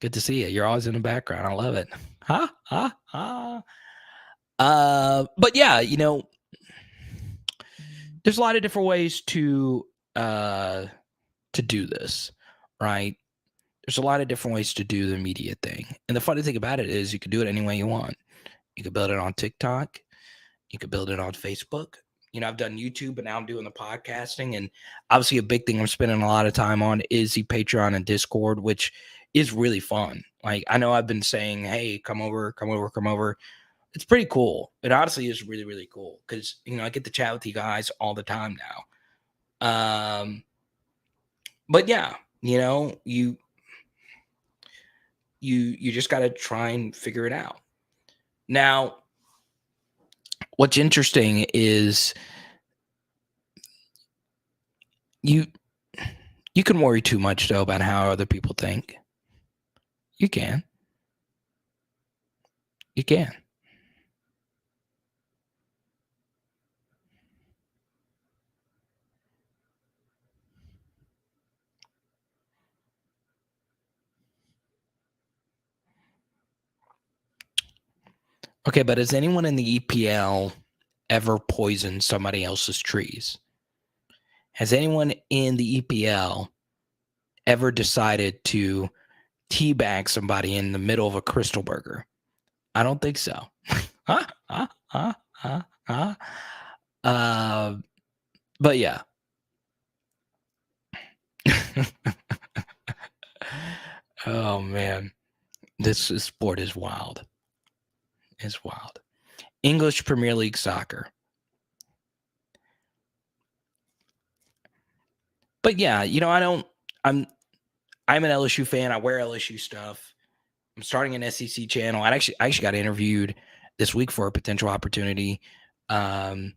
Good to see you. You're always in the background. I love it. But yeah, there's a lot of different ways to do this, right? There's a lot of different ways to do the media thing. And the funny thing about it is you can do it any way you want. You could build it on TikTok. You could build it on Facebook. I've done YouTube, but now I'm doing the podcasting. And obviously a big thing I'm spending a lot of time on is the Patreon and Discord, which is really fun. Like, I know I've been saying, hey, come over. It's pretty cool. It honestly is really, really cool because, I get to chat with you guys all the time now. But yeah, you just got to try and figure it out. Now, what's interesting is you can worry too much, though, about how other people think. You can. Okay, but has anyone in the EPL ever poisoned somebody else's trees? Has anyone in the EPL ever decided to teabag somebody in the middle of a Crystal Burger? I don't think so. But yeah. Oh man, this sport is wild. It's wild. English Premier League soccer. But yeah, I'm an LSU fan. I wear LSU stuff. I'm starting an SEC channel. I actually got interviewed this week for a potential opportunity to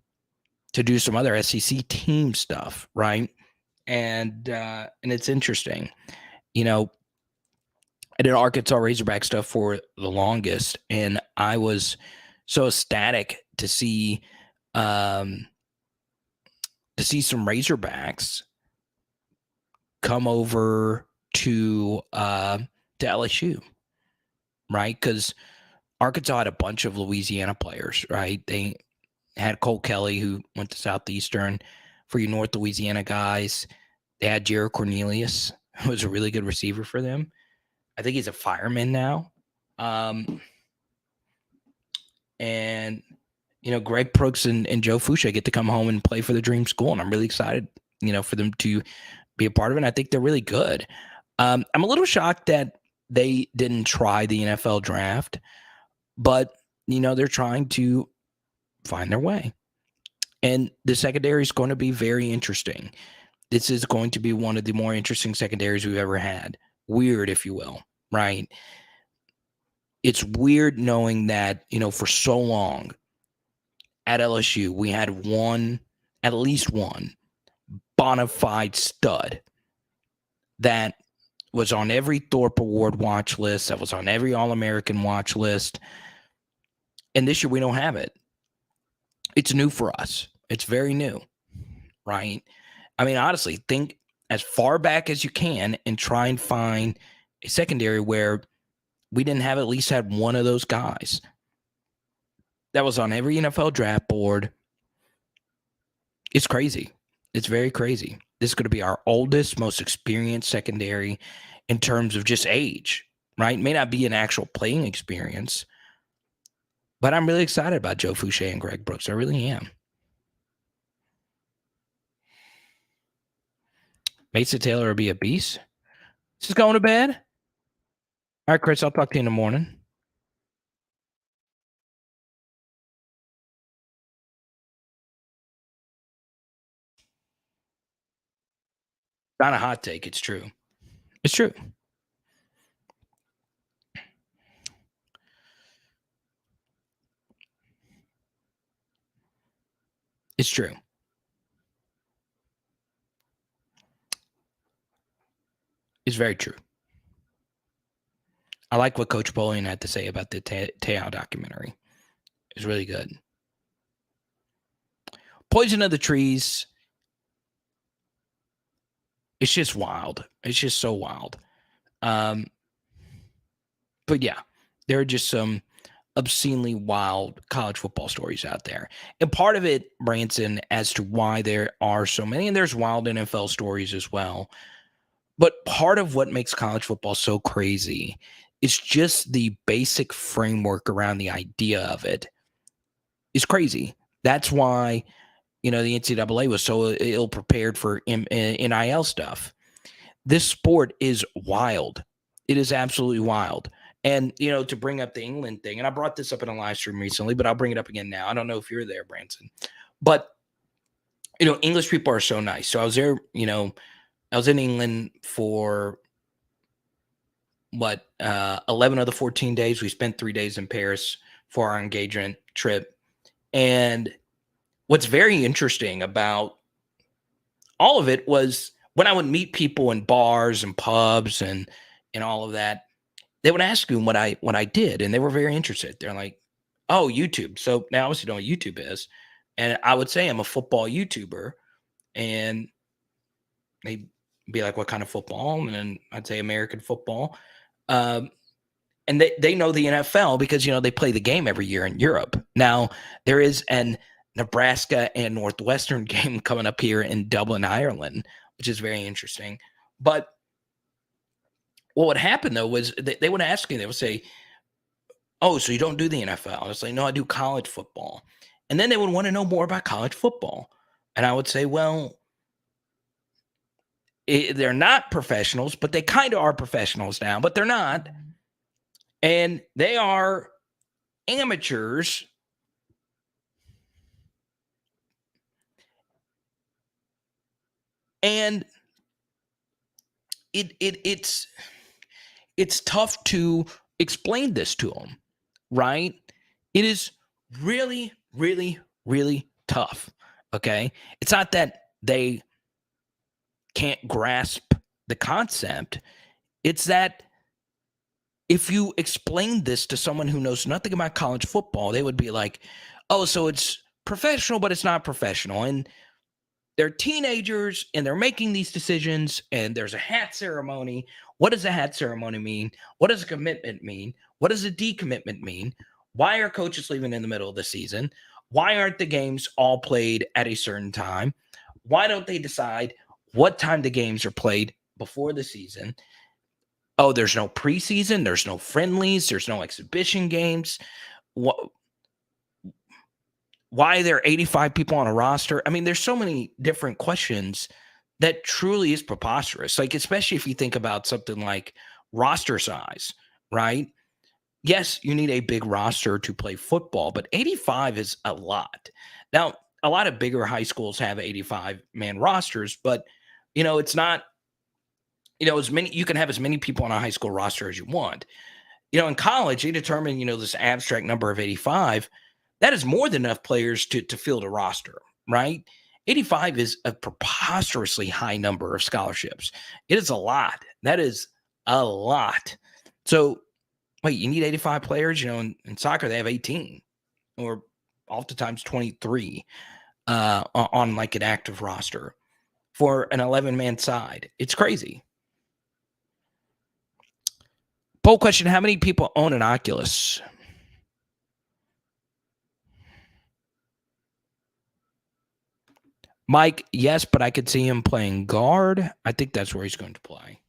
do some other SEC team stuff, right? And it's interesting. I did Arkansas Razorback stuff for the longest, and I was so ecstatic to see some Razorbacks come over to LSU, right? Because Arkansas had a bunch of Louisiana players, right? They had Cole Kelly, who went to Southeastern. For you North Louisiana guys, they had Jared Cornelius, who was a really good receiver for them. I think he's a fireman now. And Greg Brooks and Joe Foucha get to come home and play for the Dream School, and I'm really excited, for them to be a part of it. And I think they're really good. I'm a little shocked that they didn't try the NFL draft, but they're trying to find their way. And the secondary is going to be very interesting. This is going to be one of the more interesting secondaries we've ever had. Weird, if you will, right? It's weird knowing that, for so long at LSU, we had at least one bona fide stud that was on every Thorpe Award watch list, that was on every All-American watch list. And this year we don't have it. It's new for us. It's very new, right? I mean, honestly, think as far back as you can and try and find a secondary where we didn't have at least had one of those guys that was on every NFL draft board. It's crazy. It's very crazy. This is going to be our oldest, most experienced secondary in terms of just age, right? May not be an actual playing experience, but I'm really excited about Joe Foucha and Greg Brooks. I really am. Mason Taylor will be a beast. Just going to bed. All right, Chris, I'll talk to you in the morning. Not a hot take. It's true. It's true. It's true. It's very true. I like what Coach Bowling had to say about the Teo documentary. It's really good. Poison of the Trees. It's just wild. It's just so wild. But yeah, there are just some obscenely wild college football stories out there. And part of it, Branson, as to why there are so many, and there's wild NFL stories as well. But part of what makes college football so crazy is just the basic framework around the idea of it is crazy. That's why, the NCAA was so ill prepared for NIL stuff. This sport is wild. It is absolutely wild. And, to bring up the England thing, and I brought this up in a live stream recently, but I'll bring it up again now. I don't know if you're there, Branson. But, English people are so nice. So I was there, I was in England for 11 of the 14 days. We spent 3 days in Paris for our engagement trip. And what's very interesting about all of it was when I would meet people in bars and pubs and all of that, they would ask me what I did, and they were very interested. They're like, "Oh, YouTube." So now obviously know what YouTube is, and I would say I'm a football YouTuber, and they'd be like, "What kind of football?" And then I'd say American football. And they know the NFL because they play the game every year in Europe. Now there is an Nebraska and Northwestern game coming up here in Dublin, Ireland, which is very interesting. But what would happen though was they would ask me, they would say, "Oh, so you don't do the NFL?" I was like, "No, I do college football." And then they would want to know more about college football, and I would say, "Well, they're not professionals, but they kind of are professionals now, but they're not, and they are amateurs." And it's tough to explain this to them, right? It is really, really, really tough. Okay. It's not that they can't grasp the concept, it's that if you explain this to someone who knows nothing about college football, they would be like, "Oh, so it's professional, but it's not professional." And they're teenagers and they're making these decisions, and there's a hat ceremony. What does a hat ceremony mean? What does a commitment mean? What does a decommitment mean? Why are coaches leaving in the middle of the season? Why aren't the games all played at a certain time? Why don't they decide what time the games are played before the season? Oh, there's no preseason, there's no friendlies, there's no exhibition games. What, why are there 85 people on a roster? I mean, there's so many different questions that truly is preposterous. Like, especially if you think about something like roster size, right? Yes, you need a big roster to play football, but 85 is a lot. Now, a lot of bigger high schools have 85 man rosters, but it's not, as many, you can have as many people on a high school roster as you want. In college, they determine, this abstract number of 85. That is more than enough players to field a roster, right? 85 is a preposterously high number of scholarships. It is a lot. That is a lot. So, wait, you need 85 players? In soccer, they have 18 or oftentimes 23 on like an active roster for an 11-man side. It's crazy. Poll question: how many people own an Oculus? Mike, yes, but I could see him playing guard. I think that's where he's going to play.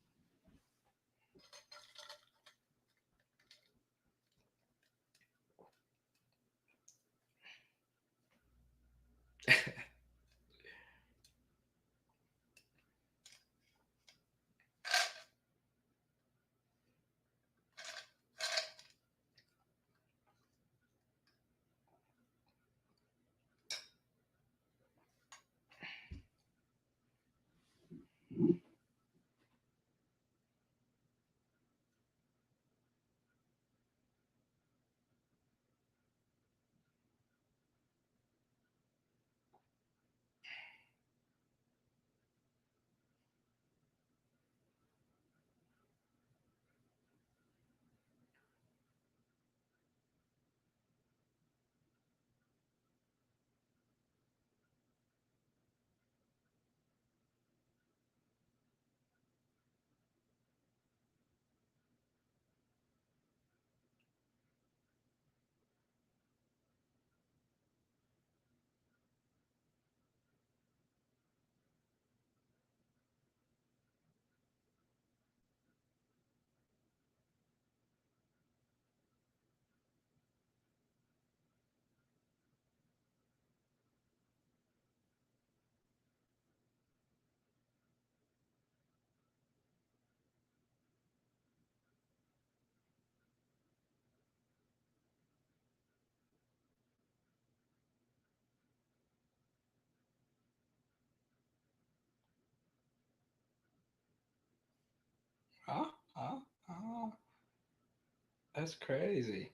That's crazy.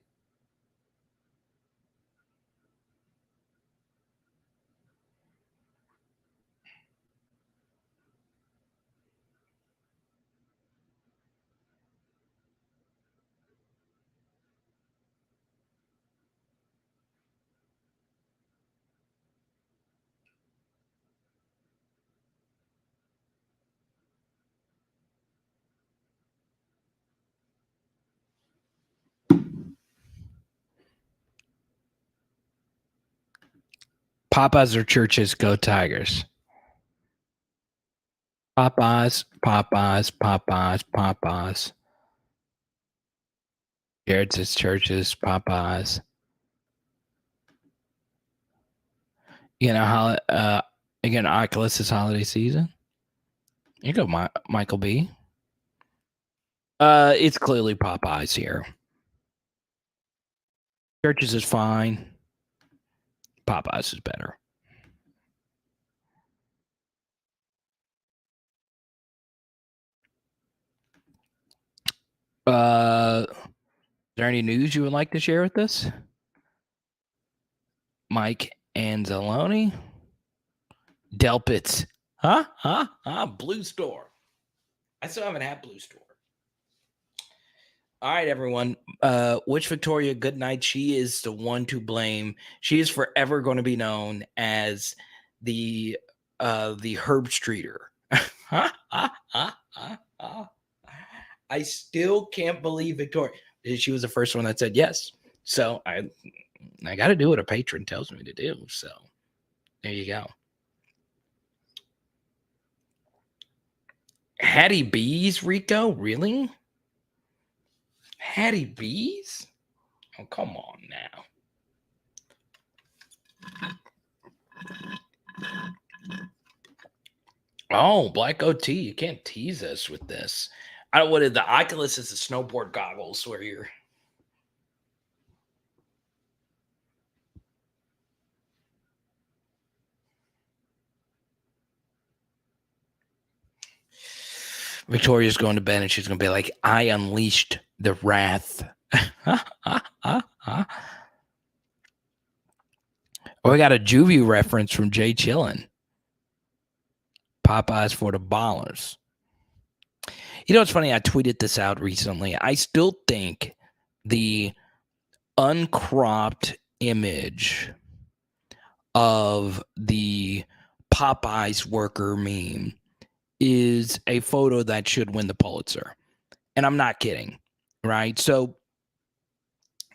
Popeyes or Churches, go Tigers. Popeyes, Popeyes, Popeyes, Popeyes. Jared says Churches, Popeyes. You know how again Oculus is holiday season. You go, Michael B. It's clearly Popeyes here. Churches is fine. Popeyes is better. Is there any news you would like to share with us? Mike Anzalone? Delpits. Huh? Blue Store. I still haven't had Blue Store. All right, everyone. Which Victoria Goodnight? She is the one to blame. She is forever going to be known as the Herb Streeter. I still can't believe Victoria. She was the first one that said yes. So I got to do what a patron tells me to do. So there you go. Hattie B's, Rico? Really? Hattie B's? Oh, come on now. Oh, Black OT. You can't tease us with this. I don't what is the Oculus is the snowboard goggles where you're Victoria's going to bed and she's going to be like, I unleashed the wrath. Oh, we got a Juvie reference from Jay Chillin. Popeyes for the ballers. You know, it's funny. I tweeted this out recently. I still think the uncropped image of the Popeyes worker meme is a photo that should win the Pulitzer. And I'm not kidding, right? So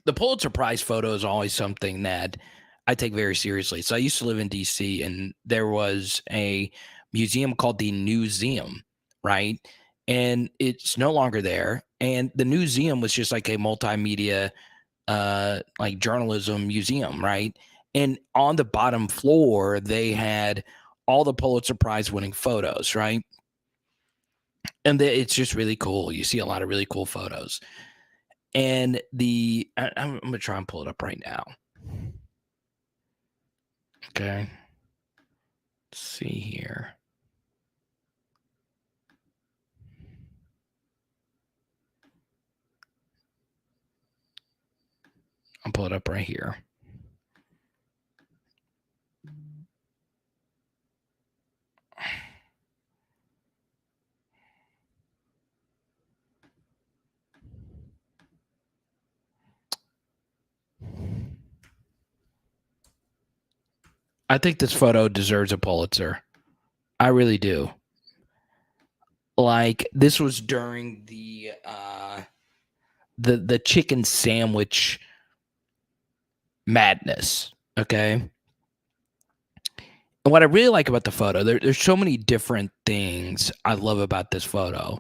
the Pulitzer Prize photo is always something that I take very seriously. So I used to live in DC and there was a museum called the Newseum, right? And it's no longer there. And the Newseum was just like a multimedia like journalism museum, right? And on the bottom floor, they had all the Pulitzer Prize winning photos, right? And it's just really cool. You see a lot of really cool photos. And I'm going to try and pull it up right now. Okay. Let's see here. I'll pull it up right here. I think this photo deserves a Pulitzer. I really do. Like this was during the chicken sandwich madness. Okay. And what I really like about the photo, there's so many different things I love about this photo,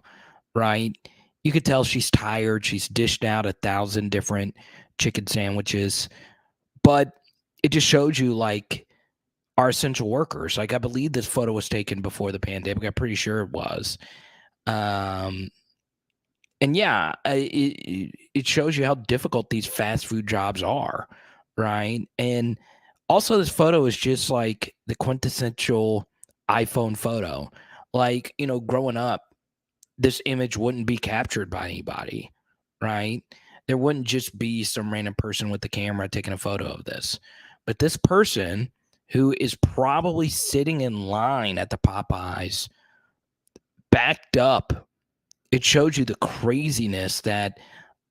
right? You could tell she's tired. She's dished out 1,000 different chicken sandwiches, but it just shows you like our essential workers. Like I believe this photo was taken before the pandemic. I'm pretty sure it was. And yeah, it shows you how difficult these fast food jobs are, right? And also, this photo is just like the quintessential iPhone photo. Like, you know, growing up, this image wouldn't be captured by anybody, right? there wouldn't just be some random person with the camera taking a photo of this. But this person who is probably sitting in line at the Popeyes, backed up, it shows you the craziness that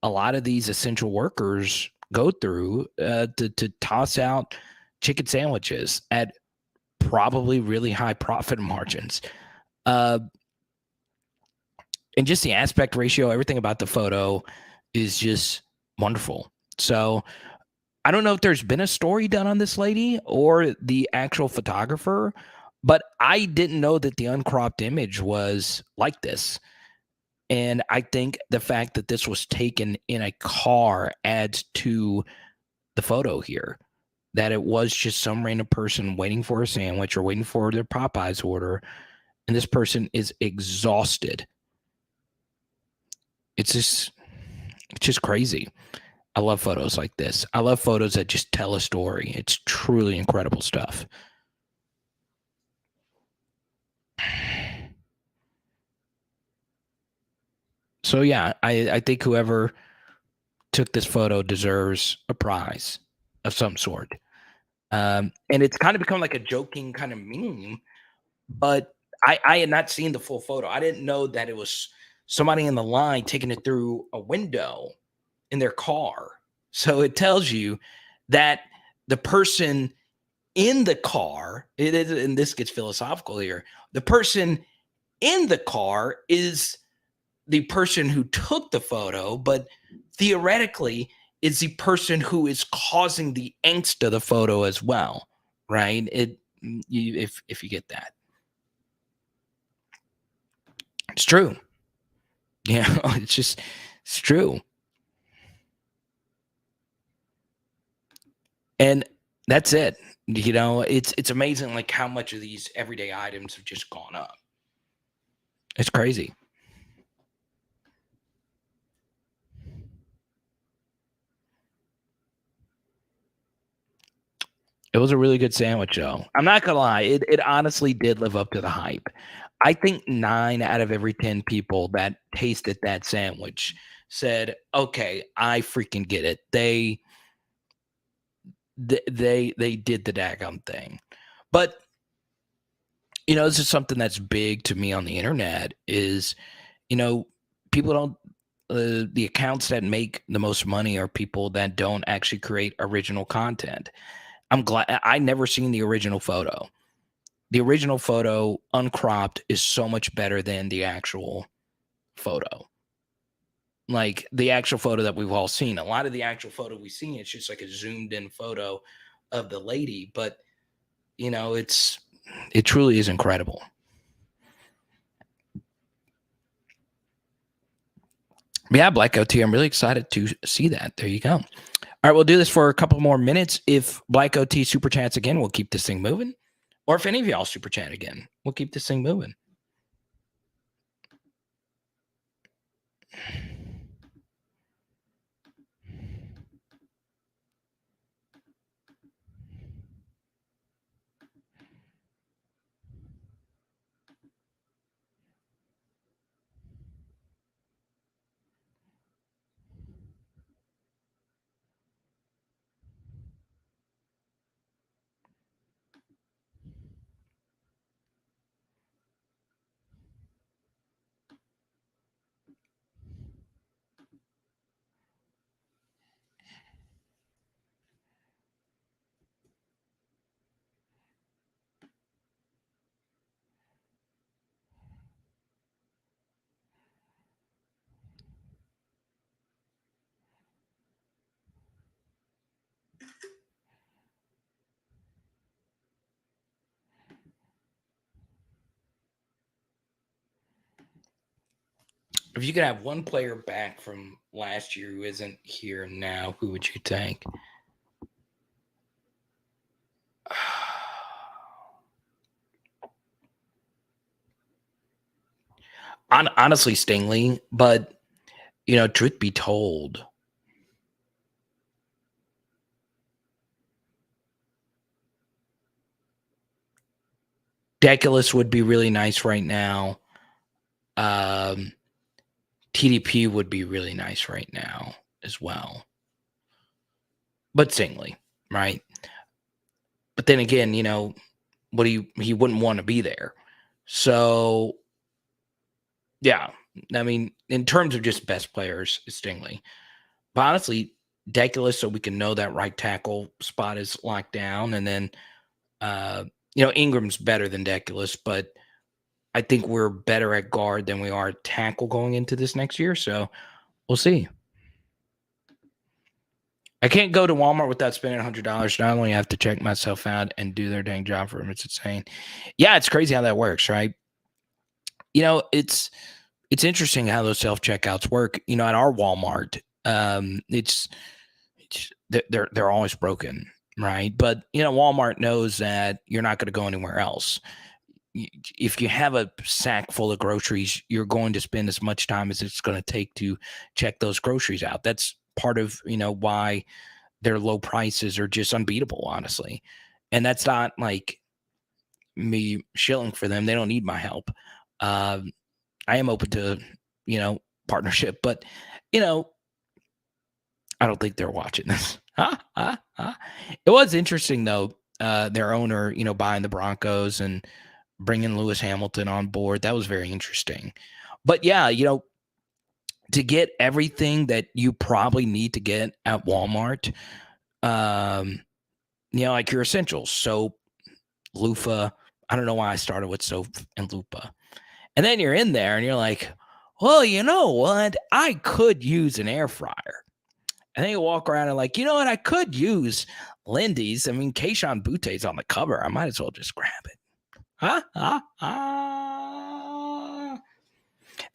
a lot of these essential workers go through to toss out chicken sandwiches at probably really high profit margins. And just the aspect ratio, everything about the photo is just wonderful. So I don't know if there's been a story done on this lady or the actual photographer, but I didn't know that the uncropped image was like this. And I think the fact that this was taken in a car adds to the photo here. That it was just some random person waiting for a sandwich or waiting for their Popeyes order, and this person is exhausted. It's just crazy. I love photos like this. I love photos that just tell a story. It's truly incredible stuff. So yeah, I think whoever took this photo deserves a prize of some sort. And it's kind of become like a joking kind of meme, but I had not seen the full photo. I didn't know that it was somebody in the line taking it through a window in their car. So it tells you that the person in the car, it is, and this gets philosophical here, the person in the car is the person who took the photo, but theoretically is the person who is causing the angst of the photo as well, right? If you get that. It's true. Yeah, it's true. And that's it. It's amazing like how much of these everyday items have just gone up. It's crazy. It was a really good sandwich, though. I'm not gonna lie, it honestly did live up to the hype. I think 9 out of every 10 people that tasted that sandwich said, "Okay, I freaking get it." They did the daggum thing. But this is something that's big to me on the internet is, people don't the accounts that make the most money are people that don't actually create original content. I'm glad I never seen the original photo. The original photo uncropped is so much better than the actual photo. Like the actual photo that we've all seen. A lot of the actual photo we've seen, it's just like a zoomed in photo of the lady, but it truly is incredible. Yeah, Black OT, I'm really excited to see that. There you go. All right, we'll do this for a couple more minutes. If Black OT super chats again, we'll keep this thing moving. Or if any of y'all super chat again, we'll keep this thing moving. If you could have one player back from last year who isn't here now, who would you take? Honestly, Stingley, but truth be told, Deculus would be really nice right now. TDP would be really nice right now. as well, but singly, right? But then again, he wouldn't want to be there. So, yeah, I mean, in terms of just best players, it's Stingley. But honestly, Deculus, so we can know that right tackle spot is locked down. And then, Ingram's better than Deculus, but I think we're better at guard than we are at tackle going into this next year. So we'll see. I can't go to Walmart without spending $100. Not only have to check myself out and do their dang job for them. It's insane. Yeah, it's crazy how that works, right? It's interesting how those self-checkouts work. At our Walmart, they're always broken, right? But Walmart knows that you're not going to go anywhere else. If you have a sack full of groceries, you're going to spend as much time as it's going to take to check those groceries out. That's part of why their low prices are just unbeatable, honestly. And that's not like me shilling for them. They don't need my help. I am open to partnership, but I don't think they're watching this. It was interesting though, their owner buying the Broncos and bringing Lewis Hamilton on board. That was very interesting. But yeah, to get everything that you probably need to get at Walmart, like your essentials, soap, loofah. I don't know why I started with soap and loofah. And then you're in there and you're like, well, you know what? I could use an air fryer. And then you walk around and like, you know what? I could use Lindy's. I mean, Kayshon Boutt's on the cover. I might as well just grab it. And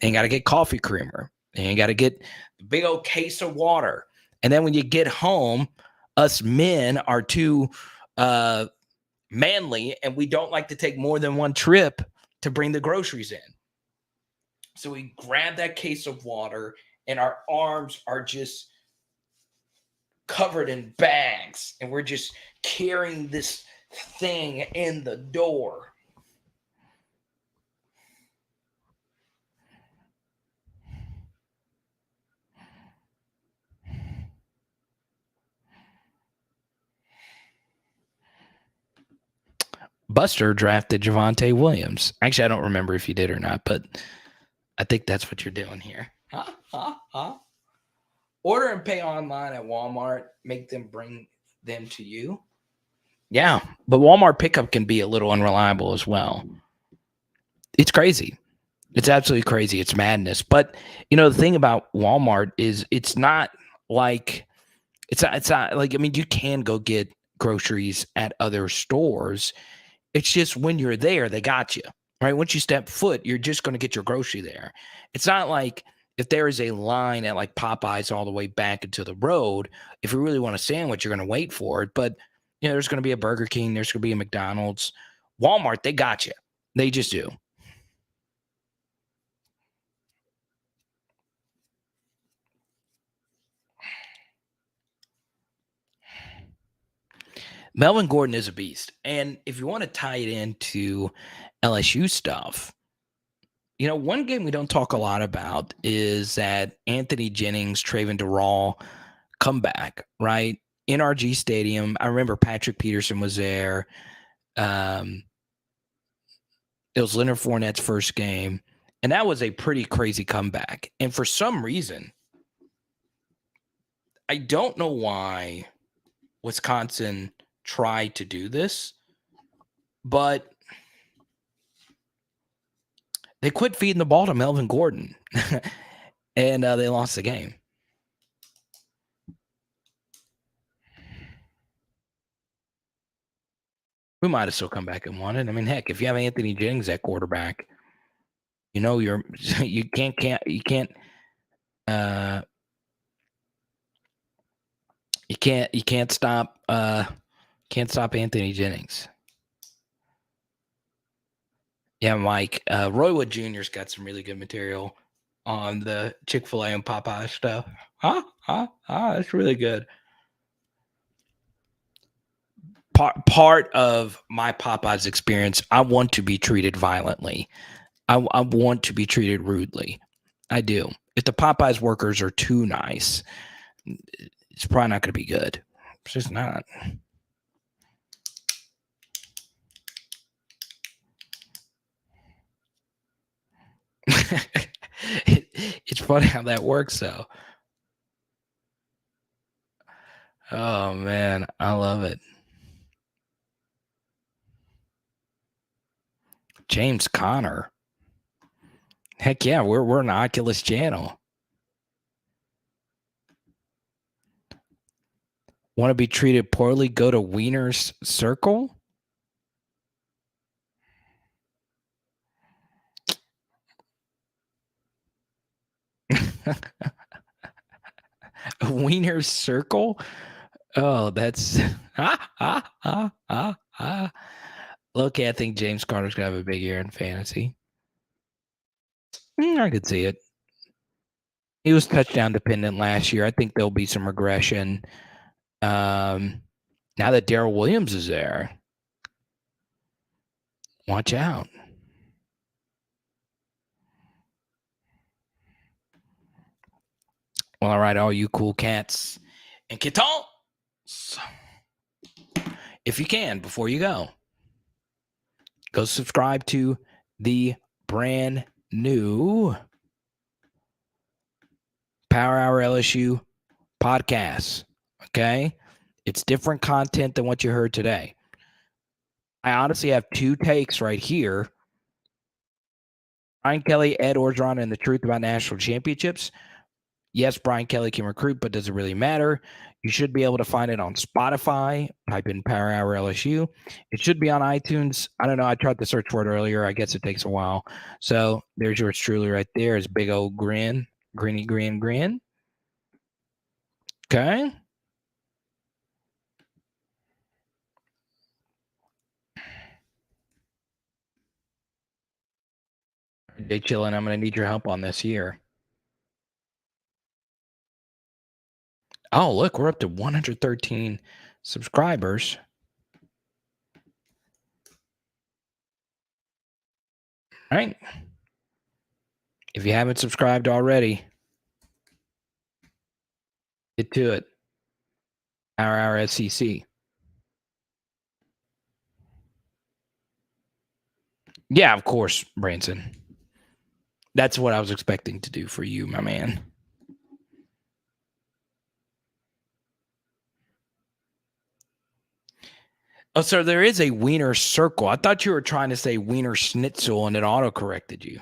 you got to get coffee creamer. And you got to get the big old case of water. And then when you get home, us men are too manly and we don't like to take more than one trip to bring the groceries in. So we grab that case of water and our arms are just covered in bags and we're just carrying this thing in the door. Buster drafted Javonte Williams. Actually, I don't remember if you did or not, but I think that's what you're doing here. Order and pay online at Walmart. Make them bring them to you. Yeah, but Walmart pickup can be a little unreliable as well. It's crazy. It's absolutely crazy. It's madness. But, the thing about Walmart is it's not like, it's not like, I mean, you can go get groceries at other stores. It's just when you're there, they got you, right? Once you step foot, you're just going to get your grocery there. It's not like if there is a line at like Popeyes all the way back into the road, if you really want a sandwich, you're going to wait for it. But, there's going to be a Burger King. There's going to be a McDonald's. Walmart, they got you. They just do. Melvin Gordon is a beast. And if you want to tie it into LSU stuff, one game we don't talk a lot about is that Anthony Jennings, Traven Durrell comeback, right? NRG Stadium. I remember Patrick Peterson was there. It was Leonard Fournette's first game. And that was a pretty crazy comeback. And for some reason, I don't know why Wisconsin tried to do this, but they quit feeding the ball to Melvin Gordon, and they lost the game. We might have still come back and won it. I mean, heck, if you have Anthony Jennings at quarterback, you can't stop Anthony Jennings. Yeah, Mike. Roy Wood Jr.'s got some really good material on the Chick-fil-A and Popeye stuff. That's really good. Part of my Popeyes experience, I want to be treated violently. I want to be treated rudely. I do. If the Popeyes workers are too nice, it's probably not going to be good. It's just not. It's funny how that works, though. Oh man, I love it. James Conner. Heck yeah, we're an Oculus channel. Want to be treated poorly? Go to Wiener's Circle. Wiener's Circle. Oh, that's Look, I think James Conner's gonna have a big year in fantasy. I could see it. He was touchdown dependent last year. I think there'll be some regression. Now that Darrell Williams is there, watch out. Well, all right, all you cool cats and kittens, if you can, before you go subscribe to the brand new Power Hour LSU podcast. Okay, it's different content than what you heard today. I honestly have two takes right here. Brian Kelly, Ed Orgeron, and the truth about national championships. Yes, Brian Kelly can recruit, but does it really matter? You should be able to find it on Spotify. Type in Power Hour LSU. It should be on iTunes. I don't know. I tried to search for it earlier. I guess it takes a while. So there's yours truly right there. His big old grin. Grinny grin. Okay. Hey, chillin', I'm going to need your help on this year. Oh, look, we're up to 113 subscribers. Right? If you haven't subscribed already, get to it. Our SEC. Yeah, of course, Branson. That's what I was expecting to do for you, my man. Oh, so there is a Wiener Circle. I thought you were trying to say Wiener Schnitzel and it auto-corrected you.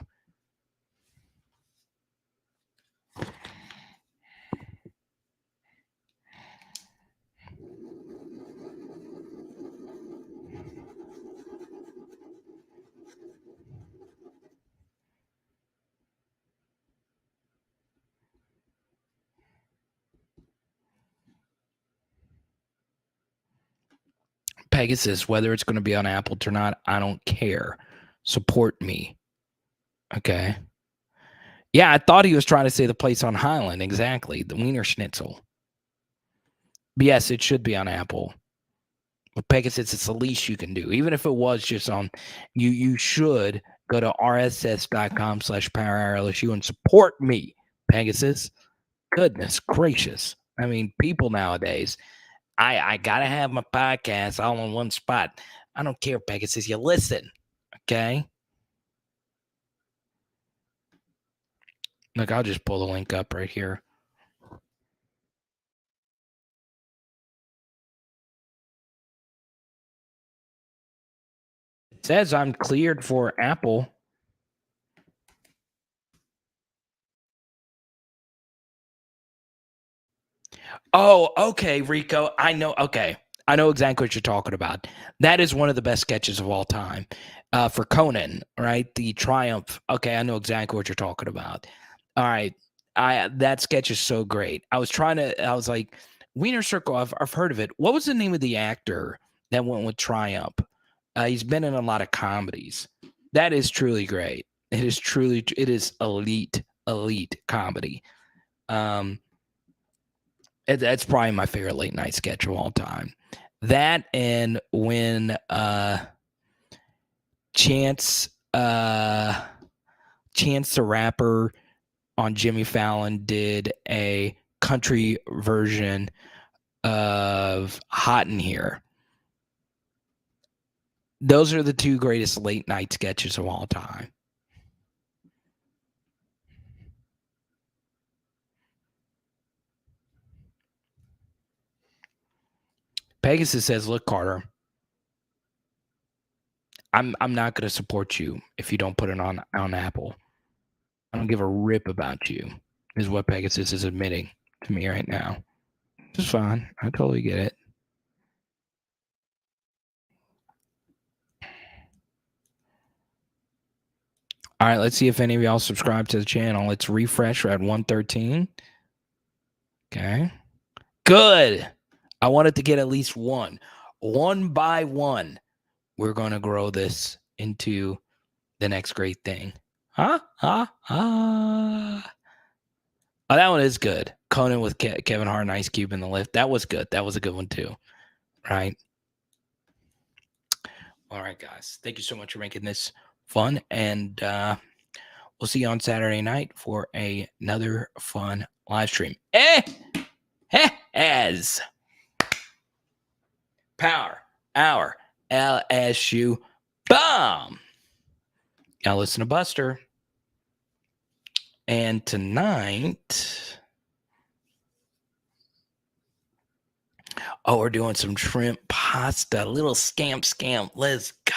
Pegasus, whether it's going to be on Apple or not, I don't care. Support me. Okay. Yeah, I thought he was trying to say the place on Highland. Exactly. The Wiener Schnitzel. But yes, it should be on Apple. With Pegasus, it's the least you can do. Even if it was just on, you should go to rss.com/PowerHourLSU and support me, Pegasus. Goodness gracious. I mean, people nowadays, I got to have my podcast all in one spot. I don't care, Pegasus. You listen, okay? Look, I'll just pull the link up right here. It says I'm cleared for Apple. Oh, okay, Rico. I know. Okay. I know exactly what you're talking about. That is one of the best sketches of all time for Conan, right? The Triumph. Okay, I know exactly what you're talking about. All right. That sketch is so great. I was like, Wiener Circle, I've heard of it. What was the name of the actor that went with Triumph? He's been in a lot of comedies. That is truly great. It is elite comedy. That's probably my favorite late night sketch of all time. That and when Chance the Rapper on Jimmy Fallon did a country version of Hot in Here. Those are the two greatest late night sketches of all time. Pegasus says, "Look, Carter, I'm not going to support you if you don't put it on Apple. I don't give a rip about you," is what Pegasus is admitting to me right now. It's fine. I totally get it. All right, let's see if any of y'all subscribe to the channel. Let's refresh. We're at 113. Okay. Good. I wanted to get at least one. One by one, we're going to grow this into the next great thing. Oh, that one is good. Conan with Kevin Hart and Ice Cube in the lift. That was good. That was a good one too. Right? All right, guys. Thank you so much for making this fun. And we'll see you on Saturday night for another fun live stream. As Power Hour LSU Bomb. Now listen to Buster. And tonight, we're doing some shrimp pasta. Little scamp. Let's go.